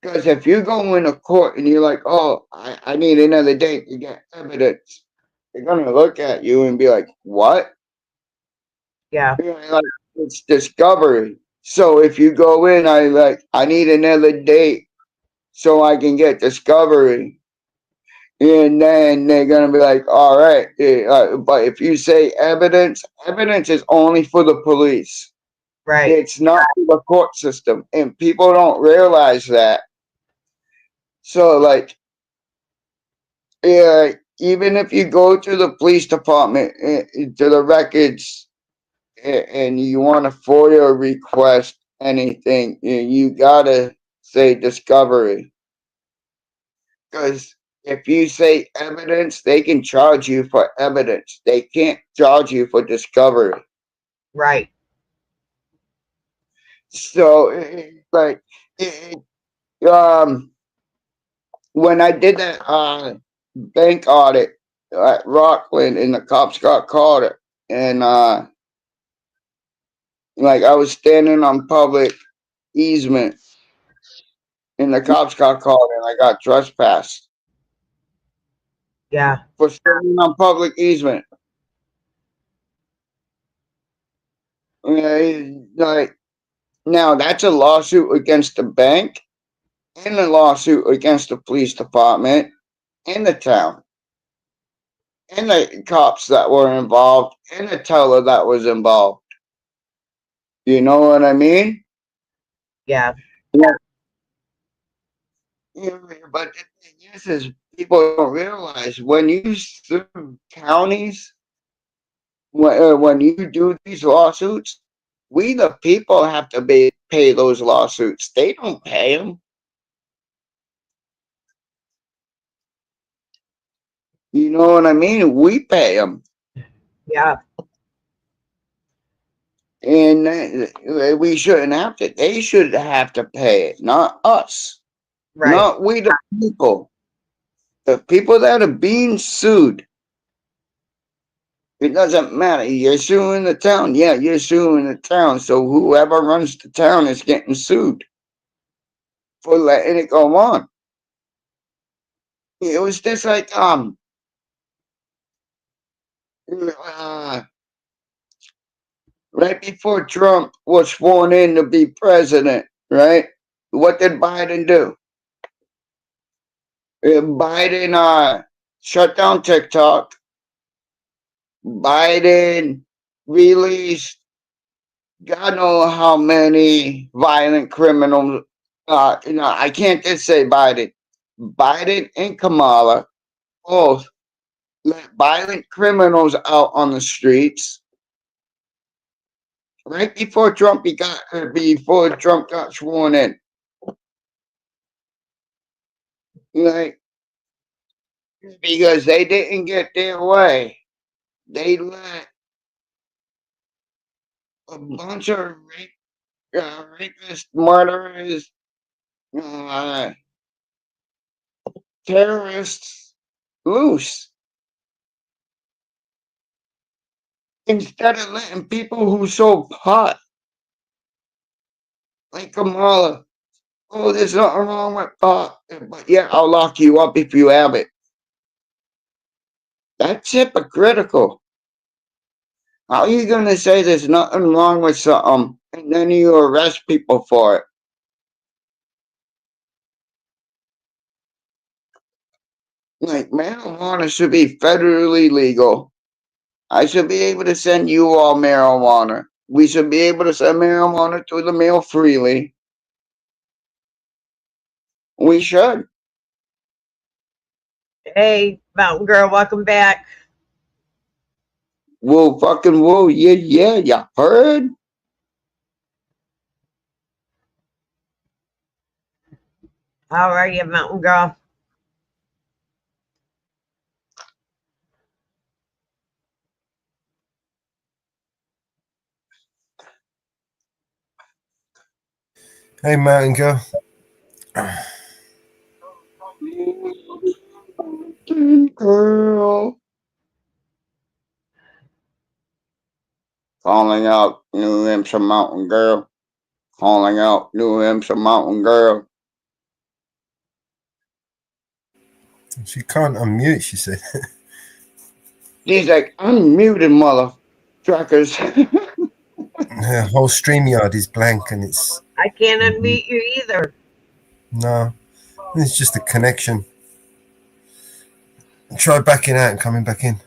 S16: Because if you go into court and you're like, oh, I need another date to get evidence, they're going to look at you and be like, what?
S2: Yeah.
S16: Like, it's discovery. So if you go in, I need another date so I can get discovery. And then they're gonna be like, all right, but if you say evidence is only for the police.
S2: Right.
S16: It's not for the court system, and people don't realize that. So, yeah, even if you go to the police department to the records, and you want a FOIA request, anything, you gotta say discovery. Because if you say evidence, they can charge you for evidence. They can't charge you for discovery.
S2: Right.
S16: So, like, when I did that bank audit at Rockland, and the cops got caught, and like I was standing on public easement, and the cops got caught, and I got trespassed.
S2: Yeah.
S16: For standing on public easement. Like, now that's a lawsuit against the bank, and a lawsuit against the police department, and the town, and the cops that were involved, and the teller that was involved. You know what I mean?
S2: Yeah.
S16: Yeah. But the thing is people don't realize when you sue counties, when you do these lawsuits, we the people have to pay those lawsuits. They don't pay them. You know what I mean? We pay them.
S2: Yeah.
S16: And we shouldn't have to. They should have to pay it, not us.
S2: Right.
S16: Not we the people. The people that are being sued. It doesn't matter. You're suing the town. Yeah, you're suing the town. So whoever runs the town is getting sued for letting it go on. It was just like right before Trump was sworn in to be president, right? What did Biden do? Biden shut down TikTok. Biden released God knows how many violent criminals. I can't just say Biden. Biden and Kamala both let violent criminals out on the streets right before Trump got sworn in. Like, because they didn't get their way. They let a bunch of rapists, murderers, terrorists loose. Instead of letting people who sold pot, like Kamala, oh, there's nothing wrong with pot, but yeah, I'll lock you up if you have it. That's hypocritical. How are you going to say there's nothing wrong with something and then you arrest people for it? Like, marijuana should be federally legal. I should be able to send you all marijuana. We should be able to send marijuana through the mail freely. We should.
S2: Hey, Mountain Girl, welcome back.
S16: Whoa, fucking whoa, yeah, you heard?
S2: How are you, Mountain Girl?
S1: Hey, Mountain Girl.
S16: Girl. Calling out New Hampshire Mountain Girl. Calling out New Hampshire Mountain Girl.
S1: She can't unmute, she said.
S16: She's like, unmuted, mother truckers.
S1: Her whole StreamYard is blank and it's...
S2: I can't unmute you either.
S1: No, it's just a connection. Try backing out and coming back in.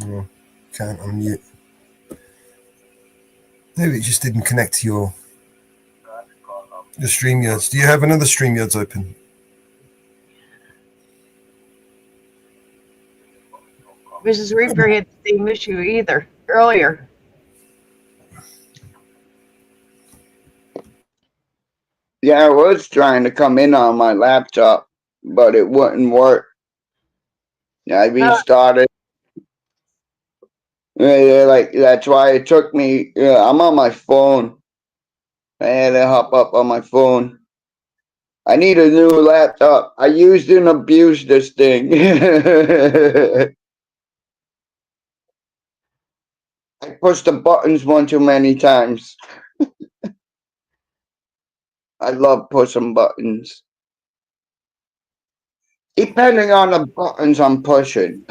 S1: No, can't unmute. Maybe it just didn't connect to your StreamYards. Do you have another StreamYards open?
S2: Mrs. Reaper had the same issue either. earlier.
S16: Yeah, I was trying to come in on my laptop, but it wouldn't work. I restarted. Yeah, like that's why it took me. I'm on my phone. I had to hop up on my phone. I need a new laptop. I used and abused this thing. I pushed the buttons one too many times. I love pushing buttons. Depending on the buttons I'm pushing.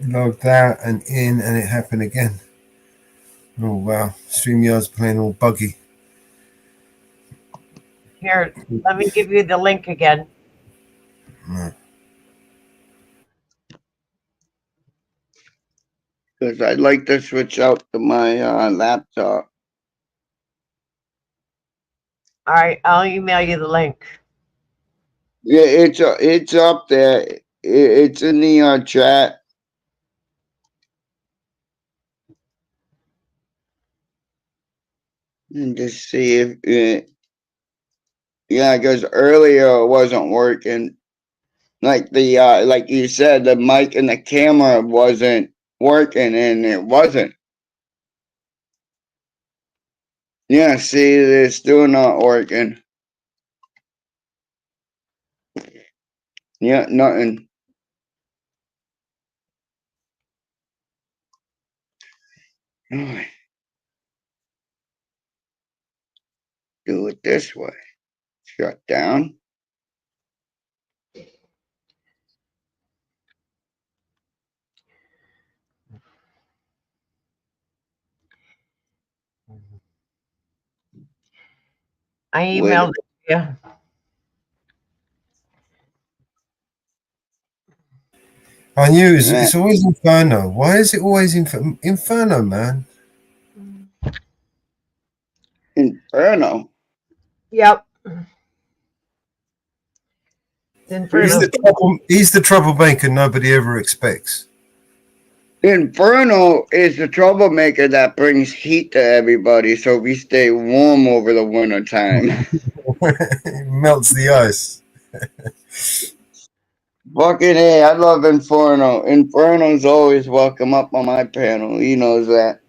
S1: Logged out and in, and it happened again. Oh wow, StreamYard's playing all buggy.
S2: Here, let me give you the link again.
S16: Because I'd like to switch out to my laptop.
S2: All right, I'll email you the link.
S16: Yeah, it's up there. It's in the chat. And just see if yeah, because earlier it wasn't working. Like the like you said, the mic and the camera wasn't working, and it wasn't. Yeah, see, it's still not working. Yeah, nothing. Do it this way. Shut down.
S2: I emailed it to you.
S1: I knew it's always Inferno. Why is it always Inferno, man?
S16: Inferno.
S2: Yep.
S1: He's the troublemaker nobody ever expects.
S16: Inferno is the troublemaker that brings heat to everybody, so we stay warm over the winter time.
S1: Melts the ice.
S16: Fucking hey, I love Inferno. Inferno's always welcome up on my panel. He knows that.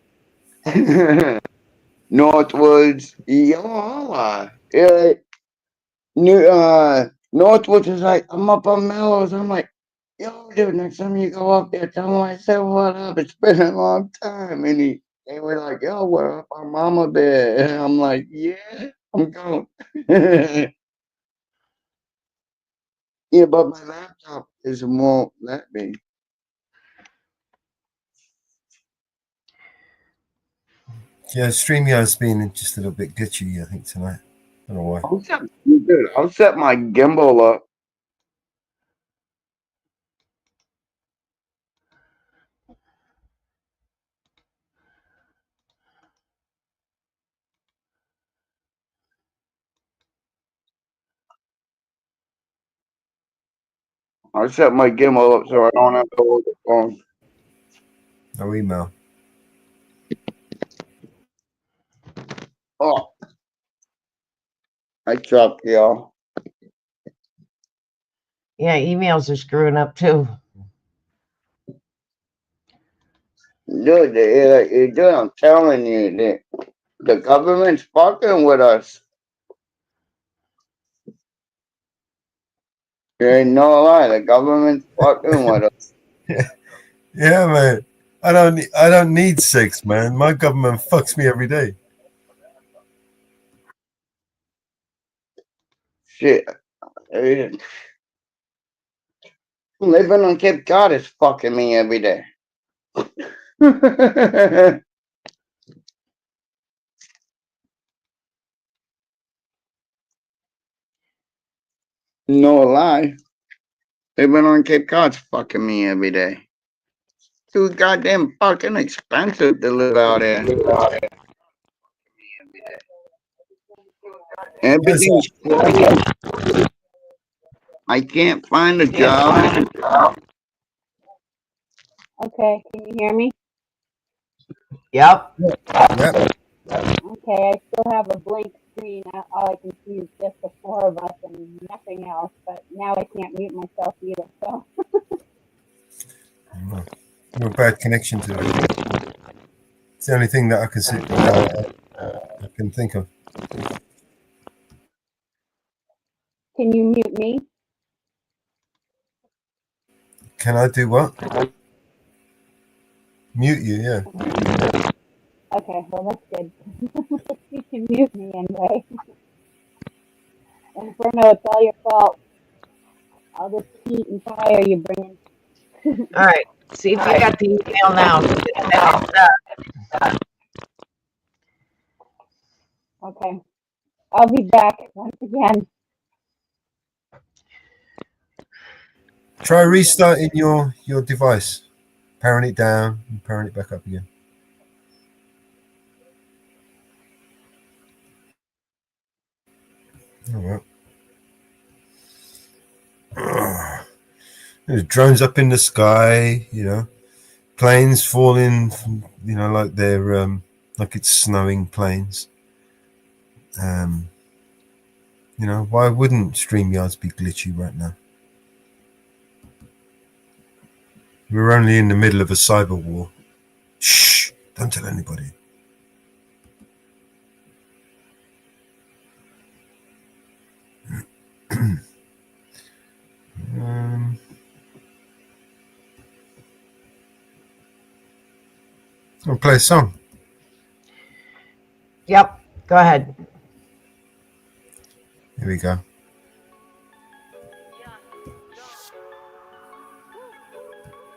S16: Northwoods, yeah, Northwoods is like, I'm up on Mellows. I'm like, yo, dude, next time you go up there, tell him I said what up. It's been a long time. And they were like, yo, we're up on Mama Bear. And I'm like, yeah, I'm going. Yeah, but my laptop won't let me.
S1: Yeah, StreamYard's been just a little bit glitchy, I think, tonight. I don't know why.
S16: I'll set my gimbal up. I'll set my gimbal up so I don't have to hold the phone.
S1: No email.
S16: Oh, I dropped y'all.
S2: Yeah, emails are screwing up too.
S16: Dude, I'm telling you, the government's fucking with us. There ain't no lie, the government's fucking with us.
S1: Yeah, man. I don't need sex, man. My government fucks me every day.
S16: Shit. Living on Cape Cod is fucking me every day. No lie. Living on Cape Cod's fucking me every day. Too goddamn fucking expensive to live out there. Everything's crazy. I can't find a job.
S10: Okay, can you hear me?
S2: Yep.
S1: Yep.
S10: Okay, I still have a blank screen. All I can see is just the four of us and nothing else. But now I can't mute myself either. So.
S1: You're a bad connection to it. It's the only thing that I can see. I can think of.
S10: Can you mute me?
S1: Can I do what? Mute you, yeah.
S10: Okay, well that's good. You can mute me anyway. And Bruno, it's all your fault. All this heat and fire you bring in.
S2: All right. See if you got the email now.
S10: Okay. I'll be back once again.
S1: Try restarting your device. Powering it down and powering it back up again. Oh well. There's drones up in the sky, you know, planes falling, you know, like they're like it's snowing planes. You know, why wouldn't StreamYards be glitchy right now? We're only in the middle of a cyber war. Shh! Don't tell anybody. I'll play a song.
S2: Yep. Go ahead.
S1: Here we go.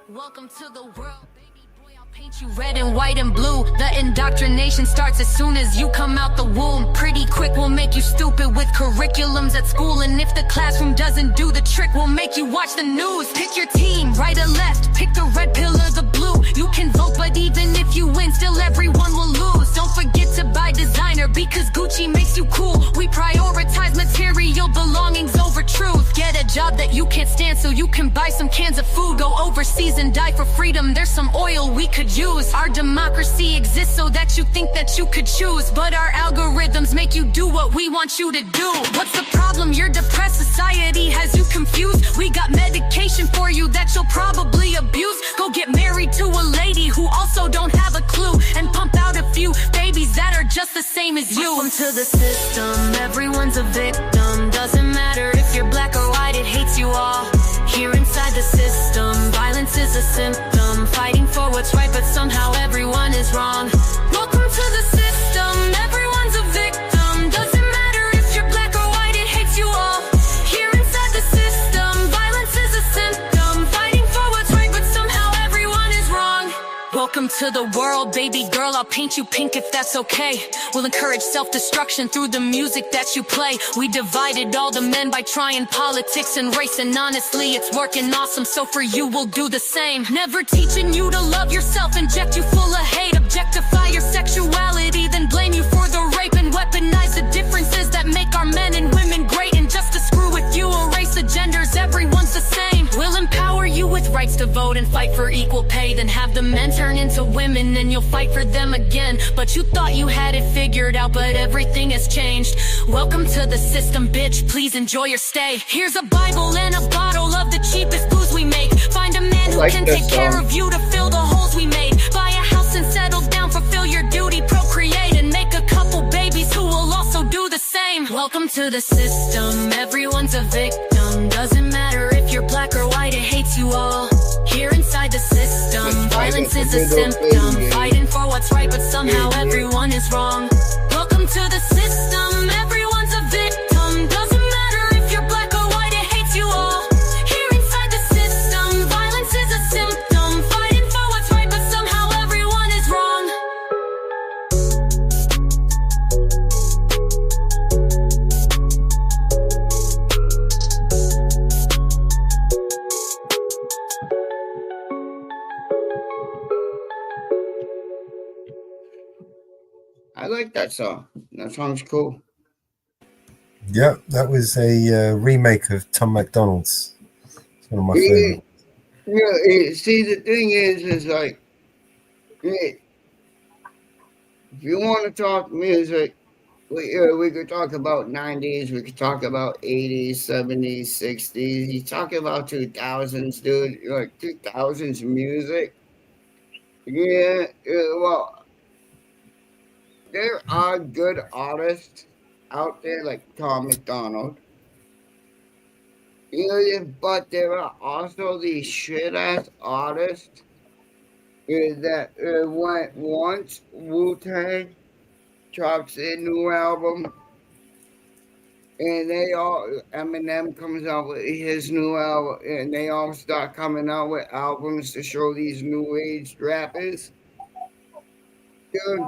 S8: Welcome to the world, baby boy. I'll paint you red and white and blue. The indoctrination starts as soon as you come out the womb. Pretty quick, we'll make you stupid with curriculums at school. And if the classroom doesn't do the trick, we'll make you watch the news. Pick your team, right or left. Pick the red pill or the blue. You can vote, but even if you win, still everyone will lose. Don't forget to buy designer because Gucci makes you cool. We prioritize material belongings over truth. Get a job that you can't stand so you can buy some cans of food. Go overseas and die for freedom. There's some oil we could use. Our democracy exists so that you think that you could choose, but our algorithms make you do what we want you to do. What's the problem? You're depressed. Society has you confused. We got medication for you that you'll probably abuse. Go get married to a lady who also don't have a clue, and pump out a few babies that are just the same as you. Welcome to the system. Everyone's a victim. Doesn't matter if you're black or white, it hates you all. Here inside the system, violence is a symptom. Fighting for what's right, but somehow everyone is wrong. Welcome to the system. Everyone's a victim. Doesn't matter if you're black or white, it hates you all. Here inside the system, violence is a symptom. Fighting for what's right, but somehow everyone is wrong. Welcome to the world, baby girl. I'll paint you pink if that's okay. We'll encourage self-destruction through the music that you play. We divided all the men by trying politics and race, and honestly, it's working awesome, so for you, we'll do the same. Never teaching you to love yourself, inject you full of hate, objectify your sexuality, then blame you for the rape, and weaponize the differences that make our men and women great. And just to screw with you, erase the genders, everyone's the same. We'll empower you with rights to vote and fight for equal pay, then have the men turn into women, and you'll fight for them again. But you thought you had it figured out, but everything has changed. Welcome to the system, bitch. Please enjoy your stay. Here's a Bible and a bottle of the cheapest booze we make. Find a man who can take care of you to fill the holes we made. Buy a house and settle down, fulfill your duty, procreate, and make a couple babies who will also do the same. Welcome to the system. Everyone's a victim. Doesn't matter if you're black or white, it hates you all. Here inside the system, violence is a symptom. Fighting for what's right, but somehow everyone is wrong. Welcome to the system. Everyone's a victim. Doesn't matter if you're black or white, it hates you all. Here inside the system, violence is a symptom. Fighting for what's right, but somehow everyone is wrong.
S16: I like that song. That song's cool.
S1: Yeah, that was a remake of Tom MacDonald's. It's one of my favorites.
S16: See, the thing is like, if you want to talk music, we could talk about 90s, we could talk about 80s, 70s, 60s. You talk about 2000s, dude, like 2000s music. Yeah, well, there are good artists out there like Tom McDonald. But there are also these shit ass artists that went once Wu-Tang drops a new album, and they all Eminem comes out with his new album, and they all start coming out with albums to show these new age rappers. Dude,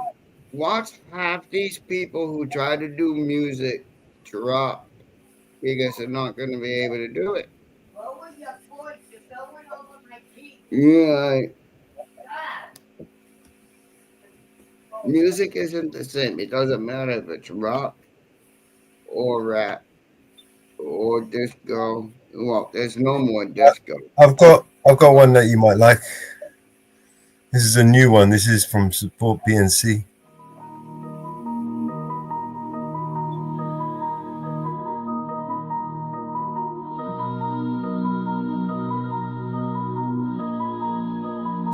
S16: watch half these people who try to do music drop because they're not going to be able to do it. Yeah. Music isn't the same. It doesn't matter if it's rock or rap or disco. Well, there's no more disco.
S1: I've got one that you might like. This is a new one. This is from Support PNC.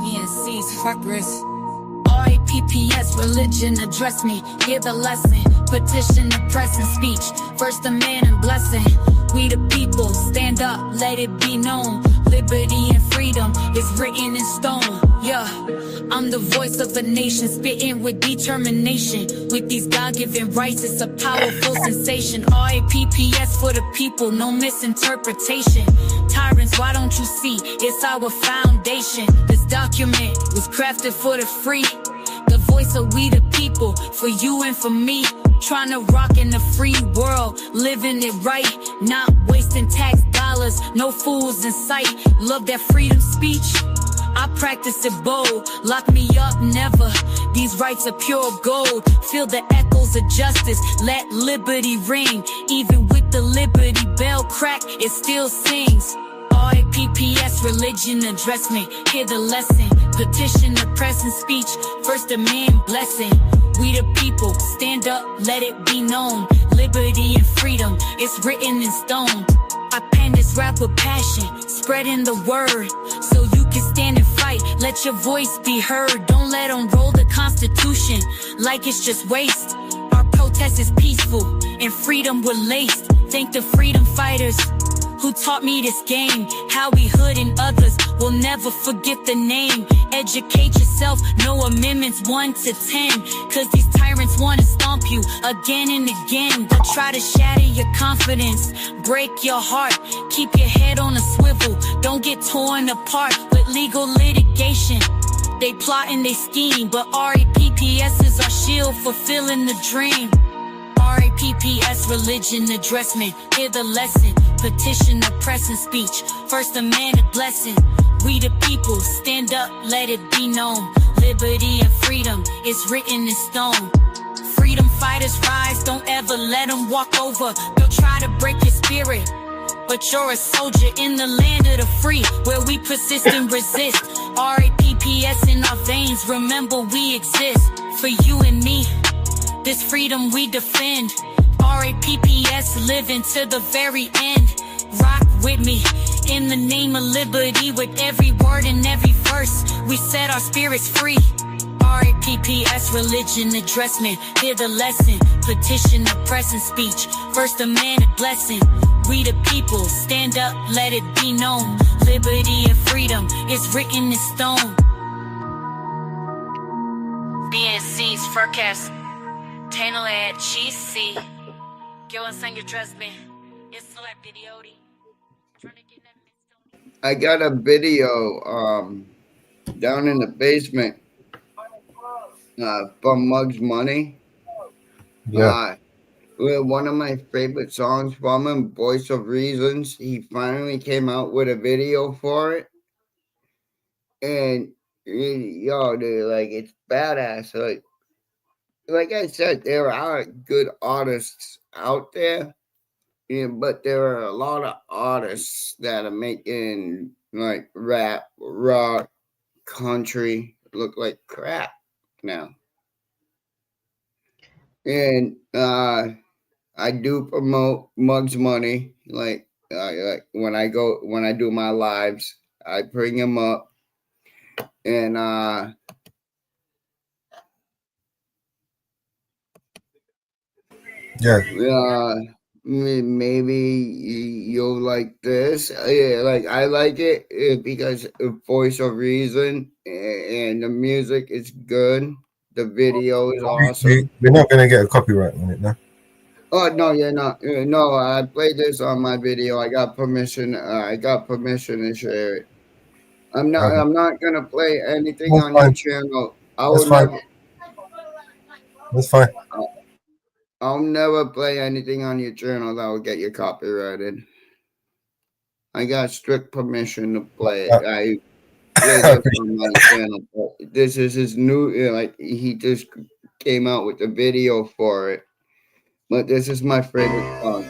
S8: PNC's progress. RAPPS, religion, address me, hear the lesson. Petition the present speech, first man and blessing. We the people, stand up, let it be known. Liberty and freedom is written in stone. Yeah, I'm the voice of the nation, spitting with determination. With these God-given rights, it's a powerful sensation. RAPPS for the people, no misinterpretation. Tyrants, why don't you see? It's our foundation. This document was crafted for the free. The voice of we the people, for you and for me. Trying to rock in the free world, living it right, not wasting tax dollars, no fools in sight. Love that freedom speech, I practice it bold. Lock me up, never. These rights are pure gold. Feel the echoes of justice, let liberty ring. Even with the liberty bell crack, it still sings. RAPPS, religion, address me, hear the lesson. Petition the present speech, first demand blessing. We the people, stand up, let it be known. Liberty and freedom, it's written in stone. I pen this rap with passion, spreading the word, so you can stand and fight, let your voice be heard. Don't let them roll the Constitution like it's just waste. Our protest is peaceful, and freedom we're laced. Thank the freedom fighters who taught me this game. How we hood and others will never forget the name. Educate yourself, no amendments 1 to 10. Cause these tyrants wanna stomp you again and again. They'll try to shatter your confidence, break your heart. Keep your head on a swivel, don't get torn apart with legal litigation. They plot and they scheme, but RAPPS is our shield, fulfilling the dream. RAPPS, religion, address me, hear the lesson. Petition the present speech, first amendment blessing. We the people, stand up, let it be known. Liberty and freedom is written in stone. Freedom fighters rise, don't ever let them walk over. They'll try to break your spirit, but you're a soldier in the land of the free, where we persist and resist. RAPPS in our veins, remember we exist. For you and me, this freedom we defend. RAPPS, living to the very end. Rock with me, in the name of liberty. With every word and every verse, we set our spirits free. RAPPS, religion, address me, hear the lesson. Petition the present speech, first amendment blessing. We the people, stand up, let it be known. Liberty and freedom is written in stone. BNC's forecast, tenet, GC. Go and sing your trust me. It's like video.
S16: I got a video down in the basement from Mug's Money.
S1: Yeah.
S16: One of my favorite songs from him, Voice of Reasons. He finally came out with a video for it. And yo, dude, like, it's badass. Like I said, there are good artists out there. Yeah, but there are a lot of artists that are making like rap, rock, country look like crap now. And I do promote Mugs Money, like when I do my lives, I bring him up, and maybe you'll like this. Yeah, like I like it because of Voice of Reason, and the music is good. The video is awesome.
S1: We're not going to get a copyright on it, no?
S16: Oh no, you're not. No, I played this on my video. I got permission. I got permission to share it. I'm not.
S1: Okay.
S16: I'm not gonna play anything
S1: That's
S16: on
S1: fine.
S16: your channel. I
S1: That's
S16: will
S1: fine.
S16: never.
S1: That's fine.
S16: I'll never play anything on your channel that will get you copyrighted. I got strict permission to play it. I play this on my channel. This is his new. Like he just came out with a video for it. But this is my favorite song.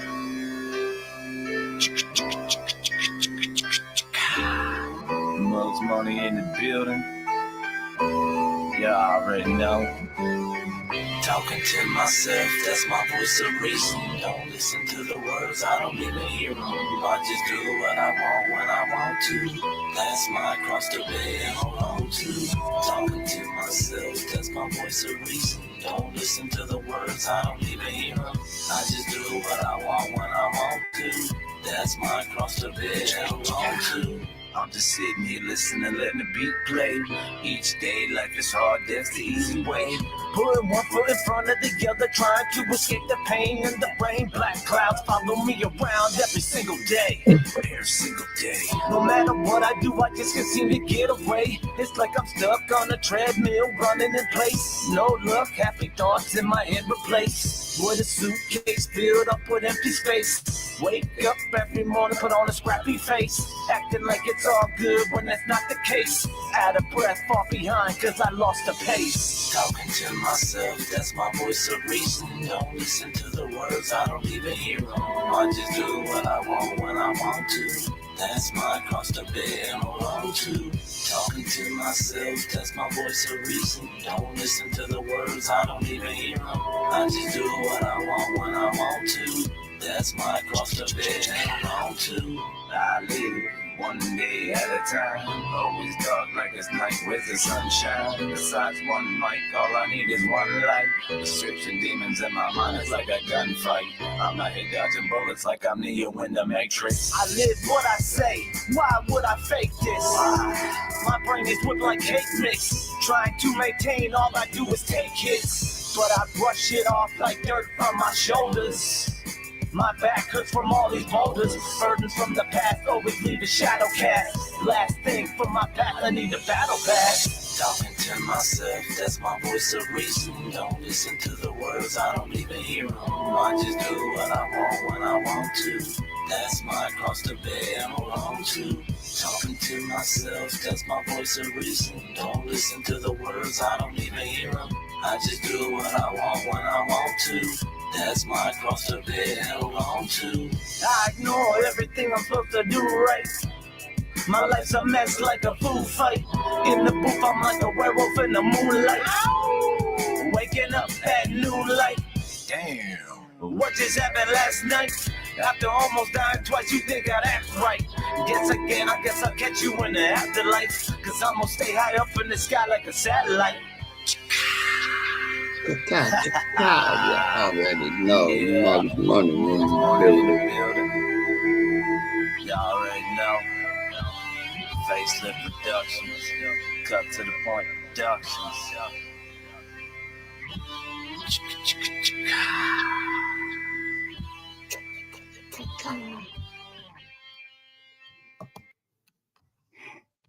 S3: Mugs Money in the building. Yeah, I already know. Talking to myself, that's my voice of reason. Don't listen to the words, I don't even hear them. I just do what I want when I want to. That's my cross to bear and hold on to. Talking to myself, that's my voice of reason. Don't listen to the words, I don't even hear them. I just do what I want when I want to. That's my cross to bear and hold on to. I'm just sitting here listening, letting the beat play. Each day, life is hard, that's the easy way. Putting one foot in front of the other, trying to escape the pain and the rain. Black clouds follow me around every single day. Every single day. No matter what I do, I just can't seem to get away. It's like I'm stuck on a treadmill, running in place. No luck, happy thoughts in my head replaced with a suitcase filled up with empty space. Wake up every morning, put on a scrappy face, acting like it's all good when that's not the case. Out of breath, far behind, cause I lost the pace. Talking to myself, that's my voice of reason. Don't listen to the words, I don't even hear them. I just do what I want when I want to. That's my cross to bear and hold on to. Talking to myself, that's my voice of reason. Don't listen to the words, I don't even hear them. I just do what I want when I want to. That's my cross to bear and hold on to. I live one day at a time. Always dark like it's night with the sunshine. Besides one mic, all I need is one light. Restriction demons in my mind is like a gunfight. I'm not here dodging bullets like I'm Neo in the Matrix. I live what I say. Why would I fake this? My brain is whipped like cake mix. Trying to maintain, all I do is take hits. But I brush it off like dirt from my shoulders. My back hurts from all these boulders. Burdens from the past always leave a shadow cast. Last thing from my path, I need a battle pass. Talking to myself, that's my voice of reason. Don't listen to the words, I don't even hear them. I just do what I want when I want to. That's my cross to bear and hold on to. Talking to myself, that's my voice of reason. Don't listen to the words, I don't even hear them. I just do what I want when I want to. That's my cross to bear and hold on to. I ignore everything I'm supposed to do right. My life's a mess like a food fight. In the booth, I'm like a werewolf in the moonlight. Waking up at noonlight. Damn. What just happened last night? After almost dying twice, you think I'd act right. Guess again, I guess I'll catch you in the afterlife. Cause I'm gonna stay high up in the sky like a satellite.
S16: God, you already know. Mugs Money in the building.
S3: Y'all already know. Facelift Productions. Cut to the point Productions.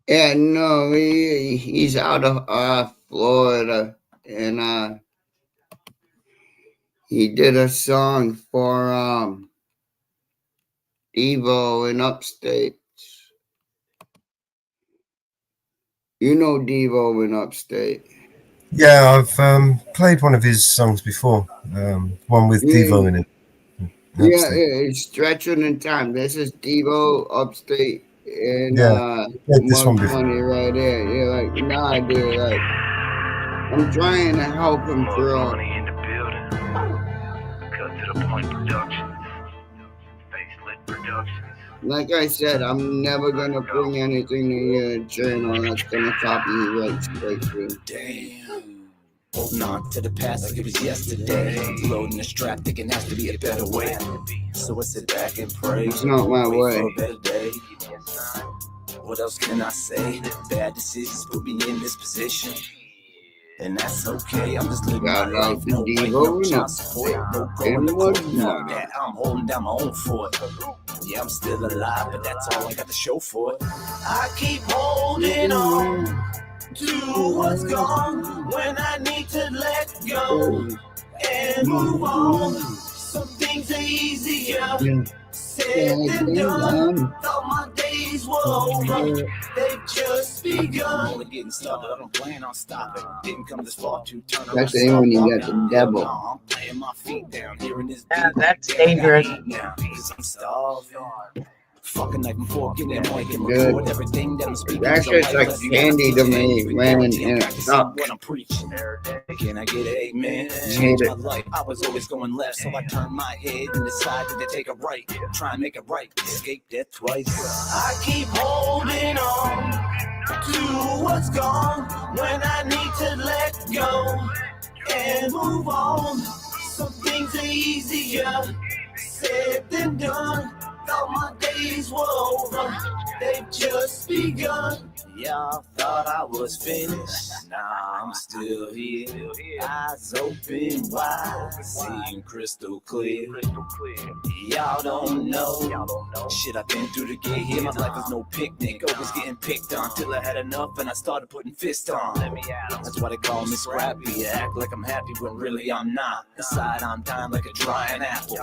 S16: Yeah, no, he's out of Florida, and he did a song for Devo in Upstate. You know Devo in Upstate.
S1: Yeah, I've played one of his songs before. One with Devo in it.
S16: Yeah, it's Stretching in Time. This is Devo Upstate And
S1: this one
S16: more
S1: before.
S16: money right there. You're like, nah, dude, like I'm trying to help him grow. Like I said, I'm never gonna bring anything to your channel that's gonna copyright strike you.
S3: Damn. Holding on to the past like it was yesterday. Loading the strap, thinking has to be a better way. So I sit back and pray.
S16: It's not my
S3: wait
S16: way.
S3: for a better day. What else can I say? Bad decisions put me in this position. And that's okay, I'm just living my life. No white, no child support, no going to court. Fuck that, I'm holding down my own fort. Yeah, I'm still alive, but that's all I got to show for it. I keep holding on to what's gone when I need to let go and move on. Some things are easier said than done. Thought my days were over, they've just begun. Only getting started, I don't plan on stopping. Didn't come this far to turn around.
S16: That's when you got the devil.
S3: I'm playing my feet down here in this
S2: that's dangerous.
S3: Now, cause I'm starving. Fucking night before, give me a mic and record everything that I'm speaking.
S16: That's just like candy to me, man. And it sucks.
S3: What I'm preaching. Can I get an amen? Change my life. I was always going left, so I turned my head and decided to take a right. Try and make it right. Escape death twice. I keep holding on to what's gone when I need to let go and move on. Some things are easier said than done. Thought my days were over, they've just begun. Y'all thought I was finished, nah, I'm still here. Eyes open wide, seeing crystal clear. Y'all don't know shit I've been through to get here. My life was no picnic, always getting picked on till I had enough and I started putting fists on. That's why they call me scrappy. I act like I'm happy when really I'm not. Inside I'm dying like a drying apple.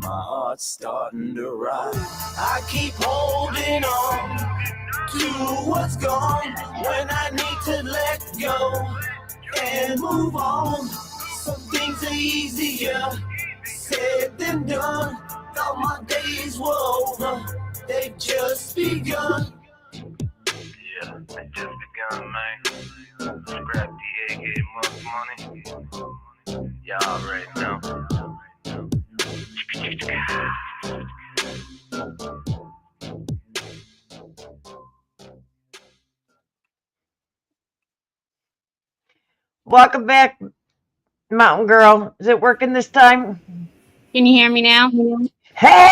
S3: My heart's starting to rise. I keep holding on to what's gone when I need to let go and move on. Some things are easier said than done. Thought my days were over, they've just begun.
S18: Yeah, they just begun, man. Scrap the AK money. Y'all already know.
S2: Welcome back, Mountain Girl. Is it working this time?
S10: Can you hear me now?
S2: Hey!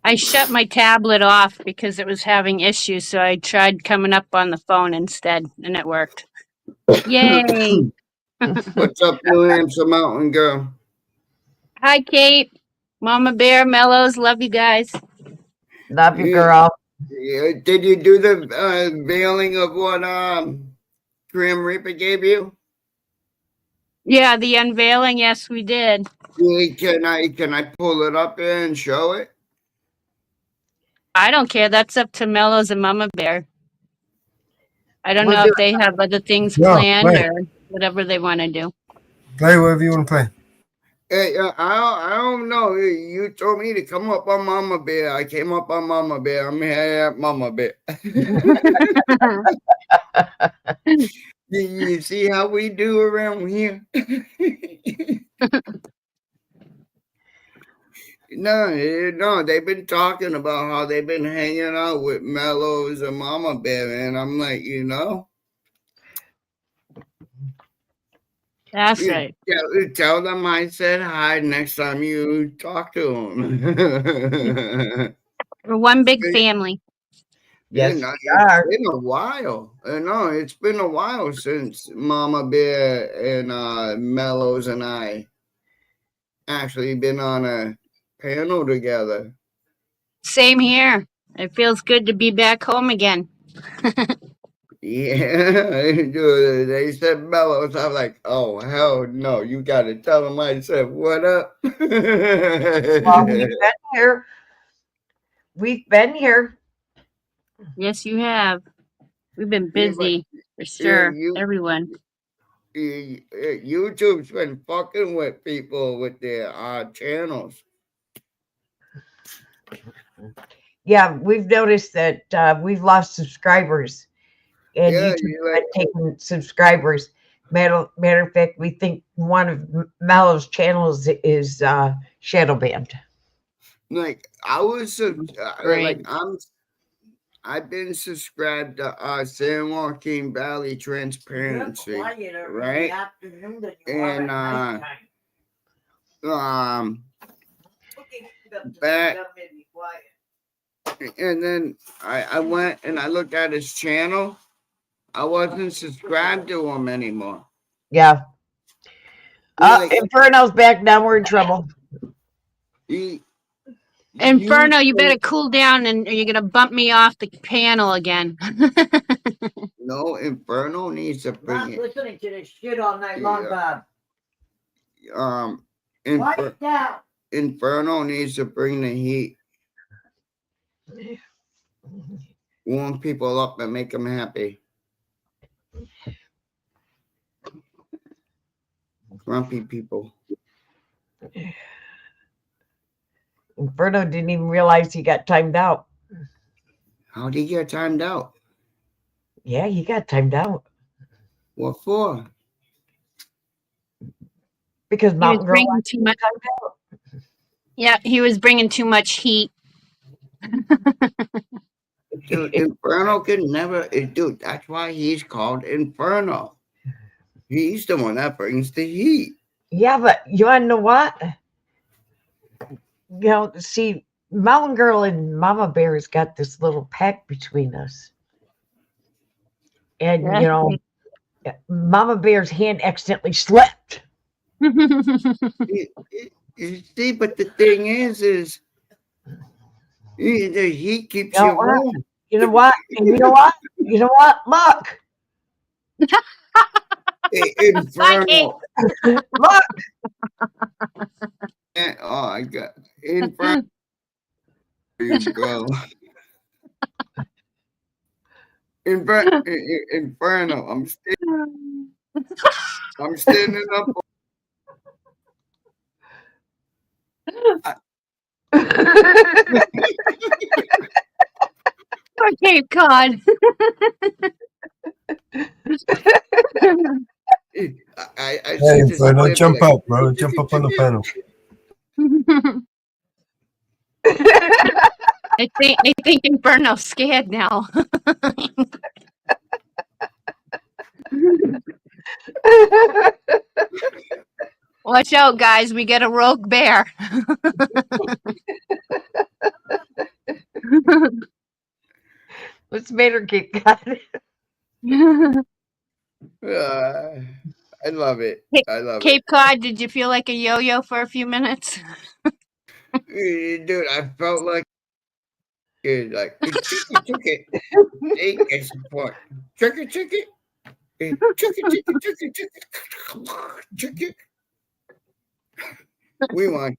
S10: I shut my tablet off because it was having issues, so I tried coming up on the phone instead, and it worked. Yay!
S16: What's up, New Hampshire Mountain Girl?
S10: Hi, Kate. Mama Bear, Mellows, love you guys.
S2: Love you, girl.
S16: Yeah, did you do the veiling of what Grim Reaper gave you?
S10: Yeah, the unveiling, yes, we did.
S16: Can I pull it up and show it?
S10: I don't care. That's up to Mellows and Mama Bear. I don't know if they have other things planned or whatever they want to do.
S1: Play whatever you want to play.
S16: Hey, I don't know. You told me to come up on Mama Bear. I came up on Mama Bear. I'm here at Mama Bear. You see how we do around here? No, they've been talking about how they've been hanging out with Mellows and Mama Bear, and I'm like,
S10: That's right.
S16: Tell them I said hi next time you talk to them.
S10: We're one big family.
S2: Yes,
S16: it's been a while. No, it's been a while since Mama Bear and Mellows and I actually been on a panel together.
S10: Same here. It feels good to be back home again.
S16: Yeah, dude, they said Mellows. I'm like, oh, hell no. You got to tell them I said, what up?
S2: Well, we've been here. We've been here.
S10: Yes, you have. We've been busy, for sure. Everyone.
S16: YouTube's been fucking with people with their channels.
S2: Yeah, we've noticed that we've lost subscribers, and
S16: Yeah,
S2: YouTube's
S16: you're like,
S2: been taking subscribers. Matter of fact, we think one of Mallow's channels is shadow banned.
S16: like I was
S10: Great.
S16: I've been subscribed to San Joaquin Valley Transparency, right? And back, and then I went and I looked at his channel. I wasn't subscribed to him anymore.
S2: Yeah.
S16: Like,
S2: Inferno's back now. We're in trouble.
S10: Inferno, you better cool down, and you're gonna bump me off the panel again.
S16: No, Inferno needs to bring it.
S14: Listening to this shit all night long, Bob.
S16: Inferno needs to bring the heat. Warm people up and make them happy. Grumpy people.
S2: Inferno didn't even realize he got timed out.
S16: How did he get timed out?
S2: Yeah, he got timed out.
S16: What for?
S2: Because Mountain Girl
S10: bringing too much. Yeah, he was bringing too much heat.
S16: Dude, Inferno can never. Dude, that's why he's called Inferno. He's the one that brings the heat.
S2: Yeah, but you want to know what? You know, see, Mountain Girl and Mama Bear's got this little pact between us. And, you know, Mama Bear's hand accidentally slipped.
S16: You see, but the thing is the heat keeps you warm.
S2: You know what? And you know what? You know what? Look.
S16: Inferno.
S2: Look.
S16: Oh, I got Inferno. There you go. Inferno. I'm standing up.
S10: For Cape Cod.
S1: Hey, Inferno, jump up, bro. Jump up on the panel.
S10: I think Inferno's scared now. Watch out, guys. We get a rogue bear.
S2: What's made her Cape Cod?
S16: I love it. I love
S10: Cape Cod, did you feel like a yo-yo for a few minutes?
S16: it. Dude, I felt like chicken. Hey, guess what? Chicken. Chicken. We want.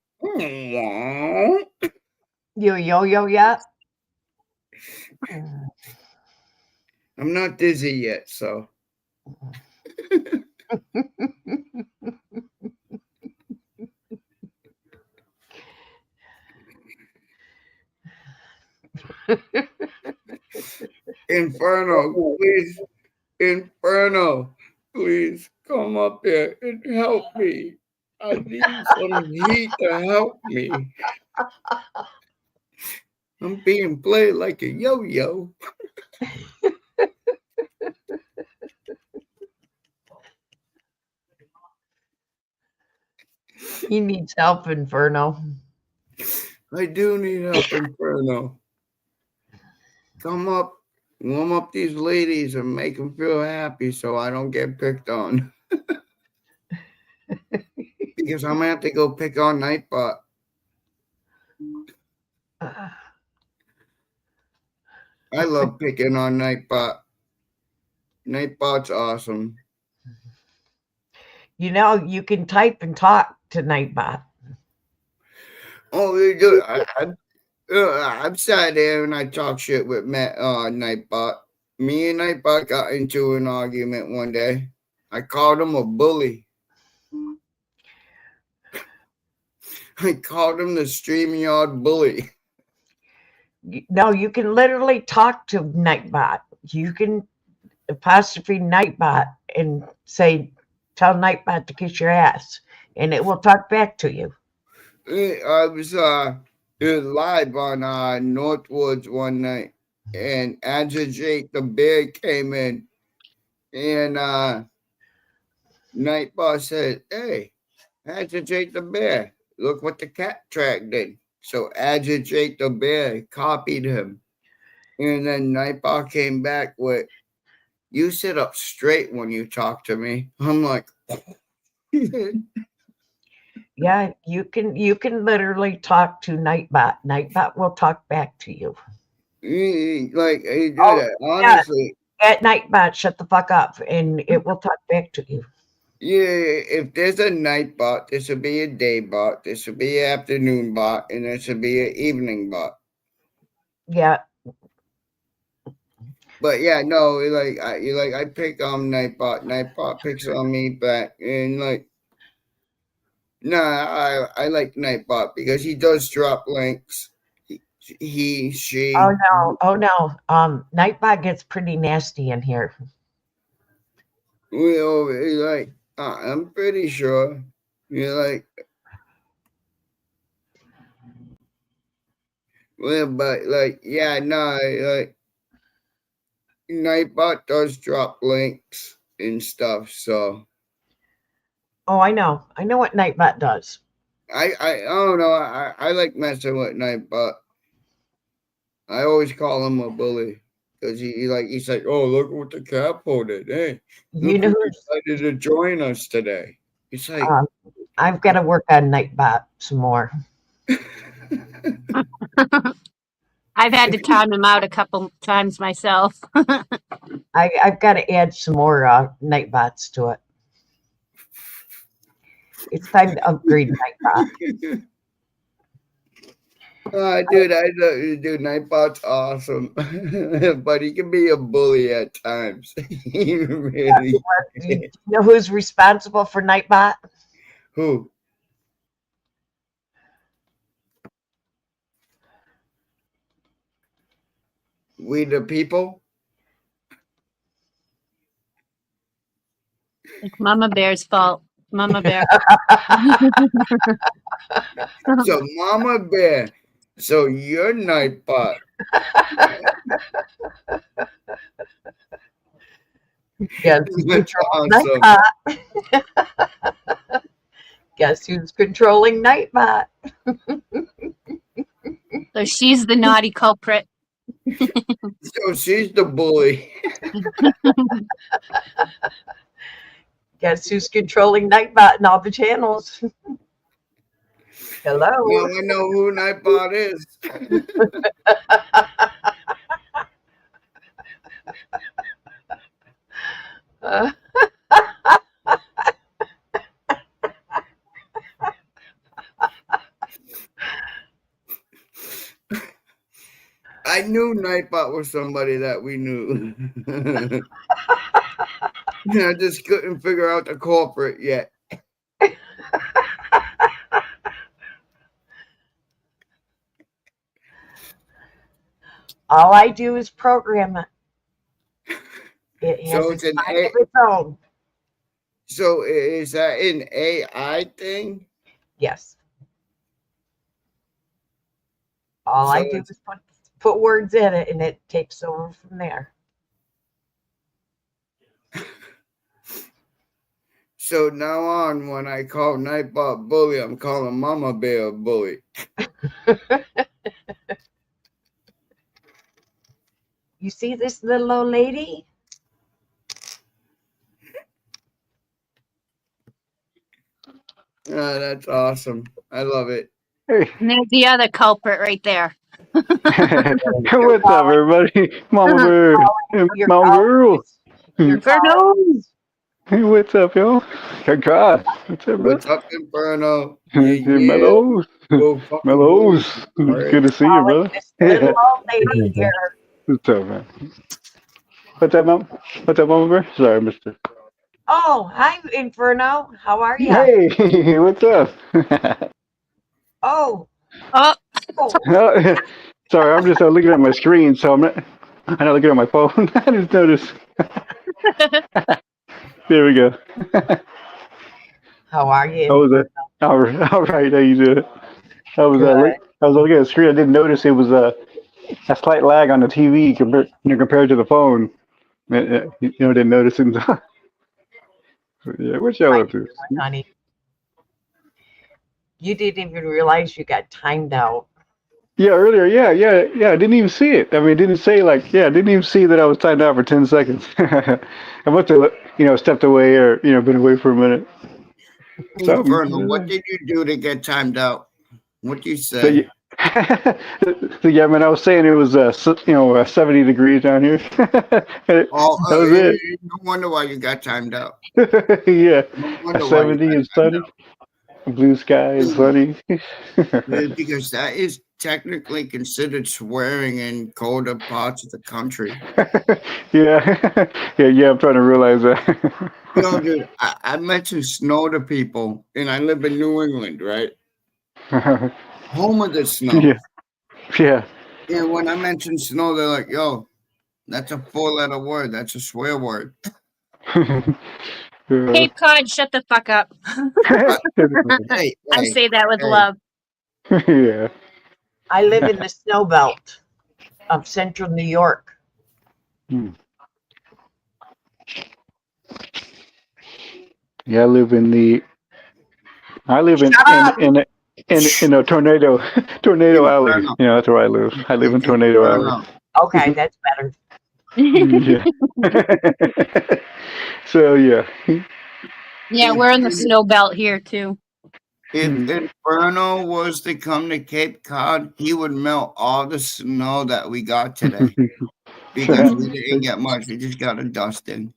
S2: You yo-yo yet?
S16: I'm not dizzy yet, so. Inferno, please come up here and help me. I need some heat to help me. I'm being played like a yo-yo.
S2: He needs help, Inferno.
S16: I do need help, Inferno. Come up, warm up these ladies and make them feel happy so I don't get picked on. Because I'm going to have to go pick on Nightbot. I love picking on Nightbot. Nightbot's awesome.
S2: You know, you can type and talk to Nightbot.
S16: Oh, you do. I've sat there and I talk shit with Nightbot. Me and Nightbot got into an argument one day. I called him a bully. I called him the StreamYard bully.
S2: No, you can literally talk to Nightbot. You can apostrophe Nightbot and say, tell Nightbot to kiss your ass, and it will talk back to you.
S16: I was live on Northwoods one night, and Agitate the Bear came in, and Nightbot said, "Hey, Agitate the Bear, look what the cat track did." So Agitate the Bear copied him, and then Nightbot came back with, "You sit up straight when you talk to me." I'm like,
S2: yeah, you can literally talk to Nightbot. Nightbot will talk back to you.
S16: Like, he did it, honestly.
S2: Yeah. At Nightbot, shut the fuck up, and it will talk back to you.
S16: Yeah, if there's a night bot, this will be a day bot, this will be an afternoon bot, and this will be an evening bot.
S2: Yeah.
S16: But yeah, no, I pick on Nightbot picks on me back, and like, nah, I like Nightbot because he does drop links. She.
S2: Oh no. Nightbot gets pretty nasty in here.
S16: Well, like, I'm pretty sure. You're like, well, but like, yeah, no, like, Nightbot does drop links and stuff, so.
S2: Oh, I know what Nightbot does.
S16: I don't know. I like messing with Nightbot. I always call him a bully because he's like, oh, look what the capo did. Hey,
S2: you know
S16: who's excited to join us today. It's like,
S2: I've got to work on Nightbot some more.
S10: I've had to time him out a couple times myself.
S2: I've got to add some more Nightbots to it. It's time to upgrade Nightbot.
S16: Dude, Nightbot's awesome, but he can be a bully at times. He really.
S2: You know who's responsible for Nightbot?
S16: Who? We the people?
S10: It's Mama Bear's fault. Mama Bear.
S16: So Mama Bear. So you're Nightbot.
S2: Yes,
S16: That's awesome.
S2: Guess who's controlling Nightbot?
S10: So she's the naughty culprit.
S16: So she's the bully.
S2: Guess who's controlling Nightbot and all the channels? Hello.
S16: Well, I know who Nightbot is. I knew Nightbot was somebody that we knew. I just couldn't figure out the culprit yet.
S2: All I do is program it. It has
S16: it's
S2: its
S16: an
S2: mind of its own.
S16: So is that an AI thing?
S2: Yes. All I do is put words in it, and it takes over from there.
S16: So now on, when I call Nightbot bully, I'm calling Mama Bear bully.
S2: You see this little old lady?
S16: Oh, that's awesome. I love it.
S10: And there's the other culprit right there.
S19: What's up, everybody? Mama Bear. Mama Girl. Hey, what's up, y'all? God. What's up, bro?
S16: What's up, Inferno?
S19: Mellows. Mellows. Good to see you, brother.
S2: Little old lady here.
S19: What's up, man? What's up, Mom? What's up, Mama Bear? Sorry, Mr.
S2: Oh, hi, Inferno. How are you?
S19: Hey, what's up?
S2: Oh.
S10: Oh.
S19: Sorry, I'm just looking at my screen, so I'm not looking at my phone. I just noticed. There we go.
S2: How are you?
S19: How was it? All right. How you doing? I was
S2: Good.
S19: I was looking at the screen. I didn't notice it was a slight lag on the TV compared to the phone. Didn't notice it. Yeah, what y'all up to?
S2: Honey, you didn't even realize you got timed out.
S19: Yeah, earlier. Yeah. I didn't even see it. I mean, it didn't say I didn't even see that I was timed out for 10 seconds. I must have, stepped away or, been away for a minute.
S16: Inferno, what did you do to get timed out? What do you
S19: So,
S16: say?
S19: yeah, man, I was saying it was, 70 degrees down here. That was it.
S16: No wonder why you got timed out.
S19: Yeah,
S16: No wonder why you
S19: 70
S16: got
S19: and
S16: timed
S19: sunny,
S16: out.
S19: blue sky and sunny.
S16: Because that is technically considered swearing in colder parts of the country.
S19: Yeah, yeah. I'm trying to realize that.
S16: Dude, I mentioned snow to people, and I live in New England, right? Home of the snow.
S19: Yeah.
S16: And when I mention snow, they're like, "Yo, that's a 4-letter word. That's a swear word."
S10: Cape Cod, shut the fuck up.
S16: Hey,
S10: I say that with love.
S19: Yeah.
S2: I live in the snow belt of central New York.
S19: Yeah, I live in a tornado alley. Yeah, that's where I live. I live in Tornado Alley.
S2: Okay, that's better.
S19: Yeah. So yeah.
S10: Yeah, we're in the snow belt here too.
S16: If Inferno was to come to Cape Cod, he would melt all the snow that we got today. Because we didn't get much. We just got a dusting.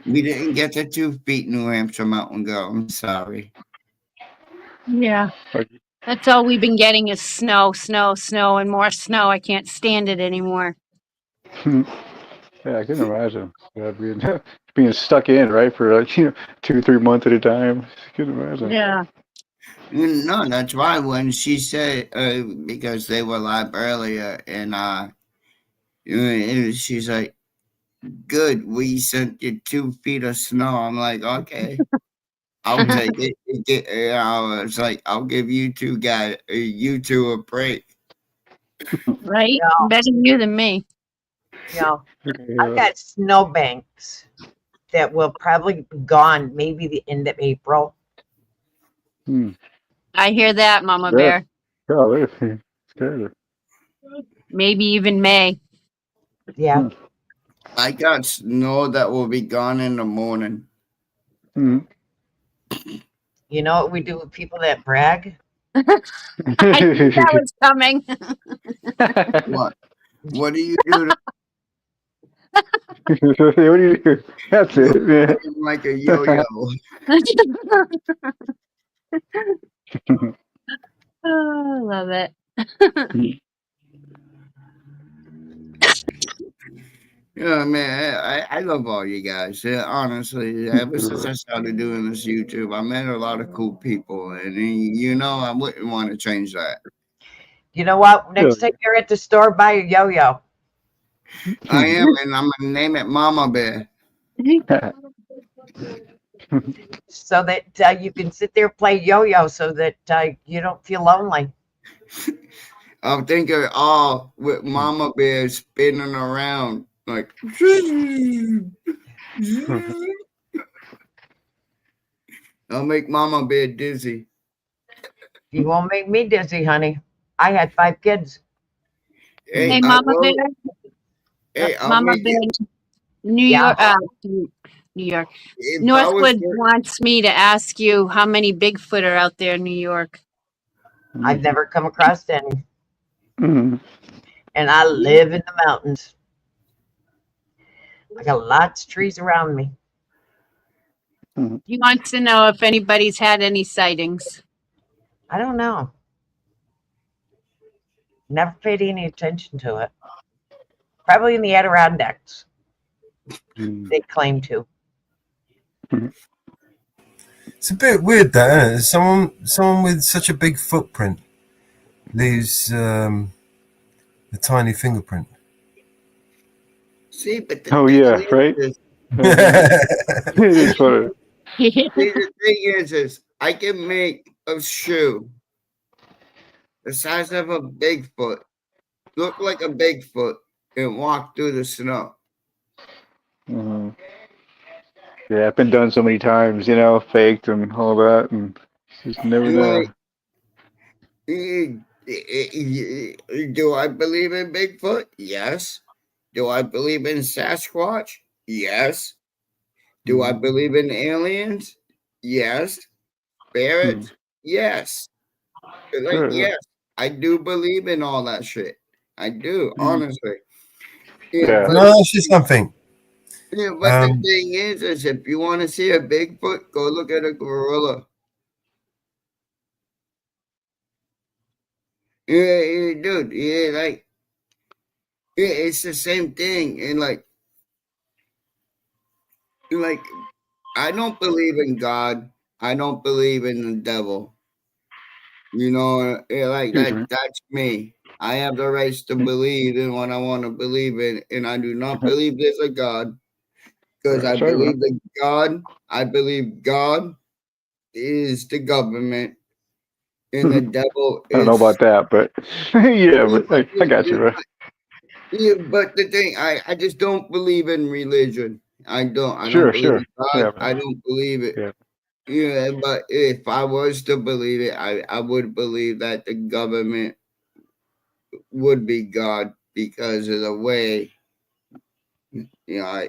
S16: We didn't get the 2 feet New Hampshire mountain girl. I'm sorry.
S10: Yeah. That's all we've been getting is snow, and more snow. I can't stand it anymore.
S19: Yeah, I can imagine being stuck in, right, for 2-3 months at a time. I can imagine.
S10: Yeah.
S16: No, that's why when she said because they were live earlier and she's like, "Good, we sent you 2 feet of snow." I'm like, "Okay, I'll take it." I was like, "I'll give you two a break."
S10: Right? Better you than me.
S2: Yeah. I've got snowbanks that will probably be gone maybe the end of April.
S10: I hear that, Mama Bear.
S19: Scared.
S10: Maybe even May.
S2: Yeah.
S16: I got snow that will be gone in the morning.
S2: You know what we do with people that brag?
S10: I knew that was coming.
S16: What do you do?
S19: What do you do? That's it. Yeah.
S16: Like a yo-yo.
S10: Oh, I love it.
S16: Yeah, man, I love all you guys. Yeah, honestly, ever since I started doing this YouTube, I met a lot of cool people, and I wouldn't want to change that.
S2: You know what? Next time you're at the store, buy a yo-yo.
S16: I am, and I'm gonna name it Mama Bear.
S2: So that you can sit there play yo-yo, so that you don't feel lonely.
S16: I'm thinking all with Mama Bear spinning around like. I'll make Mama Bear dizzy.
S2: You won't make me dizzy, honey. I had 5 kids.
S10: Hey, Mama Bear.
S16: Hey,
S10: Mama Bear. New York. New York. Northwood wants me to ask you how many Bigfoot are out there in New York.
S2: I've never come across any. And I live in the mountains. I got lots of trees around me.
S10: He wants to know if anybody's had any sightings.
S2: I don't know. Never paid any attention to it. Probably in the Adirondacks. They claim to.
S1: It's a bit weird, that, isn't it? Someone with such a big footprint leaves a tiny fingerprint.
S16: See, but the
S19: Oh
S16: thing
S19: yeah, right.
S16: is,
S19: It is funny.
S16: see, the thing is I can make a shoe the size of a Bigfoot look like a Bigfoot and walk through the snow.
S19: Hmm. Yeah, it's been done so many times, you know, faked and all that, and just never know.
S16: Like, do I believe in Bigfoot? Yes. Do I believe in Sasquatch? Yes. Do I believe in aliens? Yes. Spirits? Yes. Like,
S19: Sure, yeah.
S16: yes, I do believe in all that shit. I do, honestly. Yeah,
S19: Yeah.
S1: Can I ask you something?
S16: yeah, but the thing is if you want to see a Bigfoot, go look at a gorilla. Yeah, yeah, dude. Yeah, like, yeah, it's the same thing. And like, I don't believe in God. I don't believe in the devil. You know, yeah, like that. That's me. I have the rights to believe in what I want to believe in, and I do not believe there's a God because I
S19: That's right, man.
S16: believe that God. I believe God is the government, and the devil
S19: I don't know
S16: is.
S19: about that, but yeah, but I got you, right?
S16: Yeah, but the thing, I just don't believe in religion. I don't. I don't
S19: Sure,
S16: believe
S19: sure.
S16: in God.
S19: Yeah,
S16: I
S19: man.
S16: don't believe it.
S19: Yeah.
S16: Yeah, but if I was to believe it, I would believe that the government would be God because of the way, you know,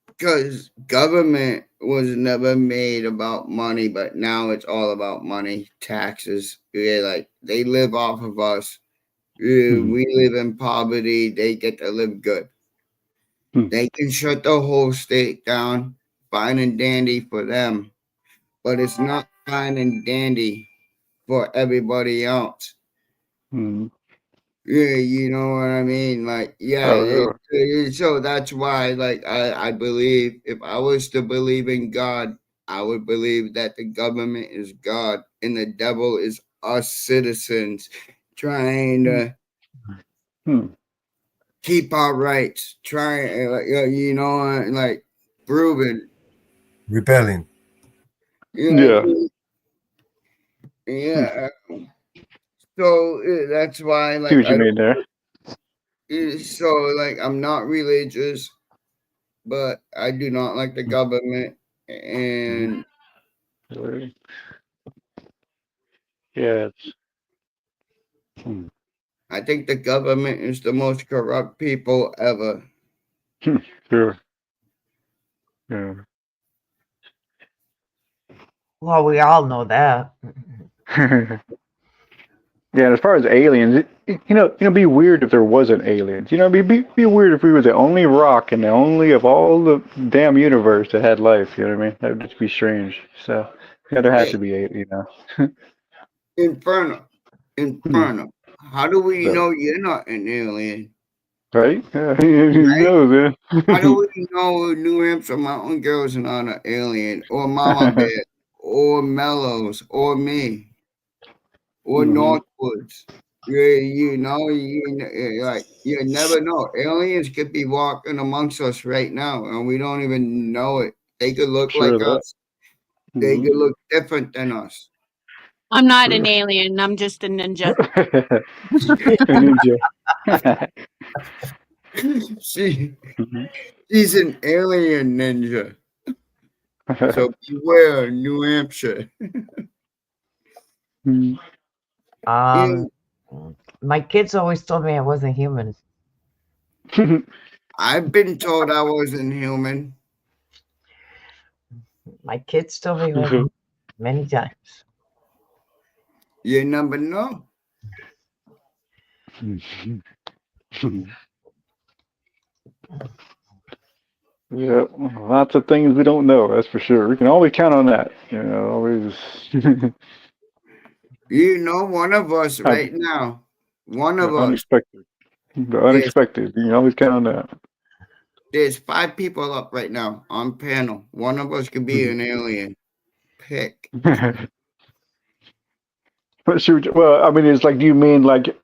S16: because government was never made about money, but now it's all about money, taxes. Yeah, like they live off of us. Yeah, we live in poverty. They get to live good. They can shut the whole state down, fine and dandy for them, but it's not fine and dandy for everybody else. Yeah, you know what I mean? Like, yeah,
S19: Oh,
S16: so that's why, like, I believe if I was to believe in God, I would believe that the government is God and the devil is us citizens trying to keep our rights, trying, you know, like, proving.
S1: Rebelling.
S16: Yeah.
S19: Yeah.
S16: Yeah. So that's why,
S19: See
S16: like,
S19: what you mean there.
S16: So, like, I'm not religious, but I do not like the government, and
S19: Yeah.
S16: I think the government is the most corrupt people ever.
S19: Sure. Yeah.
S2: Well, we all know that.
S19: Yeah, and as far as aliens, it'd be weird if there wasn't aliens. You know, it'd be weird if we were the only rock and the only of all the damn universe that had life. You know what I mean? That would just be strange. So, yeah, there has to be, you know.
S16: Inferno. How do we
S19: So,
S16: know you're not an alien?
S19: right? Yeah, you know, man.
S16: How do we know New Hampshire Mountain Girls are not an alien, or Mama Bear, or Mellows, or me, or Northwoods? Yeah, like, you never know. Aliens could be walking amongst us right now, and we don't even know it. They could look
S19: Sure
S16: like
S19: of that.
S16: us. They could look different than us.
S10: I'm not an alien. I'm just a ninja.
S19: A ninja.
S16: She's an alien ninja. So beware, New Hampshire.
S2: My kids always told me I wasn't human.
S16: I've been told I wasn't human.
S2: My kids told me I wasn't many times.
S16: You never know.
S19: Yeah, lots of things we don't know. That's for sure. We can always count on that. You know, always.
S16: You know, one of us right now. One of
S19: The
S16: us.
S19: unexpected. The unexpected. You can always count on that.
S16: There's 5 people up right now on panel. One of us could be an alien. Pick.
S19: Well, I mean, it's like, do you mean like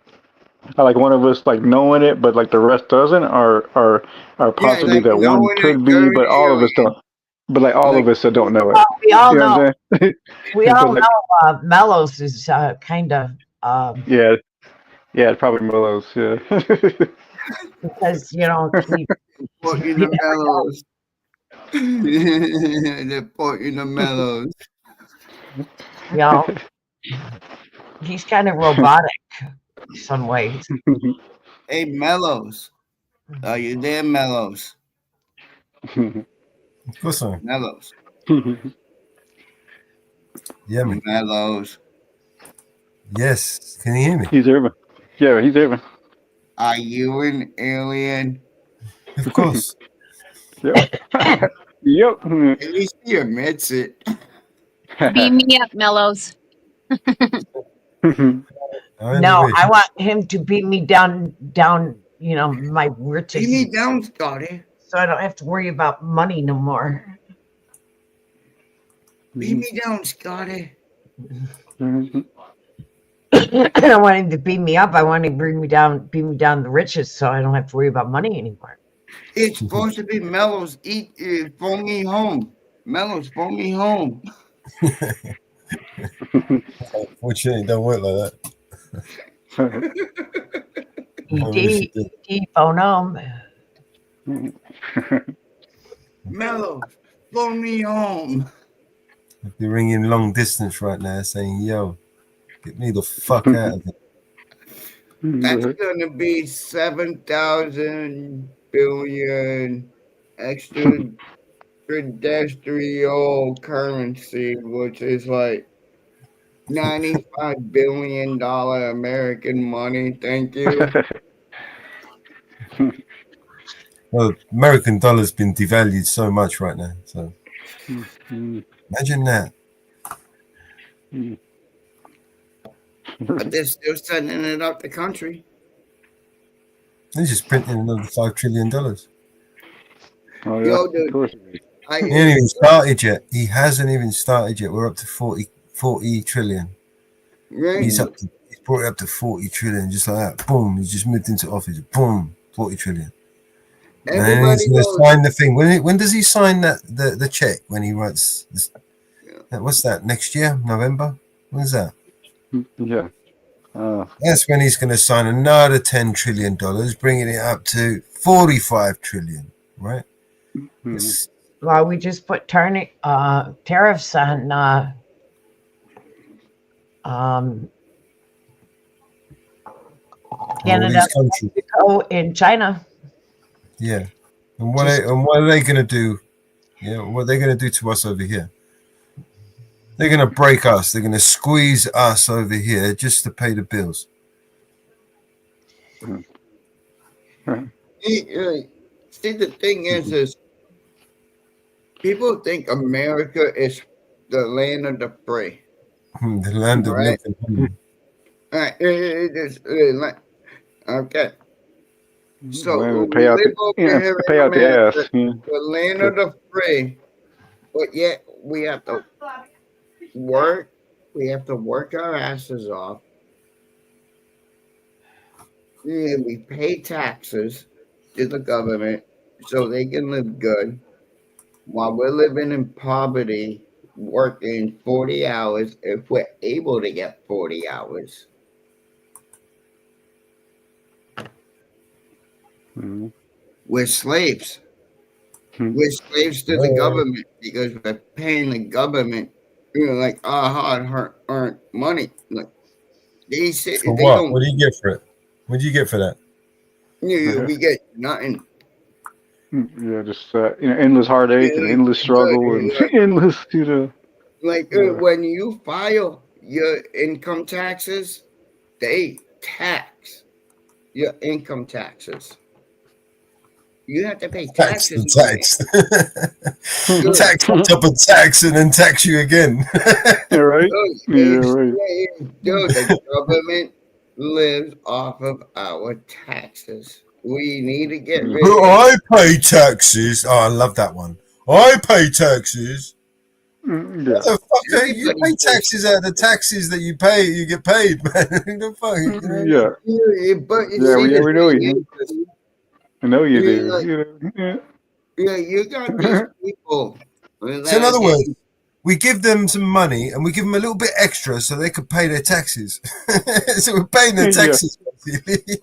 S19: one of us like knowing it, but like the rest doesn't, or
S16: Yeah,
S19: possibly
S16: like
S19: that one
S16: knowing that
S19: could be,
S16: you're an
S19: but all of us
S16: alien.
S19: don't. But like all of
S16: Like
S19: us that don't know it.
S2: Well, we all
S19: You know
S2: know.
S19: what I'm saying?
S2: We
S19: But
S2: all
S19: like,
S2: know Mellows is kind of
S19: yeah, it's probably Mellows. Yeah.
S2: because you know he.
S16: put in the mellows. They put in the mellows.
S2: You know, he's kind of robotic some ways.
S16: Hey, mellows. Are you there, mellows?
S1: Of course I am.
S16: Mellows.
S1: Yeah, man.
S16: Mellows.
S1: Yes. Can you hear me?
S19: He's there, man. Yeah, he's there, man.
S16: Are you an alien?
S1: Of course.
S19: Yep. Yep.
S16: At least he admits it.
S10: Beam me up, Mellows.
S2: No, I want him to beat me down. You know, my riches.
S16: Beat me down, Scotty.
S2: So I don't have to worry about money no more.
S16: Beat me down, Scotty.
S2: I don't want him to beat me up. I want him to beat me down the riches, so I don't have to worry about money anymore.
S16: It's supposed to be Mellows. Phone me home. Mellows, phone me home.
S1: Unfortunately, it don't work like that.
S2: ED, phone home.
S16: Mellows, phone me home.
S1: If you're ringing long distance right now saying, yo, get me the fuck out of it.
S16: That's gonna be 7,000 billion extraterrestrial currency, which is like $95 billion American money. Thank you.
S1: Well, American dollar's been devalued so much right now. So imagine that.
S16: But they're still sending it out the country.
S1: They're just printing another $5 trillion.
S19: Oh, yeah,
S16: Yo, dude,
S19: of course.
S1: He ain't even started yet. He hasn't even started yet. We're up to 40 trillion.
S16: Right.
S1: He's brought it up to 40 trillion, just like that. Boom. He's just moved into office. Boom. 40 trillion. And then he's going to sign the thing. When does he sign the check? When he writes this, what's that? Next year, November? When's that?
S19: Yeah.
S1: That's when he's going to sign another $10 trillion, bringing it up to 45 trillion, right?
S2: Well, we just put tariffs on Canada, Mexico, and China.
S1: Yeah. And what are they going to do? Yeah, what are they going to do to us over here? They're going to break us. They're going to squeeze us over here just to pay the bills.
S16: See, the thing is people think America is the land of the free.
S1: The land of milk and honey.
S16: All right. Okay. So we
S19: pay out
S16: live over here
S19: pay
S16: in
S19: out the
S16: America,
S19: ass. Yeah.
S16: the land of the free, but yet we have to work. We have to work our asses off. Yeah, we pay taxes to the government so they can live good while we're living in poverty, working 40 hours if we're able to get 40 hours. We're slaves. We're slaves to the government because we're paying the government, like our hard-earned money. Like they say,
S1: For
S16: they
S1: what?
S16: don't.
S1: What do you get for it? What do you get for that?
S16: We get nothing.
S19: Yeah, just endless heartache and endless struggle and endless,
S16: Like when you file your income taxes, they tax your income taxes. You have to pay taxes.
S1: Tax on top of tax and then tax you again.
S19: Yeah, right? Yeah, right.
S16: Dude, the government lives off of our taxes. We need to get rid of
S1: I pay taxes. Oh, I love that one. I pay taxes.
S19: Yeah.
S1: What the fuck? You pay taxes out of the taxes that you pay. You get paid, man. The fuck, you know?
S19: Yeah.
S16: But you
S19: Yeah,
S16: see,
S19: we know
S16: the
S19: you.
S16: thing is,
S19: I know you
S16: you
S19: do.
S16: like,
S19: You know.
S16: you got these people.
S1: So in other
S16: That,
S1: words, we give them some money and we give them a little bit extra so they could pay their taxes. So we're paying their taxes. Basically.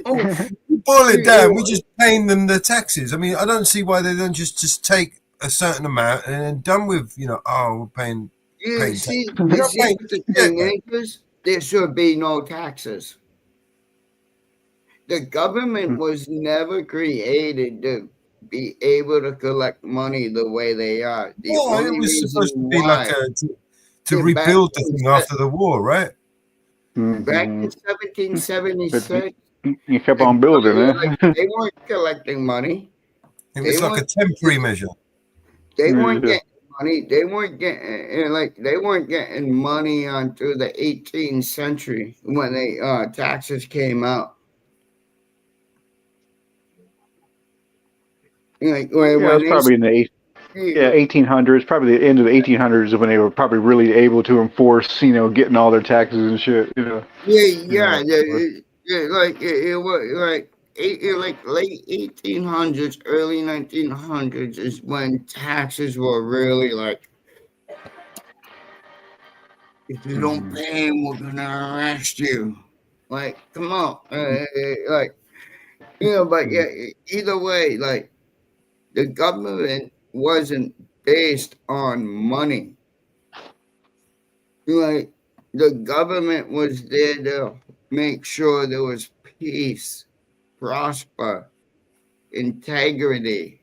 S1: Boil it down, we're just paying them the taxes. I mean, I don't see why they don't just take a certain amount and then done with, we're paying taxes.
S16: you
S1: You're not
S16: see
S1: paying
S16: what the
S1: shit,
S16: thing
S1: man.
S16: is? There should be no taxes. The government was never created to be able to collect money the way they are. The
S1: No, it
S16: only
S1: was
S16: reason
S1: supposed to be like
S16: why
S1: to
S16: back
S1: rebuild the thing after the war, right?
S16: back in
S19: But
S16: 1776,
S19: you kept on building,
S16: they weren't collecting money.
S1: It
S16: They
S1: was like a
S16: weren't.
S1: temporary measure.
S16: They weren't
S19: Yeah.
S16: getting money. They weren't getting money until the 18th century when they taxes came out. Like
S19: Yeah, it was
S16: when
S19: probably in the 1800s, probably the end of the 1800s when they were probably really able to enforce, getting all their taxes and shit,
S16: yeah, like it was like late 1800s, early 1900s is when taxes were really like, if you don't pay them, we're gonna arrest you. Like, come on, like, but yeah, either way, like, the government wasn't based on money. Like, the government was there to make sure there was peace, prosper, integrity.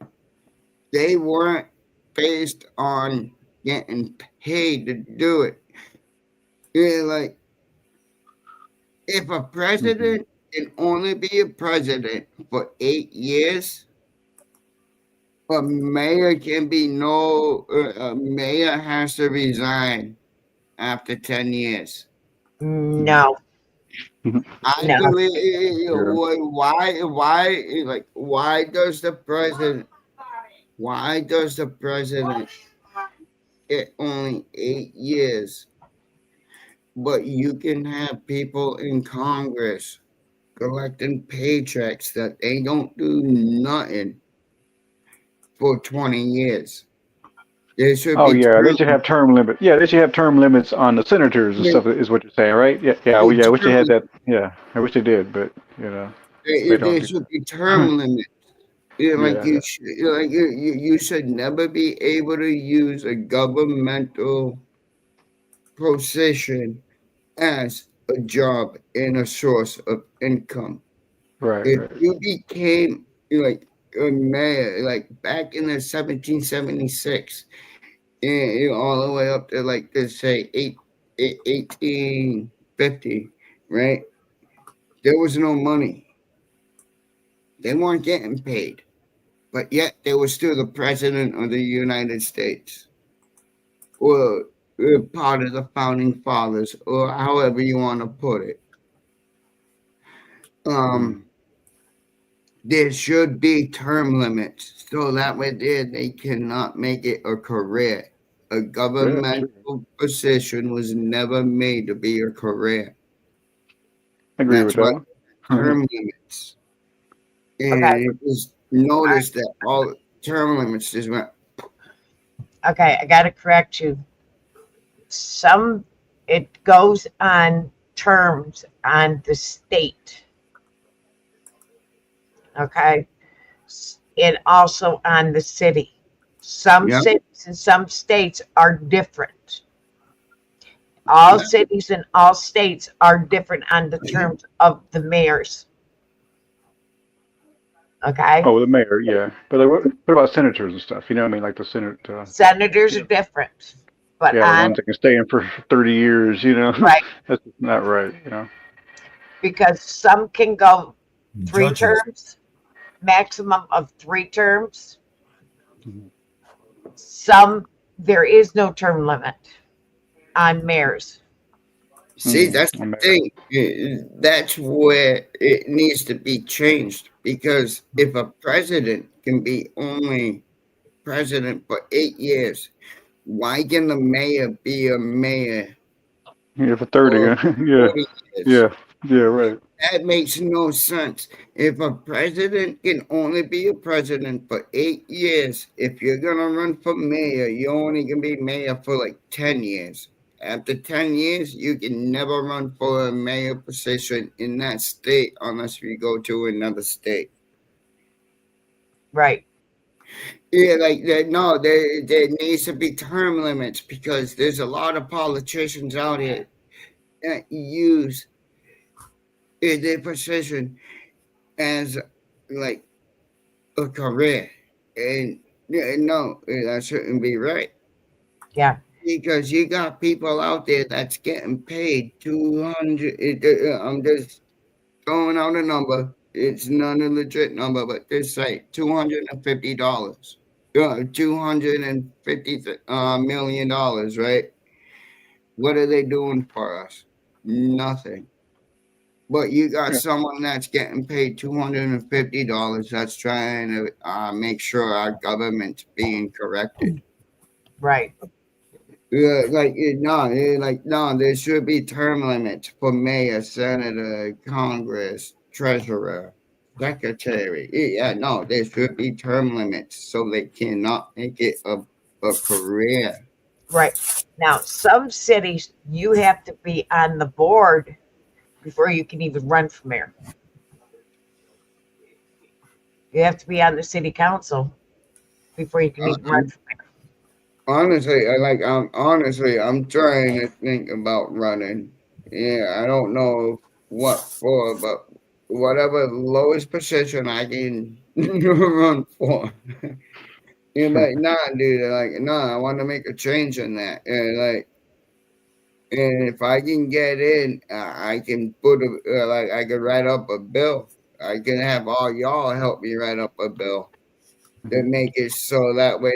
S16: They weren't based on getting paid to do it. Yeah, like, if a president can only be a president for 8 years, a mayor can be a mayor has to resign after 10 years.
S2: No.
S16: I
S2: No.
S16: believe why does the president get only 8 years, but you can have people in Congress collecting paychecks that they don't do nothing for 20 years? There should
S19: Oh
S16: be
S19: yeah, they should have term limit. Yeah, they should have term limits on the senators and stuff. Is what you're saying, right? Yeah, yeah. I wish they had that. Yeah, I wish they did, but they don't
S16: there
S19: do
S16: should be
S19: that.
S16: term limits. Like
S19: Yeah.
S16: you should never be able to use a governmental position as a job and a source of income.
S19: Right.
S16: If you became like a mayor, like back in the 1776, and all the way up to like let's say 1850, right? There was no money. They weren't getting paid, but yet they were still the president of the United States, or part of the founding fathers, or however you want to put it. There should be term limits so that way they cannot make it a career. A governmental position was never made to be a career.
S19: I agree
S16: That's
S19: with that
S16: why
S19: one.
S16: term limits. And it was noticed that all term limits just went.
S2: Okay, I got to correct you. It goes on terms on the state. Okay. And also on the city. Some cities and some states are different. All cities and all states are different on the terms of the mayors. Okay.
S19: Oh, the mayor, yeah. But like, what about senators and stuff? You know what I mean? Like the Senate.
S2: Senators are different. But
S19: the ones that can stay in for 30 years,
S2: Right.
S19: That's not right,
S2: Because some can go 3
S19: Judges.
S2: terms, maximum of 3 terms. Some, there is no term limit on mayors.
S16: See, that's the thing. That's where it needs to be changed, because if a president can be only president for 8 years, why can the mayor be a mayor
S19: Yeah, for 30.
S16: for
S19: Yeah,
S16: 40 years?
S19: yeah, right.
S16: That makes no sense. If a president can only be a president for 8 years, if you're gonna run for mayor, you're only gonna be mayor for like 10 years. After 10 years, you can never run for a mayor position in that state unless you go to another state.
S2: Right.
S16: Yeah, like no, there needs to be term limits because there's a lot of politicians out here that use their position as like a career, and no, that shouldn't be right.
S2: Yeah.
S16: Because you got people out there that's getting paid 200. I'm just throwing out a number. It's not a legit number, but this say $250. $250 million, right? What are they doing for us? Nothing. But you got someone that's getting paid $250 that's trying to make sure our government's being corrected.
S2: Right.
S16: Yeah, no, there should be term limits for mayor, senator, Congress, treasurer, secretary. Yeah, no, there should be term limits so they cannot make it a career.
S2: Right. Now, some cities, you have to be on the board before you can even run for mayor. You have to be on the city council before you can even run for mayor.
S16: Honestly, I'm trying to think about running. Yeah, I don't know what for, but whatever lowest position I can run for. You're like, nah, dude. Like, nah, I want to make a change in that. And if I can get in, I can I can write up a bill. I can have all y'all help me write up a bill to make it so that way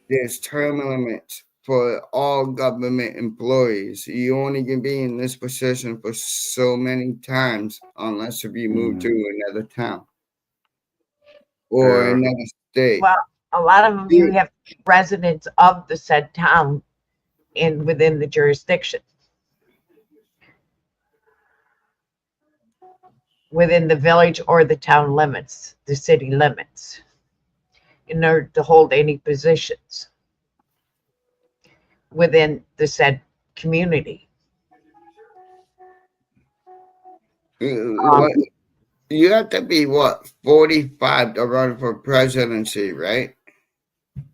S16: there's term limits for all government employees. You only can be in this position for so many times unless if you move to another town or another state.
S2: Well, a lot of them, you have residents of the said town within the jurisdiction. Within the village or the town limits, the city limits, in order to hold any positions within the said community.
S16: You have to be 45 to run for presidency, right?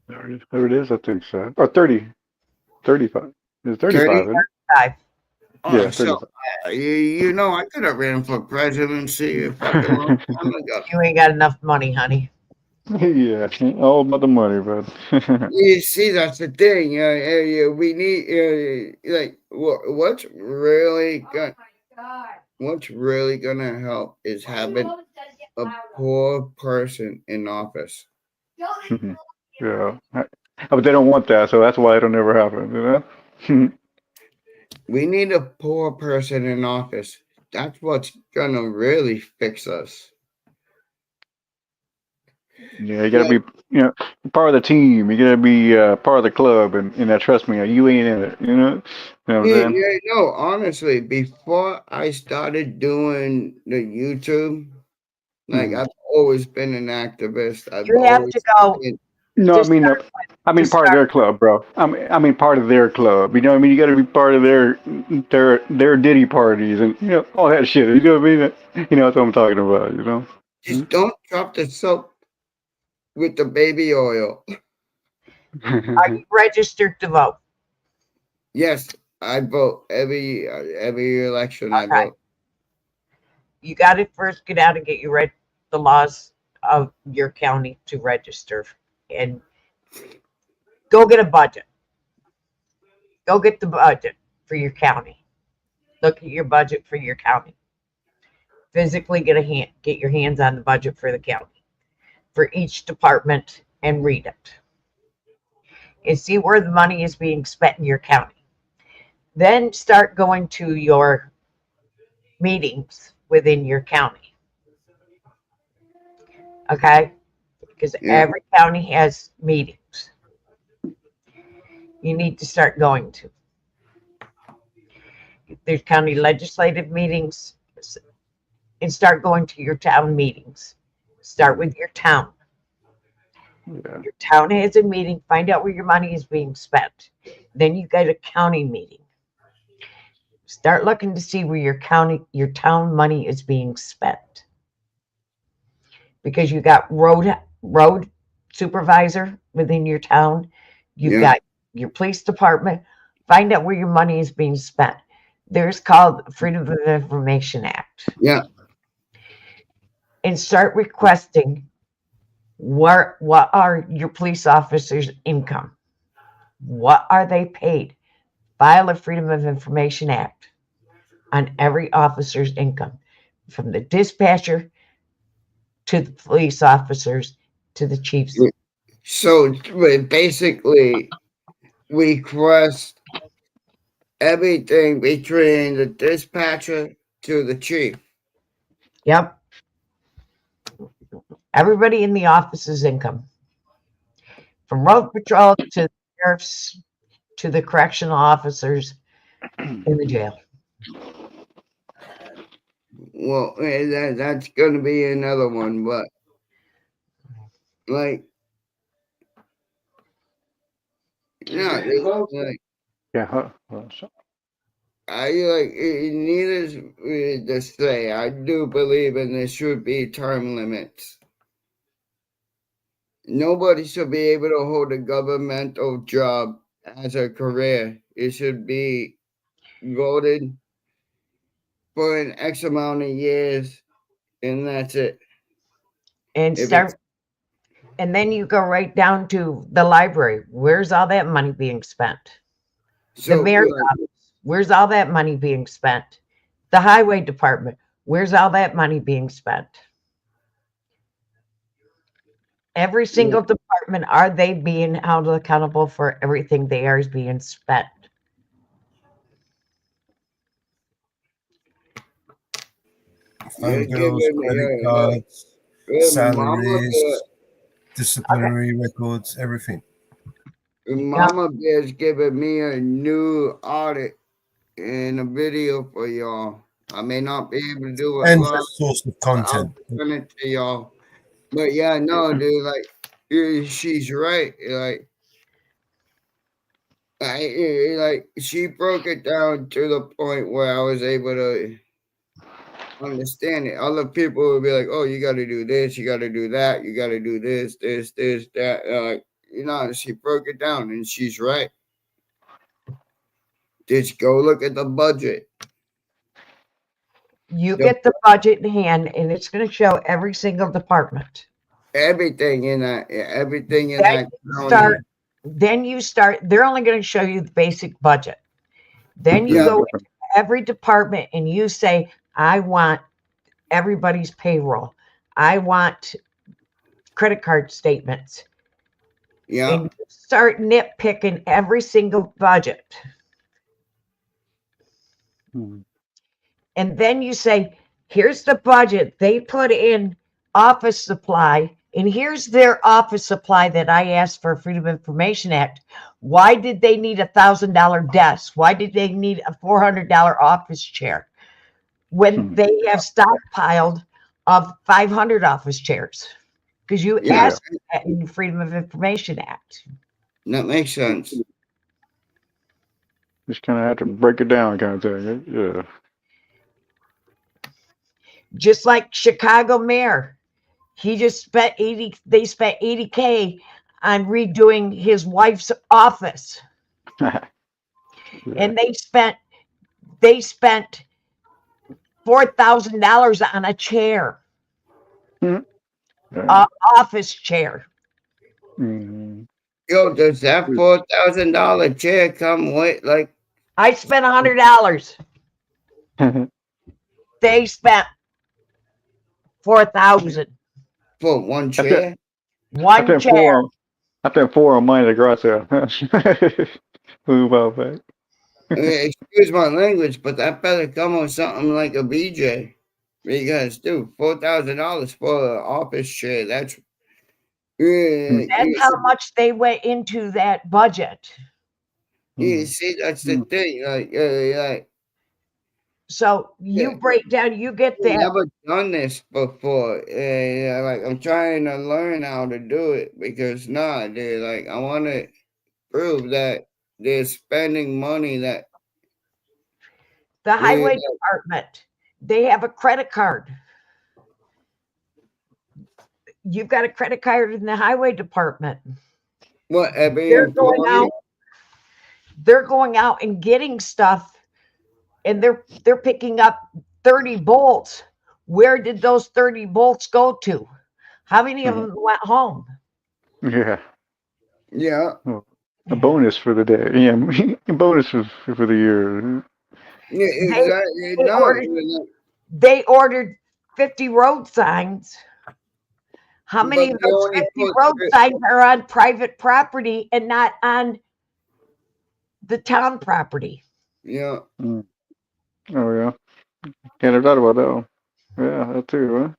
S19: There it is, I think so. Or 30. 35. It's 35, isn't it?
S2: 35.
S16: Oh,
S19: Yeah,
S16: so
S19: 35.
S16: you know, I could have ran for presidency a fucking long time ago.
S2: You ain't got enough money, honey.
S19: Yeah, all about the money, but
S16: You see, that's the thing. We need like what's really gonna help is having a poor person in office.
S19: yeah. But they don't want that, so that's why it'll never happen, you know?
S16: We need a poor person in office. That's what's gonna really fix us.
S19: Yeah, you gotta be, part of the team. You gotta be part of the club, and trust me, you ain't in it. You know what I'm saying?
S16: No, honestly, before I started doing the YouTube, like I've always been an activist.
S2: You have to go.
S19: No, I mean part of their club, bro. I mean part of their club. You know what I mean? You got to be part of their Diddy parties and all that shit. You know what I mean? You know what I'm talking about. You know?
S16: Just don't drop the soap with the baby oil.
S2: Are you registered to vote?
S16: Yes, I vote every election. I vote.
S2: You got to first get out and get the laws of your county to register, and go get a budget. Go get the budget for your county. Look at your budget for your county. Physically get your hands on the budget for the county, for each department, and read it. And see where the money is being spent in your county. Then start going to your meetings within your county. Okay? Because every county has meetings. you need to start going to. There's county legislative meetings, and start going to your town meetings. Start with your town.
S19: Yeah.
S2: Your town has a meeting, find out where your money is being spent. Then you got a county meeting. Start looking to see where your town money is being spent. Because you got road supervisor within your town, you've got your police department. Find out where your money is being spent. There's called Freedom of Information Act.
S16: Yeah.
S2: And start requesting what are your police officers' income? What are they paid? File a Freedom of Information Act on every officer's income, from the dispatcher to the police officers to the chiefs.
S16: So basically, we request everything between the dispatcher to the chief.
S2: Yep. Everybody in the office's income, from road patrol to the sheriffs to the correctional officers in the jail.
S16: Well, that's going to be another one, but like, no, like,
S19: Yeah.
S16: needless to say, I do believe in there should be term limits. Nobody should be able to hold a governmental job as a career. It should be voted for an X amount of years, and that's it.
S2: And and then you go right down to the library. Where's all that money being spent? The mayor's office, where's all that money being spent? The highway department, where's all that money being spent? Every single department, are they being held accountable for everything they are being spent?
S1: Phone bills, credit cards, salaries, disciplinary records, everything.
S16: Mama Bear's giving me a new audit and a video for y'all. I may not be able to do it
S1: And
S16: live,
S1: source of content.
S16: I'll send it to y'all. But yeah, no, dude, like, she's right. Like, she broke it down to the point where I was able to understand it. Other people would be like, "Oh, you got to do this, you got to do that, you got to do this, that." She broke it down, and she's right. Just go look at the budget.
S2: You get the budget in hand, and it's going to show every single department.
S16: Everything in that.
S2: Then you start. They're only going to show you the basic budget. Then you go into every department and you say, "I want everybody's payroll. I want credit card statements."
S16: Yeah.
S2: And you start nitpicking every single budget. And then you say, here's the budget. They put in office supply, and here's their office supply that I asked for Freedom of Information Act. Why did they need $1,000 desk? Why did they need a $400 office chair when they have stockpiled of 500 office chairs? Because you asked for that in the Freedom of Information Act.
S16: That makes sense.
S19: Just kind of have to break it down, kind of thing. Yeah.
S2: Just like Chicago mayor, he just spent they spent $80K on redoing his wife's office. And they spent $4,000 on a chair. Office chair.
S16: Yo, does that $4,000 chair come with, like?
S2: I spent $100. They spent $4,000
S16: for one chair.
S2: One chair.
S19: I spent four on mine at the garage sale. Move out back.
S16: Excuse my language, but that better come with something like a BJ. Because, dude, $4,000 for an office chair. That's
S2: how much they went into that budget.
S16: You see, that's the thing. Like,
S2: so you break down, you get
S16: I've
S2: that.
S16: never done this before. Like I'm trying to learn how to do it because dude, like I want to prove that they're spending money that
S2: The highway department, they have a credit card. You've got a credit card in the highway department.
S16: What every
S2: They're going
S16: employee?
S2: out. They're going out and getting stuff, and they're picking up 30 bolts. Where did those 30 bolts go to? How many of them went home?
S19: Yeah.
S16: Yeah.
S19: Well, a bonus for the day. Yeah, a bonus for the year.
S16: Yeah, exactly.
S2: They ordered 50 road signs. How many
S16: But
S2: of
S16: they
S2: those
S16: only
S2: 50
S16: put
S2: road signs are on private property and not on the town property?
S16: Yeah.
S19: Oh yeah. Can't have thought about that one. Yeah, that too, huh?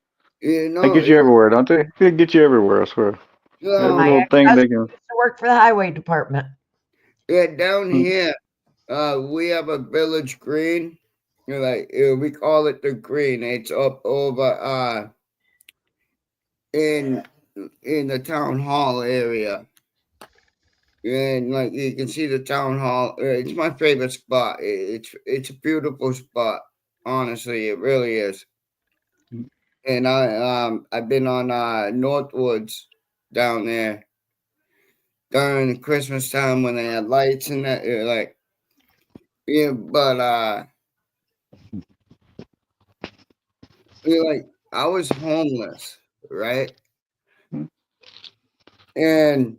S19: They get you everywhere, don't they? They get you everywhere, I swear. Every
S2: My
S19: little thing they can.
S2: ex-husband used to work for the highway department.
S16: Yeah, down here, we have a village green. We call it the green. It's up over in the town hall area. And like you can see the town hall. It's my favorite spot. It's a beautiful spot. Honestly, it really is. And I've been on Northwoods down there during Christmas time when they had lights and that. But like I was homeless, right? And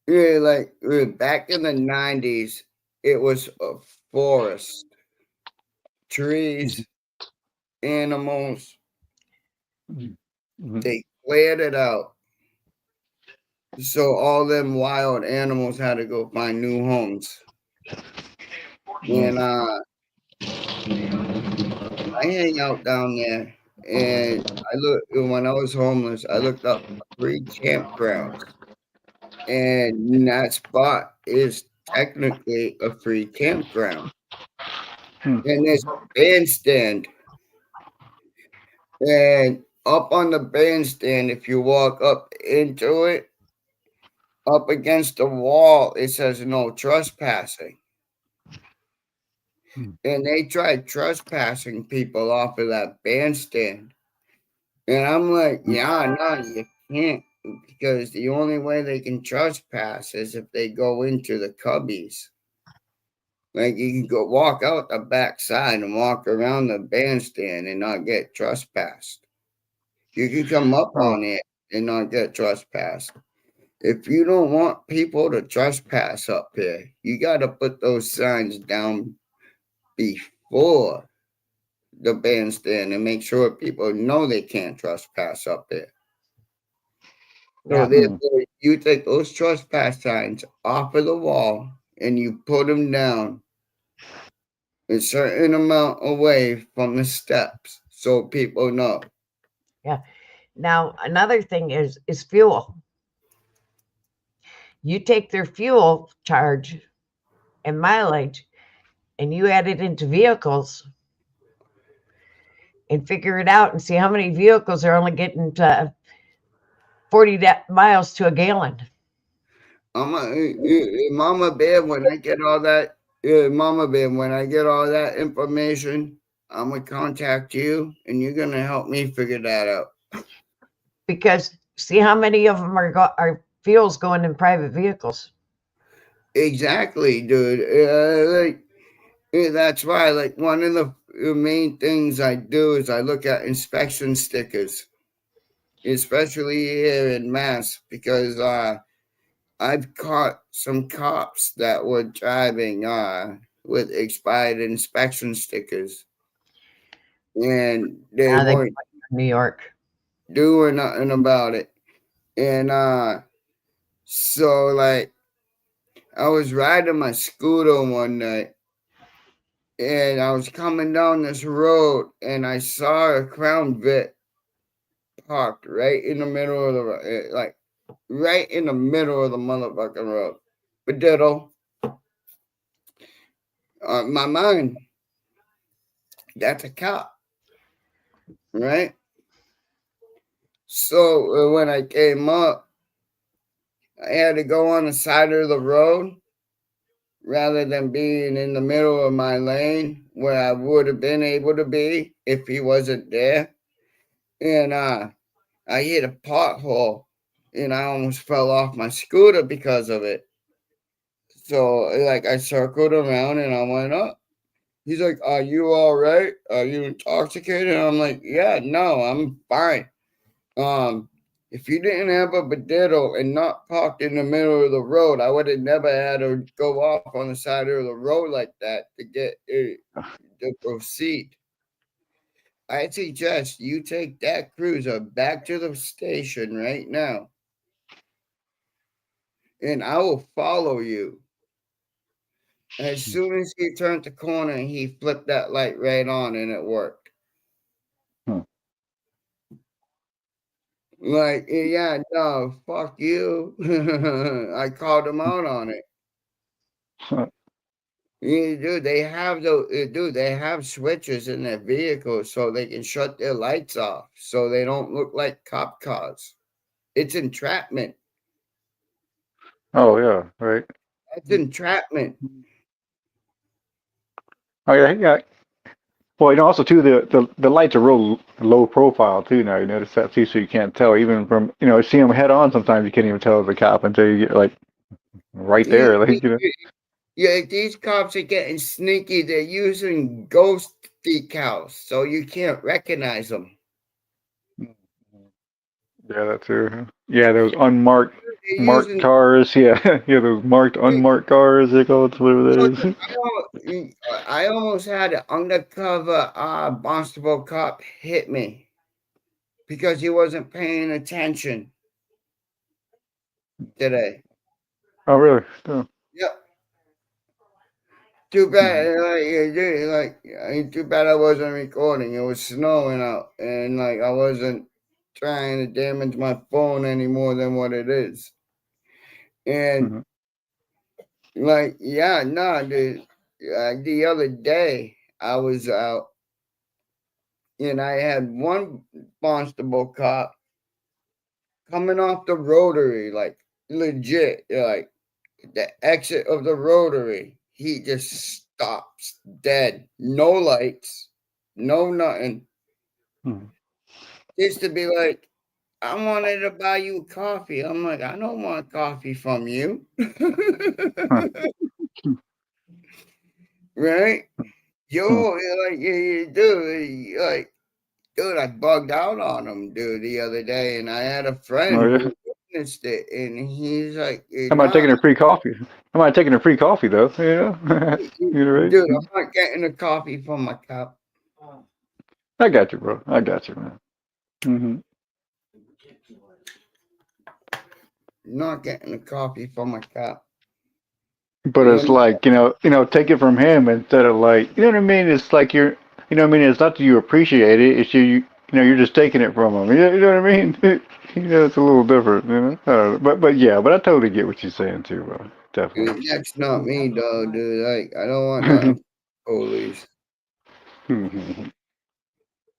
S16: back in the 90s, it was a forest, trees, animals. They cleared it out. So all them wild animals had to go find new homes. And I hang out down there, and when I was homeless, I looked up free campgrounds, and that spot is technically a free campground. And there's a bandstand, and up on the bandstand, if you walk up into it, up against the wall, it says no trespassing. And they tried trespassing people off of that bandstand. And I'm like, yeah, no, you can't, because the only way they can trespass is if they go into the cubbies. Like you can go walk out the back side and walk around the bandstand and not get trespassed. You can come up on it and not get trespassed. If you don't want people to trespass up here, you got to put those signs down before the bandstand and make sure people know they can't trespass up there. So therefore, you take those trespass signs off of the wall and you put them down a certain amount away from the steps so people know.
S2: Yeah. Now another thing is fuel. You take their fuel charge and mileage and you add it into vehicles and figure it out and see how many vehicles are only getting to 40 miles to a gallon.
S16: Mama Bear, when I get all that, Mama Bear, when I get all that information, I'm gonna contact you, and you're gonna help me figure that out.
S2: Because see how many of them are fuels going in private vehicles.
S16: Exactly, dude. That's why, like, one of the main things I do is I look at inspection stickers, especially here in Mass, because I've caught some cops that were driving with expired inspection stickers, and they weren't
S2: New York
S16: doing nothing about it. And so like I was riding my scooter one night, and I was coming down this road, and I saw a Crown Vic parked right in the middle of the right in the middle of the motherfucking road. Bediddle. My mind, that's a cop, right? So when I came up, I had to go on the side of the road rather than being in the middle of my lane where I would have been able to be if he wasn't there. And I hit a pothole and I almost fell off my scooter because of it. So like I circled around and I went up. He's like, "Are you all right? Are you intoxicated?" And I'm like, "Yeah, no, I'm fine. If you didn't have a bediddle and not parked in the middle of the road, I would have never had to go off on the side of the road like that to get to proceed. I suggest you take that cruiser back to the station right now, and I will follow you." As soon as he turned the corner, he flipped that light right on, and it worked. Like, yeah, no, fuck you. I called him out on it. Yeah, dude, they have they have switches in their vehicles so they can shut their lights off so they don't look like cop cars. It's entrapment.
S19: Oh yeah, right.
S16: That's entrapment.
S19: Oh yeah, yeah. Well, also too, the lights are real low profile too now. You notice that too, so you can't tell even from see them head on. Sometimes you can't even tell the cop until you get like right there, like
S16: Yeah, these cops are getting sneaky. They're using ghost decals, so you can't recognize them.
S19: Yeah, that's true. Yeah, those unmarked marked
S16: using-
S19: cars. Yeah, yeah, those marked unmarked cars. They call it whatever that is.
S16: I almost had an undercover Barnstable cop hit me because he wasn't paying attention today.
S19: Oh really? Oh.
S16: Yep. Too bad, too bad I wasn't recording. It was snowing out, and like I wasn't trying to damage my phone any more than what it is. And like, yeah, no, dude. The other day I was out, and I had one Barnstable cop coming off the rotary, like legit, like the exit of the rotary. He just stops dead, no lights, no nothing. Just to be like, "I wanted to buy you coffee." I'm like, "I don't want coffee from you." Right? Yo, dude, I bugged out on him, dude, the other day, and I had a friend
S19: Oh, yeah.
S16: who witnessed it, and he's like,
S19: How about taking a free coffee? How about taking a free coffee though? You know, right?
S16: Dude, I'm not getting a coffee from my cup.
S19: I got you, bro. I got you, man.
S16: Not getting a coffee from my cup.
S19: But it's like take it from him instead of like, you know what I mean? It's like you're, you know what I mean? It's not that you appreciate it. It's you're just taking it from him. You know what I mean? It's a little different. I don't know. But yeah, but I totally get what you're saying too, bro. Definitely.
S16: Dude, that's not me, though, dude. Like, I don't want nothing from police.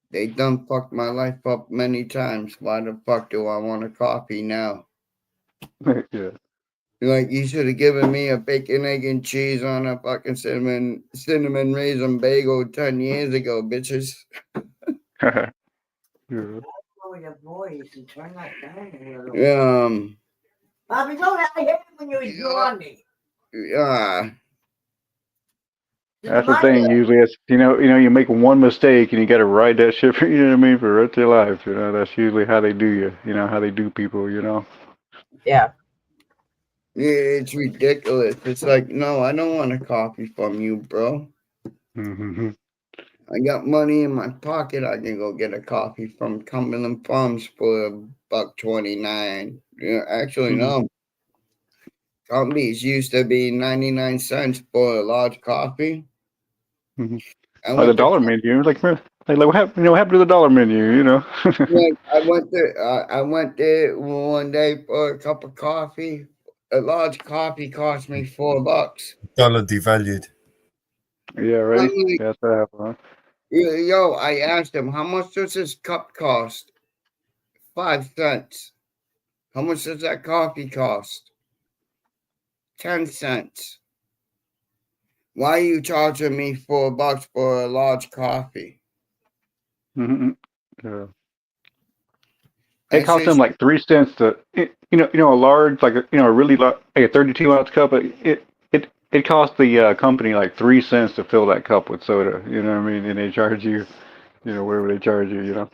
S16: They done fucked my life up many times. Why the fuck do I want a coffee now?
S19: Yeah.
S16: Like, you should have given me a bacon, egg, and cheese on a fucking cinnamon raisin bagel 10 years ago, bitches.
S19: Yeah.
S2: Bobby, don't have him when you ignore me.
S19: That's the thing. Usually, it's you make one mistake and you got to ride that shit for what I mean, for the rest of your life. That's usually how they do you. How they do people.
S2: Yeah.
S16: Yeah, it's ridiculous. It's like, no, I don't want a coffee from you, bro. I got money in my pocket. I can go get a coffee from Cumberland Farms for $1.29. Yeah, actually, no. Companies used to be 99 cents for a large coffee.
S19: Oh, the dollar menu. Like what happened? What happened to the dollar menu?
S16: Like I went there one day for a cup of coffee. a large coffee cost me $4.
S1: Dollar devalued.
S19: Yeah,
S16: I'm
S19: right.
S16: like,
S19: That's what happened.
S16: yo, I asked him, how much does this cup cost? 5 cents. How much does that coffee cost? 10 cents. Why are you charging me $4 for a large coffee?
S19: Mm-hmm. Yeah. It
S16: I
S19: cost
S16: said,
S19: them like 3 cents to, a large, like a really large, like a 32-ounce cup. It cost the company like 3 cents to fill that cup with soda. You know what I mean? And they charge you, whatever they charge you.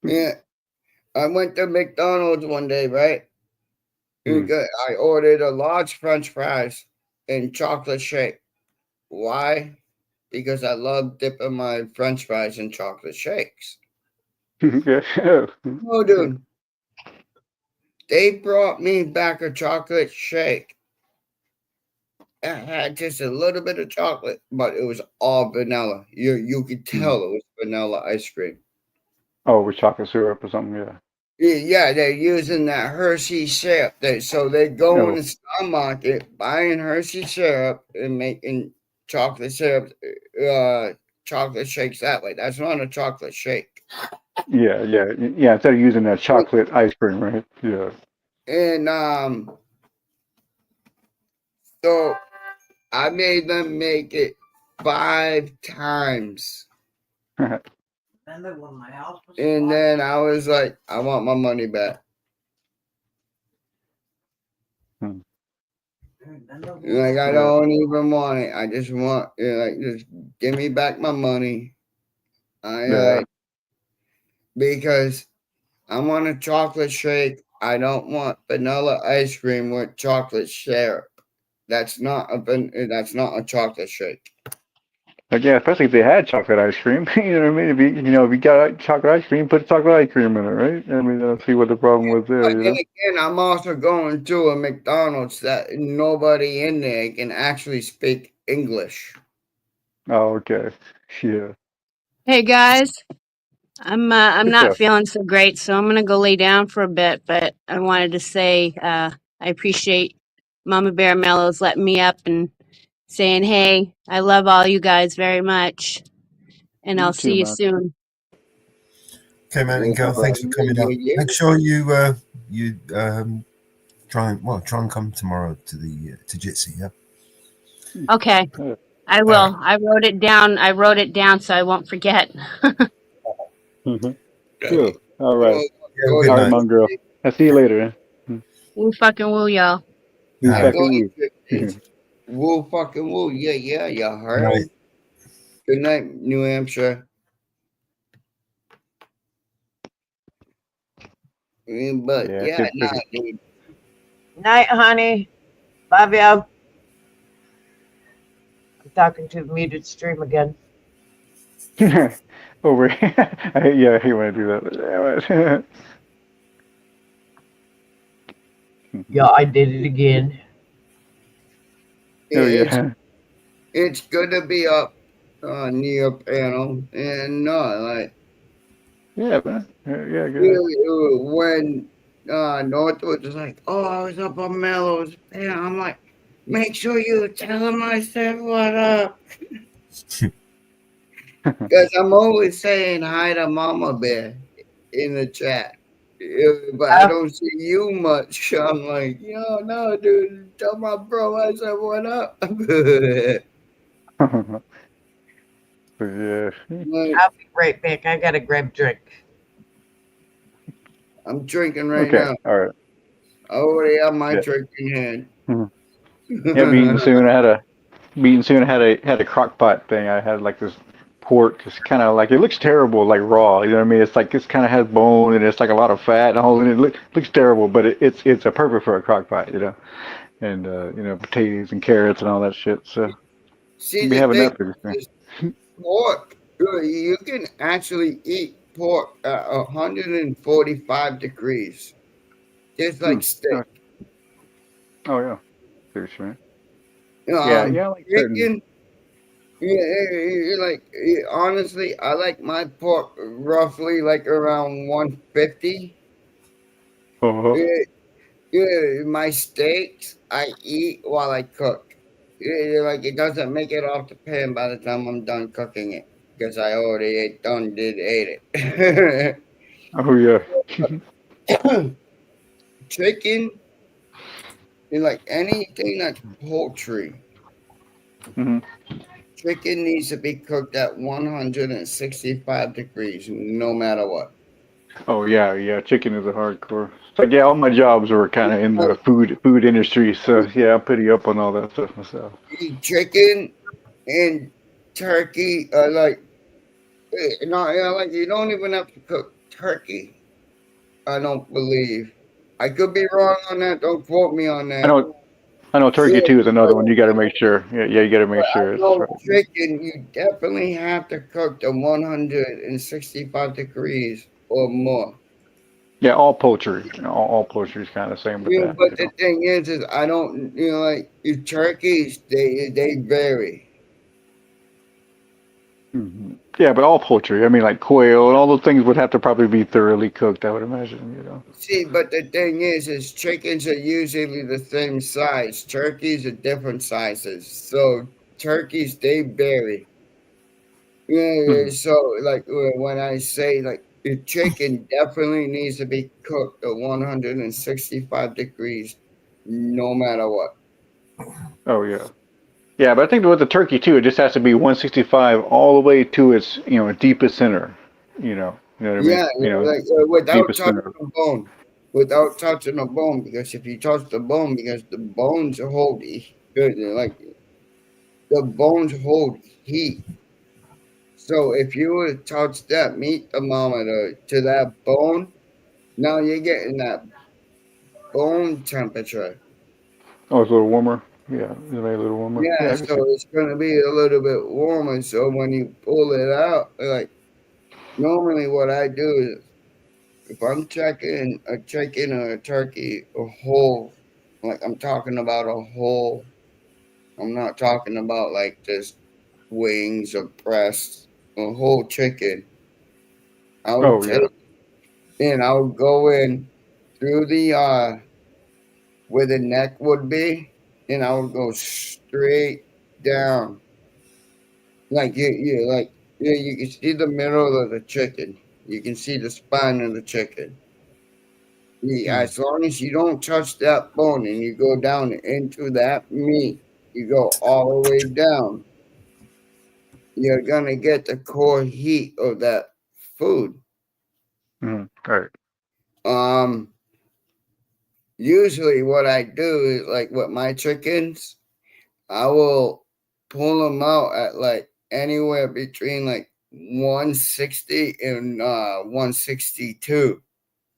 S16: yeah. I went to McDonald's one day, right?
S19: Hmm.
S16: I ordered a large French fries and chocolate shake. Why? Because I love dipping my French fries in chocolate shakes.
S19: Yeah.
S16: Oh, dude. They brought me back a chocolate shake. It had just a little bit of chocolate, but it was all vanilla. You could tell it was vanilla ice cream.
S19: Oh, with chocolate syrup or something. Yeah.
S16: Yeah, they're using that Hershey syrup. So they go in
S19: Oh.
S16: the stock market buying Hershey syrup and making chocolate syrup, chocolate shakes that way. That's not a chocolate shake.
S19: Yeah. Instead of using that chocolate ice cream, right? Yeah.
S16: And so I made them make it 5 times. And then I was like, I want my money back.
S19: Hmm.
S16: Like, I don't even want it. I just want, just give me back my money.
S19: Yeah.
S16: Because I want a chocolate shake. I don't want vanilla ice cream with chocolate syrup. That's not a chocolate shake.
S19: Like, yeah, especially if they had chocolate ice cream. You know what I mean? If you got chocolate ice cream, put chocolate ice cream in it, right? I mean, I see what the problem was there.
S16: But then again, I'm also going to a McDonald's that nobody in there can actually speak English.
S19: Oh, okay. Yeah.
S10: Hey guys, I'm
S19: Good
S10: not
S19: stuff.
S10: feeling so great, so I'm gonna go lay down for a bit. But I wanted to say I appreciate Mama Bear Mellows letting me up and saying, "Hey, I love all you guys very much, and
S19: You
S10: I'll
S19: too,
S10: see you
S19: man.
S10: soon."
S1: Okay, Mountain Girl, thanks for coming up. Make sure you try and come tomorrow to the to Jitsi, yeah.
S10: Okay, I will. I wrote it down. I wrote it down so I won't forget.
S19: Mm-hmm. Cool. All right.
S1: Yeah, good
S19: All right,
S1: night.
S19: mom girl. I'll see you later.
S10: Woo fucking woo, y'all.
S19: Who
S16: I
S19: fucking
S16: go
S19: who?
S16: to 50s. Woo fucking woo. Yeah, you heard
S1: Right.
S16: him. Good night, New Hampshire. But
S19: Yeah,
S16: yeah,
S19: good
S16: nah,
S19: figure.
S16: dude.
S2: Night, honey. Love you. I'm talking to the muted stream again.
S19: Over. Yeah, he want to do that.
S2: Yeah, I did it again.
S19: Oh yeah.
S16: It's good to be up near panel and like
S19: Yeah, man. Yeah, good.
S16: when Northwood was like, "Oh, I was up on Mellows," and I'm like, "Make sure you tell him I said what up," because I'm always saying hi to Mama Bear in the chat. But I don't see you much. I'm like, no, dude, tell my bro I said what up.
S19: Yeah.
S2: I'll be right back. I gotta grab a drink.
S16: I'm drinking right
S19: Okay.
S16: now.
S19: All right.
S16: I already have my
S19: Yeah.
S16: drink in hand.
S19: Yeah, beating soon. I had a crock pot thing. I had like this pork. It's kind of like it looks terrible, like raw. You know what I mean? It's like it's kind of has bone and it's like a lot of fat and all. And it looks terrible, but it's a perfect for a crock pot, And potatoes and carrots and all that shit. So
S16: See,
S19: we'll be
S16: the
S19: having
S16: thing
S19: that pretty soon.
S16: is, pork, you can actually eat pork at 145 degrees, just like steak.
S19: Oh yeah, for sure. Yeah, like certain.
S16: Chicken, honestly, I like my pork roughly like around 150.
S19: Oh.
S16: Yeah, my steaks I eat while I cook. Yeah, like it doesn't make it off the pan by the time I'm done cooking it because I already ate it.
S19: Oh yeah.
S16: Chicken and like anything that's poultry.
S19: hmm
S16: Chicken needs to be cooked at 165 degrees, no matter what.
S19: Oh yeah, yeah. Chicken is a hardcore. So yeah, all my jobs were kind of in the food industry, so yeah, I'm pretty up on all that stuff myself.
S16: Eat chicken and turkey are like no, like you don't even have to cook turkey. I don't believe. I could be wrong on that. Don't quote me on
S19: I
S16: that.
S19: know, I know. Turkey
S16: Yeah,
S19: too is another one. You got to make sure. Yeah, yeah, you got to
S16: but
S19: make
S16: I
S19: sure it's
S16: know
S19: right.
S16: chicken, you definitely have to cook to 165 degrees or more.
S19: Yeah, all poultry. All poultry is kind of the same with
S16: Yeah,
S19: that.
S16: but the thing is I don't, like your turkeys, they vary.
S19: Yeah, but all poultry. I mean, like quail and all those things would have to probably be thoroughly cooked. I would imagine.
S16: See, but the thing is chickens are usually the same size. Turkeys are different sizes. So turkeys, they vary. Yeah, so like when I say like the chicken definitely needs to be cooked at 165 degrees, no matter what.
S19: Oh yeah. Yeah, but I think with the turkey too, it just has to be 165 all the way to its deepest center. You know what I mean.
S16: Yeah, like without
S19: Deepest
S16: touching
S19: center.
S16: the bone, without touching the bone, because if you touch the bone, because the bones hold like the bones hold heat. So if you were to touch that meat thermometer to that bone, now you're getting that bone temperature.
S19: Oh, it's a little warmer. Yeah, it's made a little warmer.
S16: Yeah,
S19: Yeah, I can
S16: so
S19: see.
S16: it's gonna be a little bit warmer. So when you pull it out, like normally what I do is if I'm checking a chicken or a turkey, a whole, like I'm talking about a whole, I'm not talking about like just wings or breasts, a whole chicken. I would
S19: Oh yeah.
S16: take and I would go in through the where the neck would be, and I would go straight down. Like you can see the middle of the chicken. You can see the spine of the chicken. As long as you don't touch that bone and you go down into that meat, you go all the way down. You're gonna get the core heat of that food.
S19: All right.
S16: Usually what I do is like with my chickens, I will pull them out at like anywhere between like 160 and 162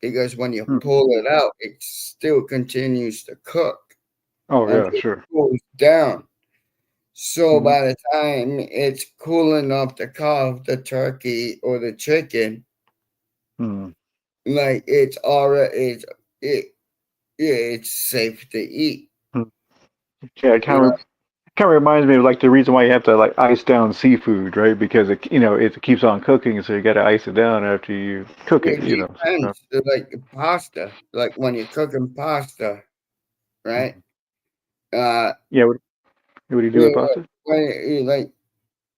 S16: because when you pull it out, it still continues to cook
S19: Oh yeah,
S16: until it
S19: sure.
S16: cools down. So by the time it's cool enough to carve the turkey or the chicken, like it's already it's safe to eat.
S19: Yeah, it kind of reminds me of like the reason why you have to like ice down seafood, right? Because it keeps on cooking, so you got to ice it down after you cook it.
S16: It depends. Like pasta, like when you're cooking pasta, right?
S19: Yeah, what do you do with pasta?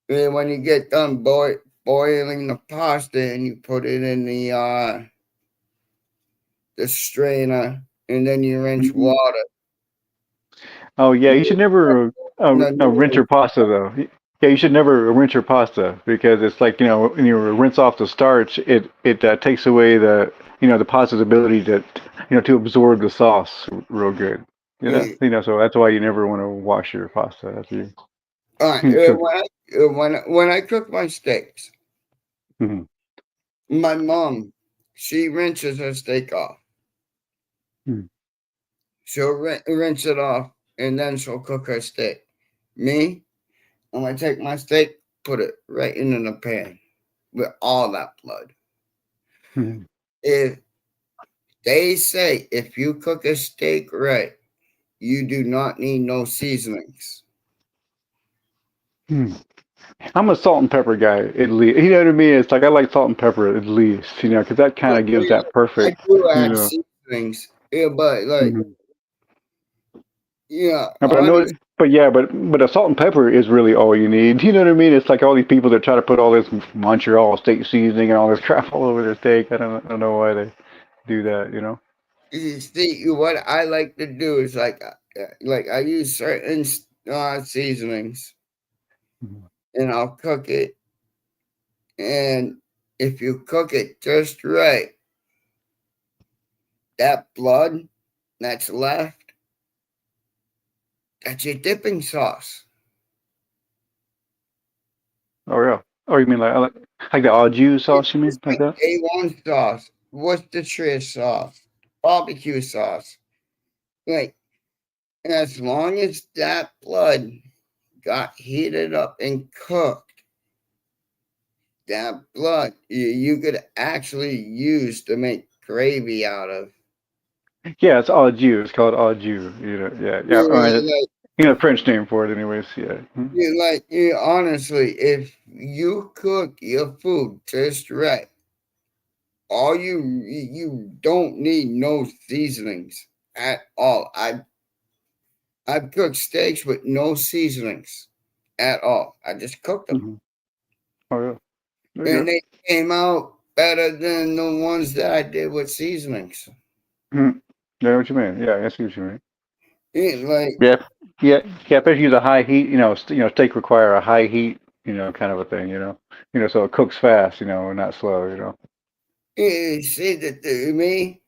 S16: When you get done boiling the pasta and you put it in the strainer and then you rinse water.
S19: Oh yeah, you should never rinse your pasta though. Yeah, you should never rinse your pasta because it's like when you rinse off the starch, it takes away the pasta's ability to absorb the sauce real good. So that's why you never want to wash your pasta after you
S16: All right,
S19: cook
S16: when I cook my steaks,
S19: it.
S16: my mom, she rinses her steak off. She'll rinse it off and then she'll cook her steak. Me, I'm gonna take my steak, put it right into the pan with all that blood. If they say if you cook a steak right, you do not need no seasonings.
S19: I'm a salt and pepper guy at least. You know what I mean? It's like I like salt and pepper at least, because that kind of gives that
S16: I
S19: perfect,
S16: do add seasonings Yeah, but like,
S19: Mhm.
S16: yeah,
S19: But I know,
S16: honest,
S19: but a salt and pepper is really all you need. You know what I mean? It's like all these people that try to put all this Montreal steak seasoning and all this crap all over their steak. I don't know why they do that. You know?
S16: you see, what I like to do is like I use certain seasonings, and I'll cook it. And if you cook it just right, that blood that's left, that's your dipping sauce.
S19: Oh yeah. Oh, you mean like the au jus sauce? You mean like that?
S16: A1 sauce, Worcestershire sauce, barbecue sauce. Like, as long as that blood got heated up and cooked, that blood you could actually use to make gravy out of.
S19: Yeah, it's au jus. It's called au jus. You know? Yeah, yeah.
S16: You like,
S19: You know, French name for it, anyways. Yeah.
S16: honestly, if you cook your food just right, all you don't need no seasonings at all. I've cooked steaks with no seasonings at all. I just cooked them,
S19: Mhm. Oh yeah. There you
S16: and
S19: go.
S16: they came out better than the ones that I did with seasonings.
S19: Mhm. Yeah, I know what you mean. Yeah, I see what you mean.
S16: Like,
S19: Yeah, yeah. Especially use a high heat. Steak require a high heat. Kind of a thing. So it cooks fast. And not slow.
S16: see that to me,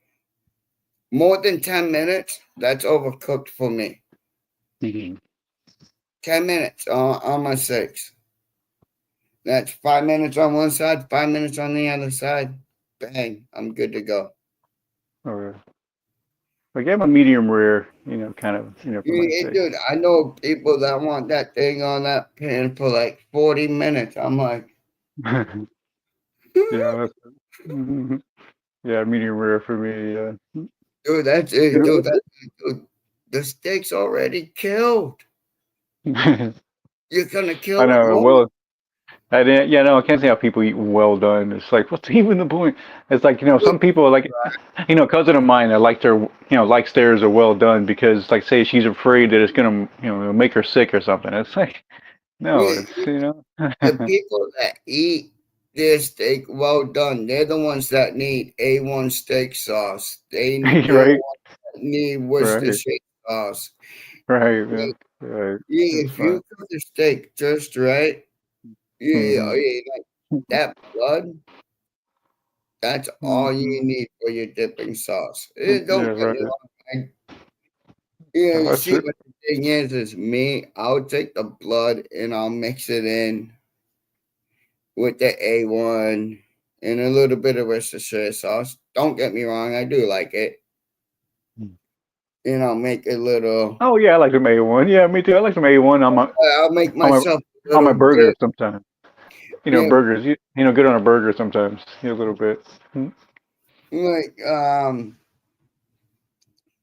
S16: more than 10 minutes, that's overcooked for me.
S19: Mhm.
S16: 10 minutes on my steaks. That's 5 minutes on one side, 5 minutes on the other side. Bang, I'm good to go.
S19: Oh yeah. Like I'm a medium rare. Kind of. For my steak.
S16: Dude, I know people that want that thing on that pan for like 40 minutes. I'm like,
S19: Yeah, that's. Mhm. Yeah, medium rare for me. Yeah.
S16: dude, that's it, dude. Dude, the steak's already killed. You're gonna
S19: I
S16: kill it
S19: know.
S16: more.
S19: Well, I didn't. Yeah, no, I can't see how people eat well done. It's like, what's even the point? It's like, some people like, a cousin of mine that likes theirs are well done because, like, say she's afraid that it's gonna, make her sick or something. It's like, no,
S16: Yeah,
S19: it's.
S16: the people that eat their steak well done, they're the ones that need A1 steak sauce. They're the
S19: Right,
S16: ones that need
S19: right,
S16: Worcestershire sauce.
S19: right, yeah, right. It's
S16: If
S19: fine.
S16: you cook the steak just right,
S19: Hmm.
S16: like that blood, that's all you
S19: Hmm.
S16: need for your dipping sauce.
S19: Yeah,
S16: Don't get me
S19: right.
S16: wrong.
S19: No,
S16: You
S19: that's
S16: see
S19: true.
S16: what the thing is me, I'll take the blood and I'll mix it in with the A1 and a little bit of Worcestershire sauce. Don't get me wrong, I do like it. And I'll make a little.
S19: Oh yeah, I like some A1. Yeah, me too. I like some A1
S16: I'll make
S19: on my
S16: myself a
S19: on my
S16: little
S19: burgers
S16: dip.
S19: sometimes.
S16: Yeah,
S19: Burgers. Good on a burger sometimes. A little bit.
S16: like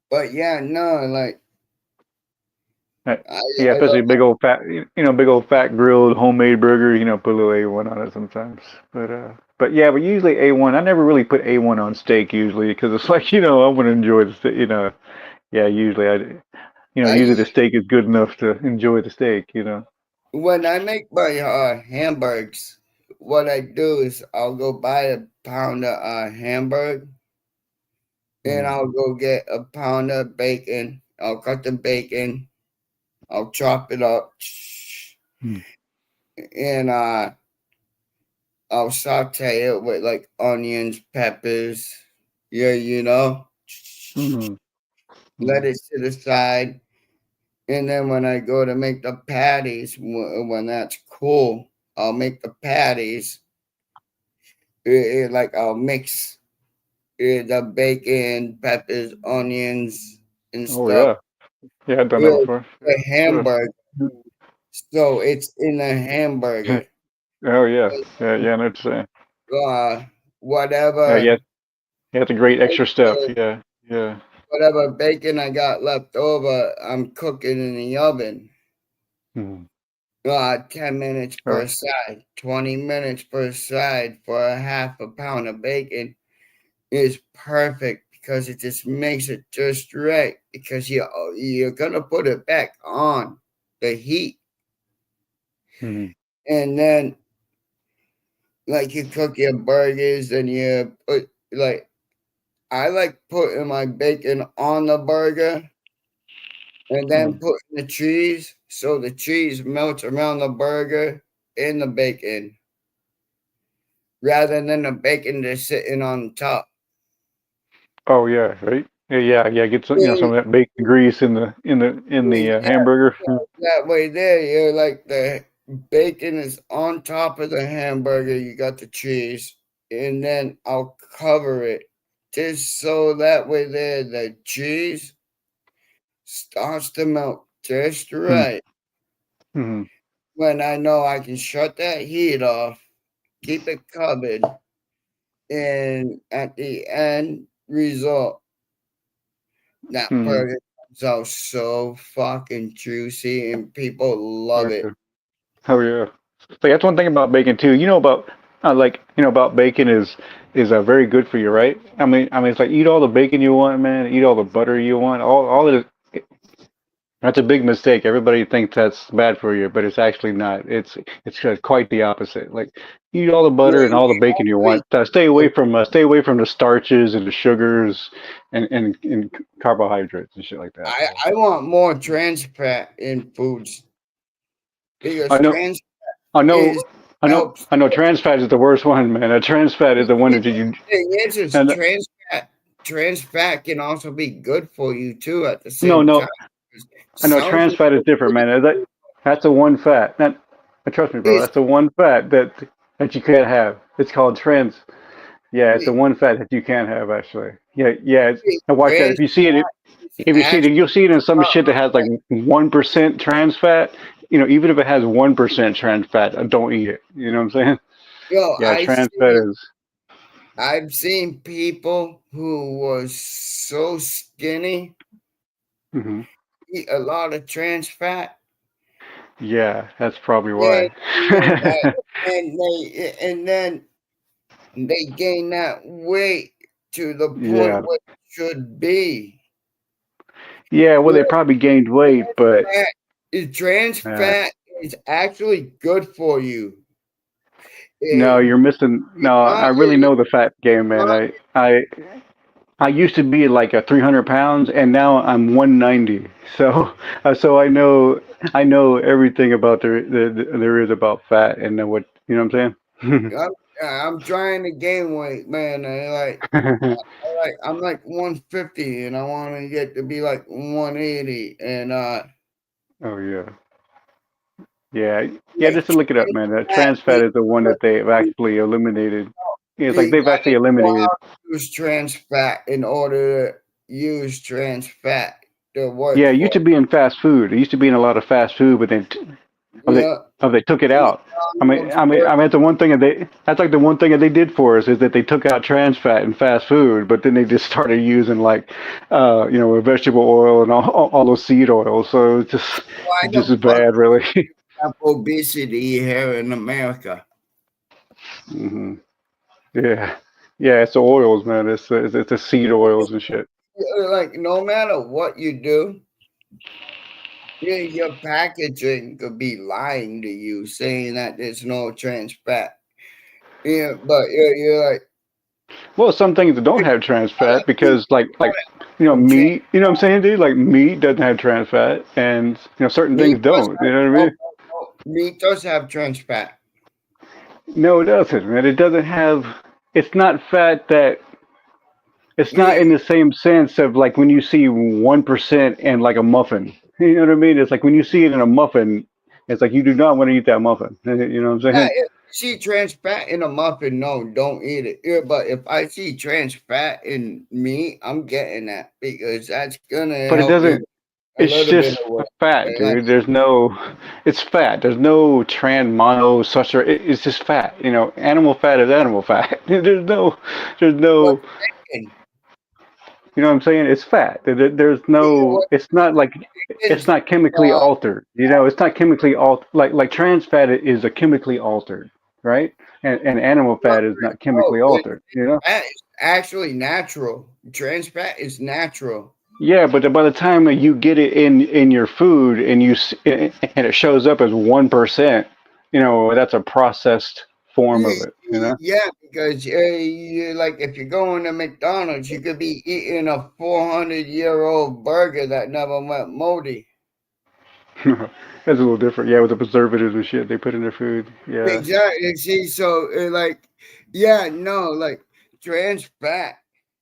S16: but yeah, no, like
S19: Yeah,
S16: I love
S19: especially big old fat grilled homemade burger. Put a little A1 on it sometimes. But yeah, but usually A1. I never really put A1 on steak usually because it's like I want to enjoy the steak. Yeah, usually usually the steak is good enough to enjoy the steak.
S16: when I make my hamburgers, what I do is I'll go buy a pound of hamburger and
S19: Mm.
S16: I'll go get a pound of bacon. I'll cut the bacon, I'll chop it up,
S19: Mm.
S16: and I'll saute it with like onions, peppers. Yeah,
S19: Mm.
S16: let
S19: Mm.
S16: it to the side. And then when I go to make the patties, when that's cool, I'll make the patties. Like I'll mix the bacon, peppers, onions, and
S19: Oh
S16: stuff
S19: yeah, yeah, I've done that
S16: with
S19: before.
S16: the
S19: Sure.
S16: hamburger. So it's in the hamburger.
S19: Oh yeah, yeah, yeah. I know what you're saying.
S16: Uh,
S19: Yeah,
S16: whatever,
S19: yeah, it's a great extra step. Yeah, yeah.
S16: whatever bacon I got left over, I'm cooking in the oven.
S19: Mm.
S16: 10 minutes
S19: Oh,
S16: per side, 20 minutes per side for a half a pound of bacon is perfect because it just makes it just right, because you're gonna put it back on the heat.
S19: Mhm.
S16: And then like you cook your burgers and you put like, I like putting my bacon on the burger and then putting the cheese, so the cheese melts around the burger and the bacon, rather than the bacon just sitting on top.
S19: Oh yeah, right. Yeah. Get some, some of that bacon grease in the hamburger.
S16: That way there, you're like the bacon is on top of the hamburger, you got the cheese, and then I'll cover it just so that way there the cheese starts to melt just right.
S19: Mm-hmm.
S16: When I know I can shut that heat off, keep it covered, and at the end result, that burger comes out so fucking juicy and people love it.
S19: Oh yeah. Like that's one thing about bacon too. You know about about bacon is very good for you, right? I mean it's like eat all the bacon you want, man. Eat all the butter you want. All of it. That's a big mistake. Everybody thinks that's bad for you, but it's actually not. It's quite the opposite. Like eat all the butter and all the bacon you want. Stay away from the starches and the sugars and carbohydrates and shit like that.
S16: I want more trans fat in foods, because
S19: I know.
S16: trans
S19: I know.
S16: is
S19: I know.
S16: helps.
S19: I know. Trans fat is the worst one, man. A trans fat is the one that you.
S16: Thing is
S19: And
S16: trans fat can also be good for you too at the
S19: no,
S16: same time.
S19: no. I know
S16: Some
S19: trans fat is
S16: people
S19: different, man. That's the one fat. Trust me, bro. That's the one fat that you can't have. It's called trans. Yeah, it's the one fat that you can't have actually. Yeah. And watch that.
S16: trans
S19: If you see it, if you see it,
S16: actually,
S19: you'll see it in some shit that has like 1% trans fat. Even if it has 1% trans fat, don't eat it. You know what I'm saying?
S16: yo,
S19: Yeah, trans fat is.
S16: I've seen people who was so skinny
S19: Hmm.
S16: eat a lot of trans fat.
S19: Yeah, that's probably
S16: Yeah,
S19: why.
S16: and then they gain that weight to the
S19: Yeah.
S16: point where it should be.
S19: Yeah, well, they probably gained weight, but
S16: Trans fat is actually good for you.
S19: no, you're missing. No, I really know the fat game, man. I used to be like a 300 pounds, and now I'm 190. So I know everything about there is about fat and know what you know what I'm saying.
S16: I'm trying to gain weight, man. I'm like 150, and I want to get to be like 180, and
S19: Oh yeah. Just to look it up, man. That trans fat is the one that they've actually eliminated. It's like
S16: you
S19: they've
S16: gotta
S19: actually
S16: know
S19: eliminated.
S16: how to use trans fat in order to use trans fat to work
S19: Yeah, it
S16: for.
S19: used to be in fast food. It used to be in a lot of fast food, but then
S16: Yeah.
S19: they took it out. That's the one thing that's like the one thing that they did for us is that they took out trans fat in fast food, but then they just started using like, vegetable oil and all those seed oils. So it's just as bad, really.
S16: Have obesity here in America.
S19: Hmm. Yeah. It's the oils, man. It's the seed oils and shit.
S16: Like no matter what you do, your packaging could be lying to you, saying that there's no trans fat. Yeah, but you're like,
S19: Well, some things don't have trans fat because meat. You know what I'm saying, dude? Like meat doesn't have trans fat, and certain things don't. You know what I mean?
S16: Meat does have trans fat.
S19: No, it doesn't, man. It doesn't have. It's not fat that. It's not in the same sense of like when you see 1% in like a muffin. You know what I mean? It's like when you see it in a muffin, it's like you do not want to eat that muffin. You know what I'm saying?
S16: If you see trans fat in a muffin, no, don't eat it. Yeah, but if I see trans fat in meat, I'm getting that because that's gonna
S19: But it
S16: help me
S19: doesn't.
S16: a
S19: It's
S16: little bit
S19: just
S16: of weight.
S19: fat,
S16: Like,
S19: dude. It's fat. There's no trans mono such. It's just fat. Animal fat is animal fat. There's no. You know what I'm saying? It's fat. There's no. It's not like. It's not chemically altered. It's not chemically altered. Like trans fat is a chemically altered, right? And animal fat is not chemically altered.
S16: Fat is actually natural. Trans fat is natural.
S19: Yeah, but by the time that you get it in your food and and it shows up as 1%, that's a processed form of it.
S16: Yeah, because like if you're going to McDonald's, you could be eating a 400-year-old burger that never went moldy.
S19: That's a little different. Yeah, with the preservatives and shit they put in their food. Yeah.
S16: Exactly. See, so like, yeah, no, like trans fat.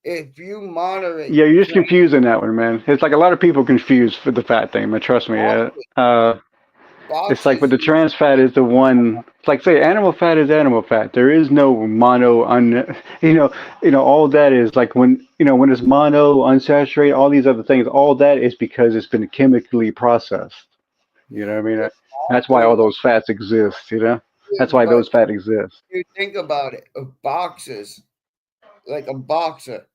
S16: If you moderate
S19: Yeah, you're just
S16: trans
S19: confusing that one, man. It's like a lot of people confuse for the fat thing, but trust me. It's like, but
S16: boxes,
S19: the trans fat is the one. It's like say animal fat is animal fat. There is no mono all that is like when it's mono, unsaturated, all these other things. All that is because it's been chemically processed. You know what I mean? That's why all those fats exist. That's why
S16: but
S19: those fat exist.
S16: you think about it, of boxes, like a boxer,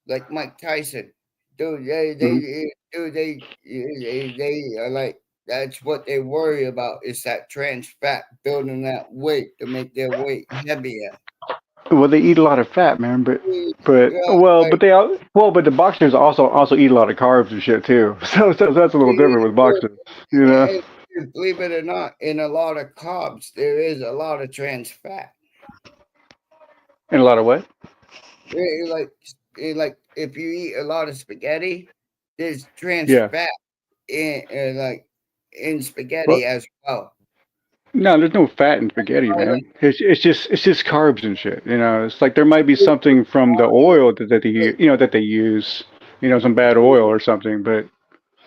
S16: like Mike Tyson, dude,
S19: Hmm.
S16: they are like that's what they worry about is that trans fat building that weight to make their weight heavier.
S19: Well, they eat a lot of fat, man, but
S16: Yeah,
S19: well,
S16: like
S19: but the boxers also eat a lot of carbs and shit too. So that's a little different with boxers, you know.
S16: believe it or not, in a lot of carbs, there is a lot of trans fat.
S19: In a lot of what?
S16: Like if you eat a lot of spaghetti, there's trans
S19: Yeah.
S16: fat in
S19: Well,
S16: spaghetti as well.
S19: no, there's no fat in spaghetti, man. It's just carbs and shit. It's like there might be something from the oil that they use, some bad oil or something, but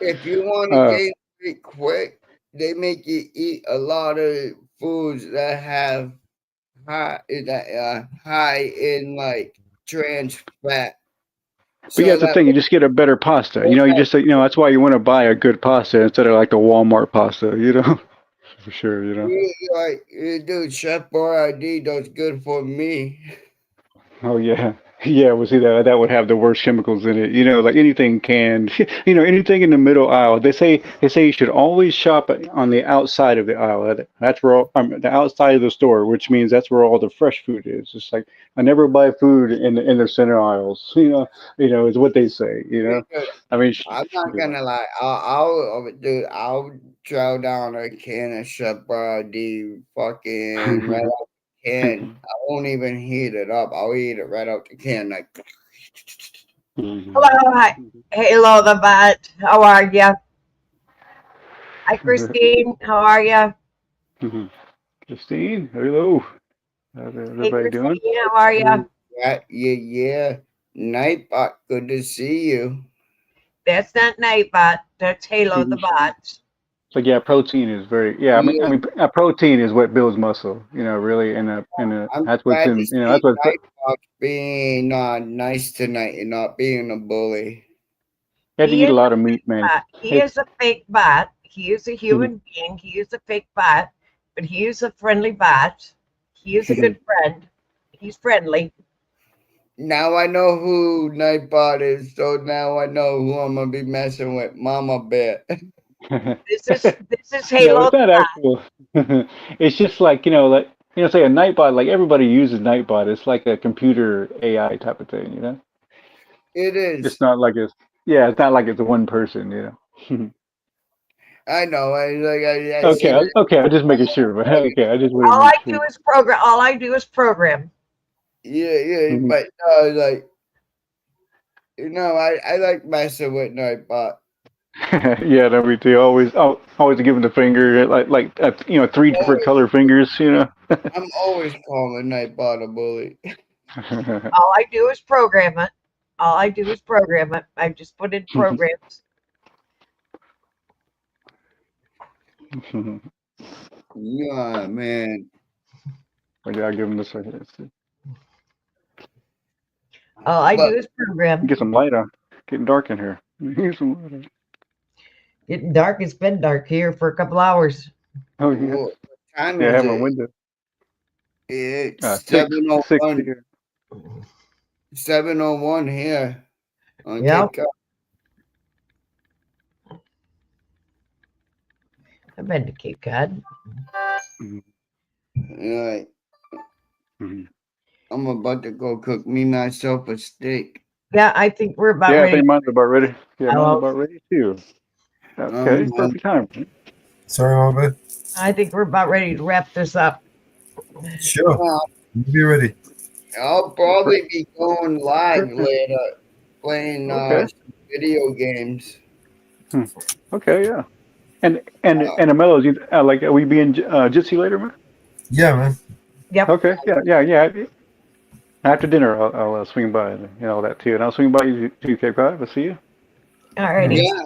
S16: If you want to
S19: uh,
S16: gain weight quick, they make you eat a lot of foods that have high in like trans fat.
S19: but yeah,
S16: So
S19: it's the
S16: that
S19: thing. You just get a better pasta. That's why you want to buy a good pasta instead of like the Walmart pasta. For sure.
S16: like, dude, Chef Boyardee does good for me.
S19: Oh yeah, yeah. Well, see that would have the worst chemicals in it. Like anything canned. Anything in the middle aisle. They say you should always shop on the outside of the aisle. That's where the outside of the store, which means that's where all the fresh food is. It's like I never buy food in the center aisles. Is what they say.
S16: Dude,
S19: I mean,
S16: I'm not gonna lie. I'll throw down a can of Chef Boyardee fucking right out the can. I won't even heat it up. I'll eat it right out the can. Like,
S2: Hello, hi. Hello, the bot. How are you? Hi, Christine. How are you?
S19: Christine, hello. How's
S2: Hey,
S19: everybody doing?
S2: Christine. How are you?
S16: yeah. Nightbot, good to see you.
S2: That's not Nightbot. That's Halo the bot.
S19: So yeah, protein is very yeah.
S16: Yeah,
S19: Protein is what builds muscle. Really, and
S16: I'm
S19: that's what's
S16: glad to
S19: in
S16: see
S19: that's what.
S16: Nightbot being nice tonight and not being a bully.
S19: You have to
S2: He
S19: eat a
S2: is
S19: lot
S2: a
S19: of meat,
S2: fake
S19: man.
S2: bot. He
S19: It's
S2: is a fake bot. He is a human being. He is a fake bot, but he is a friendly bot. He is a good friend. He's friendly.
S16: Now I know who Nightbot is, so now I know who I'm gonna be messing with, Mama Bear.
S2: This is
S19: no,
S2: Halo
S19: it's
S2: the
S19: not
S2: bot.
S19: actual. It's just like say a Nightbot. Like everybody uses Nightbot. It's like a computer AI type of thing.
S16: It
S19: It's
S16: is.
S19: not like it's not like it's one person.
S16: I know. I see
S19: Okay,
S16: that.
S19: okay. I'm just making sure, but okay, I just want to
S2: All
S19: make
S2: I do
S19: sure.
S2: is program. All I do is program.
S16: Yeah, but like I like messing with Nightbot.
S19: Yeah, no, me too. Always giving the finger, three different color fingers.
S16: I'm always calling Nightbot a bully.
S2: All I do is program it. All I do is program it. I just put in programs.
S16: Yeah, man.
S19: Yeah, I'll give him this right here.
S2: All I
S16: But
S2: do is program.
S19: Get some light on. Getting dark in here. Get some light on.
S2: Getting dark. It's been dark here for a couple hours.
S19: Oh yeah.
S16: what time
S19: Yeah, I
S16: is
S19: have my
S16: it?
S19: window.
S16: It's
S19: Six
S16: 7:01.
S19: here.
S16: 7:01 here on
S2: Yep.
S16: Cape Cod.
S2: I've been to Cape Cod.
S16: Right. I'm about to go cook me myself a steak.
S2: Yeah, I think we're about
S19: Yeah, I
S2: ready.
S19: think mine's about ready. Yeah, mine's
S2: Oh,
S19: about ready too. Okay, perfect time.
S1: Sorry, Mama Bear.
S2: I think we're about ready to wrap this up.
S1: Sure. Be ready.
S16: I'll probably be going live later, playing
S19: Okay.
S16: some video games.
S19: Okay, yeah. And Amelos, you like are we being Jitsi later, man?
S1: Yeah, man.
S2: Yep.
S19: Okay, yeah. After dinner, I'll swing by and all that too, and I'll swing by you to Cape Cod. I'll see you.
S2: Alrighty.
S16: Yeah.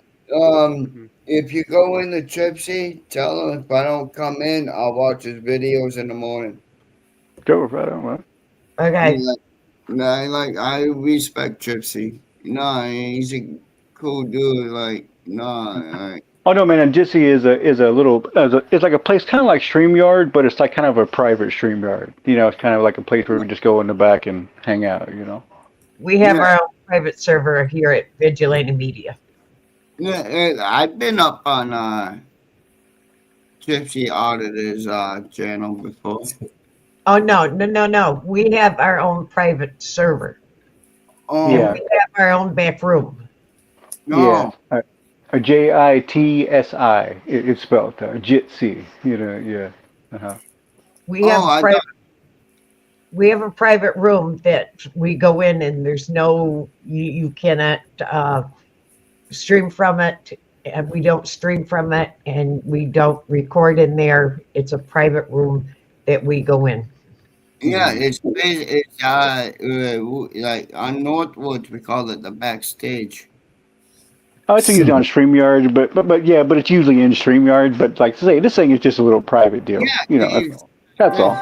S16: If you go into Tripsy, tell him if I don't come in, I'll watch his videos in the morning.
S19: Go right on, man.
S2: Okay.
S16: I respect Tripsy. He's a cool dude.
S19: Oh no, man! And Jitsi is a little it's like a place kind of like StreamYard, but it's like kind of a private StreamYard. It's kind of like a place where we just go in the back and hang out.
S2: We have our own private server here at Vigilante Media.
S16: Yeah, I've been up on Gypsy Auditor's channel before.
S2: Oh no. We have our own private server.
S16: Oh,
S19: Yeah.
S2: And we have our own back room.
S19: Yeah. A JITSI. It's spelled Jitsi. Yeah.
S2: We have we have a private room that we go in, and there's no you cannot stream from it, and we don't stream from it, and we don't record in there. It's a private room that we go in.
S16: Yeah, it's like on Northwoods we call it the backstage.
S19: I think it's on StreamYard, but it's usually in StreamYard. But like I say, this thing is just a little private deal. That's all.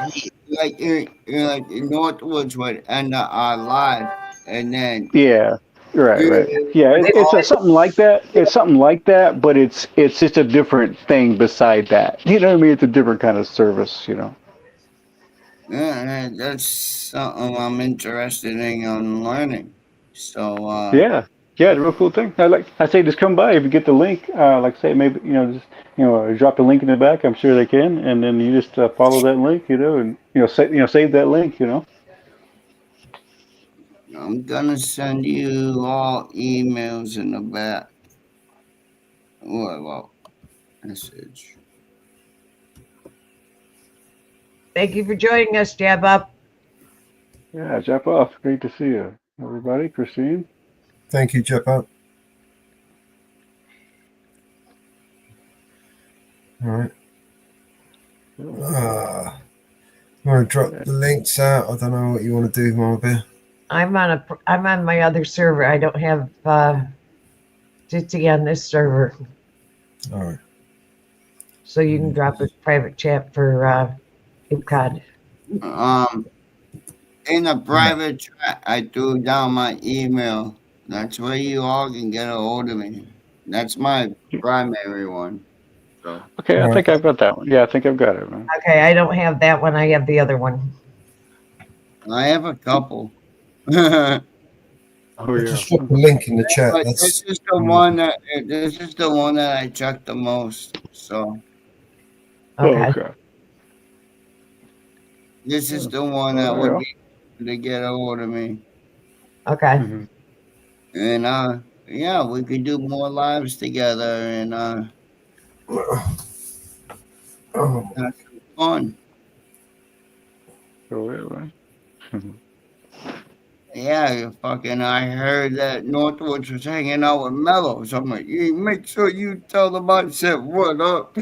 S16: Like Northwoods would end live, and then
S19: Yeah. Right. Yeah, it's something like that. It's something like that, but it's just a different thing beside that. You know what I mean? It's a different kind of service.
S16: Yeah, that's something I'm interested in learning. So
S19: Yeah, it's a real cool thing. I say just come by if you get the link. Like I say, maybe just drop the link in the back. I'm sure they can, and then you just follow that link, and save that link.
S16: I'm gonna send you all emails in the back. Well, message.
S2: Thank you for joining us, Jab Up.
S19: Yeah, Jeff off. Great to see you, everybody. Christine.
S1: Thank you, Jeff Up. All right. You want to drop the links out? I don't know what you want to do, Mama Bear.
S2: I'm on my other server. I don't have Jitsi on this server.
S1: All right.
S2: So you can drop a private chat for UCOD.
S16: In the private chat, I threw down my email. That's where you all can get a hold of me. That's my primary one. So.
S19: Okay, I think I've got that one. Yeah, I think I've got it, man.
S2: Okay, I don't have that one. I have the other one.
S16: I have a couple.
S1: Just drop the link in the chat.
S16: But this is the one that I checked the most. So.
S19: Okay.
S16: This is the one that would be to get a hold of me.
S2: Okay.
S16: And yeah, we could do more lives together and have fun. Yeah, I heard that Northwoods was hanging out with Mello. So I'm like, you make sure you tell them I said what up.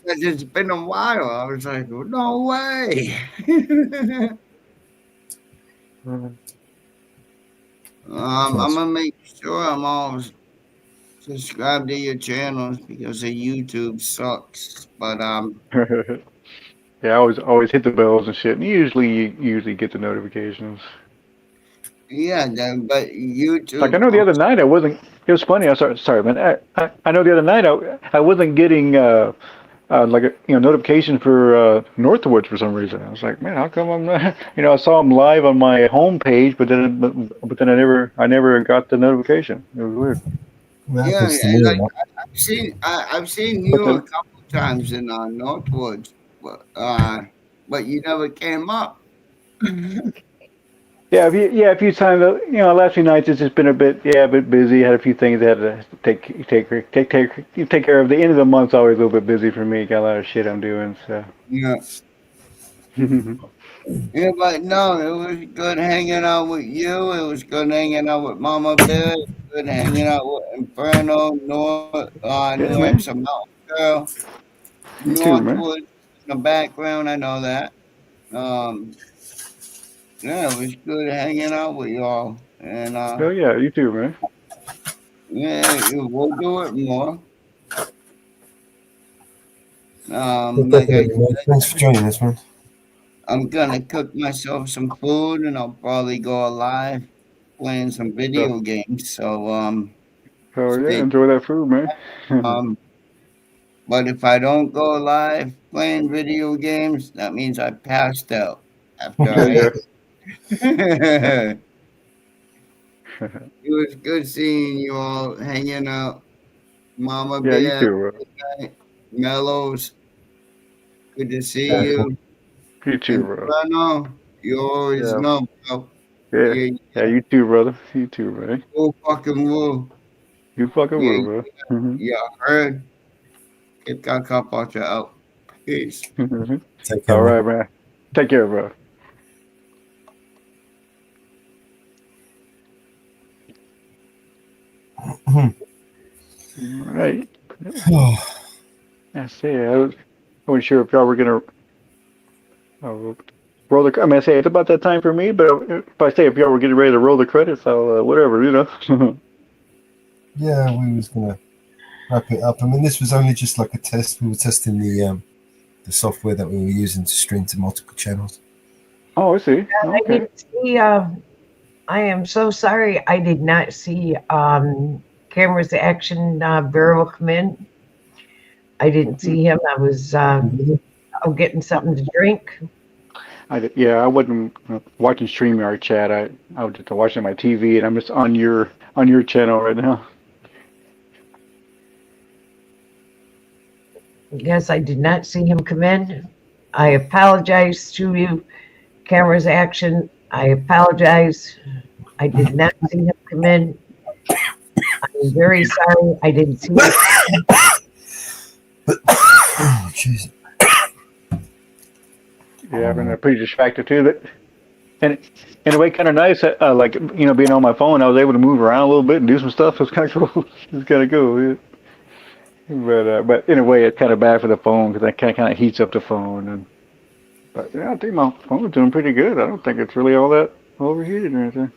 S16: It's been a while. I was like, no way. I'm gonna make sure I'm always subscribed to your channels because the YouTube sucks. But
S19: yeah, I always hit the bells and shit. And you usually get the notifications.
S16: Yeah, but YouTube.
S19: Like I know the other night I wasn't. It was funny. I'm sorry, man. I know the other night I wasn't getting like a notification for Northwoods for some reason. I was like, man, how come I'm not? I saw them live on my home page, but then I never got the notification. It was weird.
S16: Yeah, I've seen you a couple times in Northwoods. but you never came up.
S19: Yeah, a few times. Last few nights it's just been a bit busy. Had a few things I had to take care of. The end of the month's always a little bit busy for me. Got a lot of shit I'm doing. So.
S16: Yeah. Yeah, but no, it was good hanging out with you. It was good hanging out with Mama Bear. It was good hanging out with Inferno, New
S19: man.
S16: Hampshire Mountain Girl,
S19: You too, man.
S16: Northwood in the background. I know that. Yeah, it was good hanging out with y'all. And
S19: Oh yeah, you too, man.
S16: yeah, we'll do it more. Like I
S1: Definitely, man. Thanks for joining us, man.
S16: I'm gonna cook myself some food, and I'll probably go live playing some video games. So
S19: Oh yeah,
S16: stay
S19: enjoy that food, man.
S16: But if I don't go live playing video games, that means I passed out after I ate. It was good seeing you all hanging out. Mama
S19: Yeah, you
S16: Bear,
S19: too, bro.
S16: good night. Mellows, good to see
S19: Yeah.
S16: you.
S19: You too, bro.
S16: Inferno, you always
S19: Yeah.
S16: know, bro.
S19: Yeah, you too, brother. You too, man.
S16: Woo fucking woo.
S19: You fucking
S16: Yeah,
S19: will, bro.
S16: yeah, heard. Get that cup out your out. Peace.
S1: Take care,
S19: All right, man. Take care, bro. All right. That's it. I wasn't sure if y'all were gonna roll the. I mean, I say it's about that time for me, but if I say if y'all were getting ready to roll the credits, I'll whatever,
S1: Yeah, we was gonna wrap it up. I mean, this was only just like a test. We were testing the software that we were using to stream to multiple channels.
S19: Oh, I see.
S2: I didn't see. I am so sorry. I did not see Camera's Action Barrel come in. I didn't see him. I was getting something to drink.
S19: I wasn't watching StreamYard chat. I was just watching my TV, and I'm just on your channel right now.
S2: Yes, I did not see him come in. I apologize to you, Camera's Action. I apologize. I did not see him come in. I'm very sorry. I didn't see him.
S1: Oh, jeez.
S19: Yeah, I've been pretty distracted too. That, and in a way, kind of nice. Like being on my phone, I was able to move around a little bit and do some stuff. It was kind of cool. It's kind of cool. But in a way, it's kind of bad for the phone because that kind of heats up the phone. But I think my phone's doing pretty good. I don't think it's really all that overheated or anything.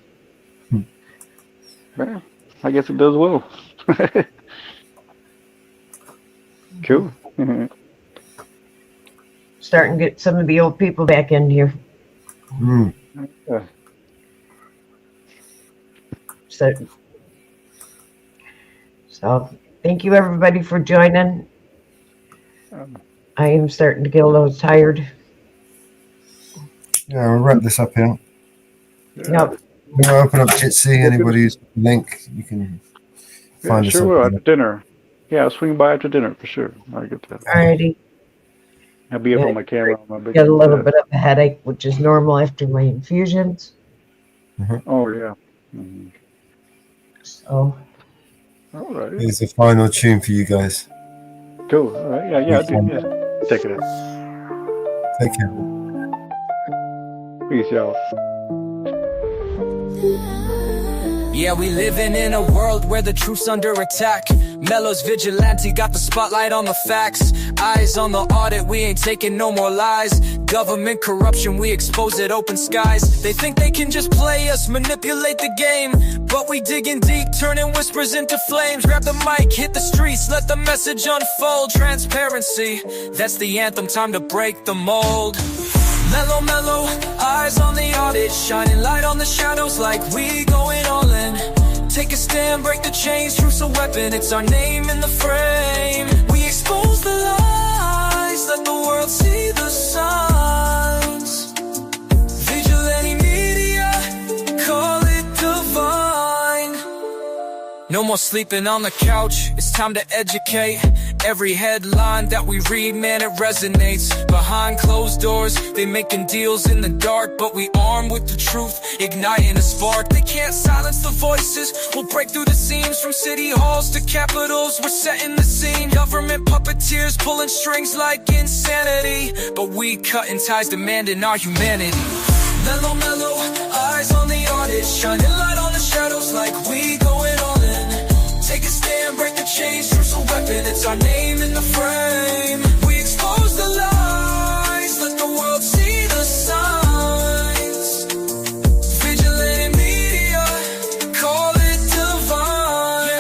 S19: Yeah, I guess it does well. Cool.
S2: Starting to get some of the old people back in here.
S19: Yeah.
S2: So thank you everybody for joining. I am starting to get a little tired.
S1: Yeah, we'll wrap this up here.
S2: Yep.
S1: We'll open up Jitsi. Anybody's link, you can find us.
S19: Sure will after dinner. Yeah, I'll swing by after dinner for sure. I'll get that.
S2: Alrighty.
S19: I'll be up on my camera. On my big
S2: Get a little bit of a headache, which is normal after my infusions.
S19: Oh yeah.
S2: So.
S19: All right.
S1: Here's the final tune for you guys.
S19: Cool. All right. Yeah. Take it out.
S1: Take care.
S19: Peace out.
S3: Yeah, we living in a world where the truth's under attack. Mello's vigilante got the spotlight on the facts. Eyes on the audit, we ain't taking no more lies. Government corruption, we expose it, open skies. They think they can just play us, manipulate the game. But we digging deep, turning whispers into flames. Grab the mic, hit the streets, let the message unfold. Transparency, that's the anthem, time to break the mold. Mellow, mellow, eyes on the audit, shining light on the shadows like we going all in. Take a stand, break the chains, truth's a weapon, it's our name in the frame. We expose the lies, let the world see the signs. Vigilante media, call it divine. No more sleeping on the couch, it's time to educate. Every headline that we read, man, it resonates. Behind closed doors, they making deals in the dark, but we armed with the truth, igniting a spark. They can't silence the voices, we'll break through the seams. From city halls to capitals, we're setting the scene. Government puppeteers pulling strings like insanity, but we cutting ties, demanding our humanity. Mellow, mellow, eyes on the artist, shining light on the shadows like we going all in. Take a stand, break the chains, truth's a weapon, it's our name in the frame. We expose the lies, let the world see the signs. Vigilante media, call it divine.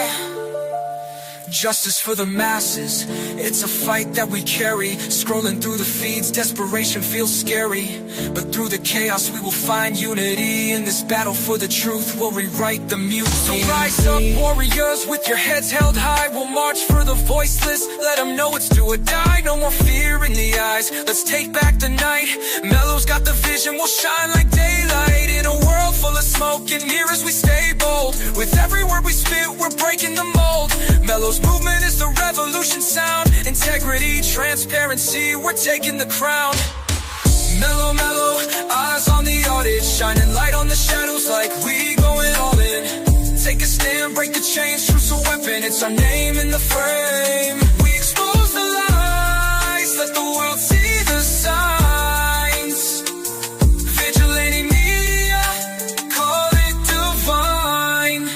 S3: Justice for the masses, it's a fight that we carry. Scrolling through the feeds, desperation feels scary, but through the chaos we will find unity. In this battle for the truth, we'll rewrite the music. So rise up, warriors, with your heads held high. We'll march for the voiceless, let them know it's do or die. No more fear in the eyes, let's take back the night. Mellow's got the vision, we'll shine like daylight. In a world full of smoke and mirrors, we stay bold. With every word we spit, we're breaking the mold. Mellow's movement is the revolution sound. Integrity, transparency, we're taking the crown. Mellow, mellow, eyes on the audit, shining light on the shadows like we going all in. Take a stand, break the chains, truth's a weapon, it's our name in the frame. We expose the lies, let the world see the signs. Vigilante media, call it divine.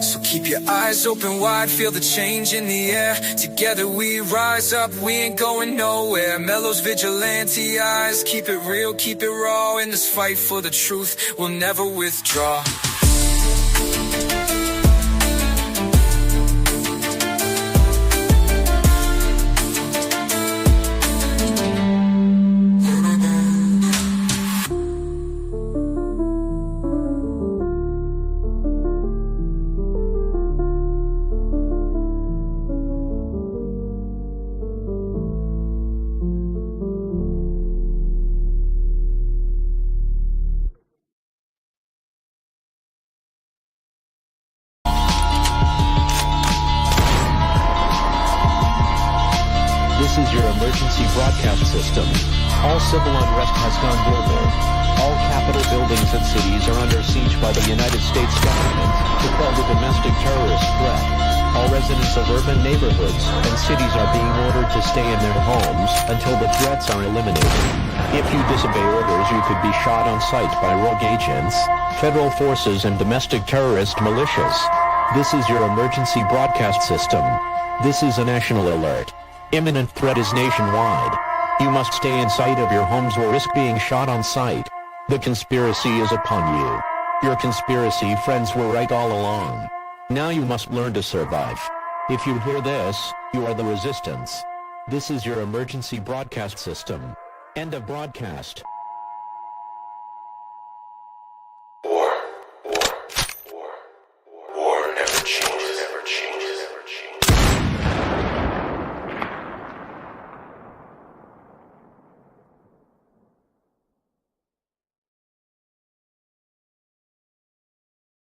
S3: So keep your eyes open wide, feel the change in the air. Together we rise up, we ain't going nowhere. Mellow's vigilante eyes, keep it real, keep it raw. In this fight for the truth, we'll never withdraw.
S20: This is your emergency broadcast system. All civil unrest has gone global. All capital buildings and cities are under siege by the United States government to quell the domestic terrorist threat. All residents of urban neighborhoods and cities are being ordered to stay in their homes until the threats are eliminated. If you disobey orders, you could be shot on sight by rogue agents, federal forces, and domestic terrorist militias. This is your emergency broadcast system. This is a national alert. Imminent threat is nationwide. You must stay in sight of your homes or risk being shot on sight. The conspiracy is upon you. Your conspiracy friends were right all along. Now you must learn to survive. If you hear this, you are the resistance. This is your emergency broadcast system. End of broadcast.
S21: War never changes.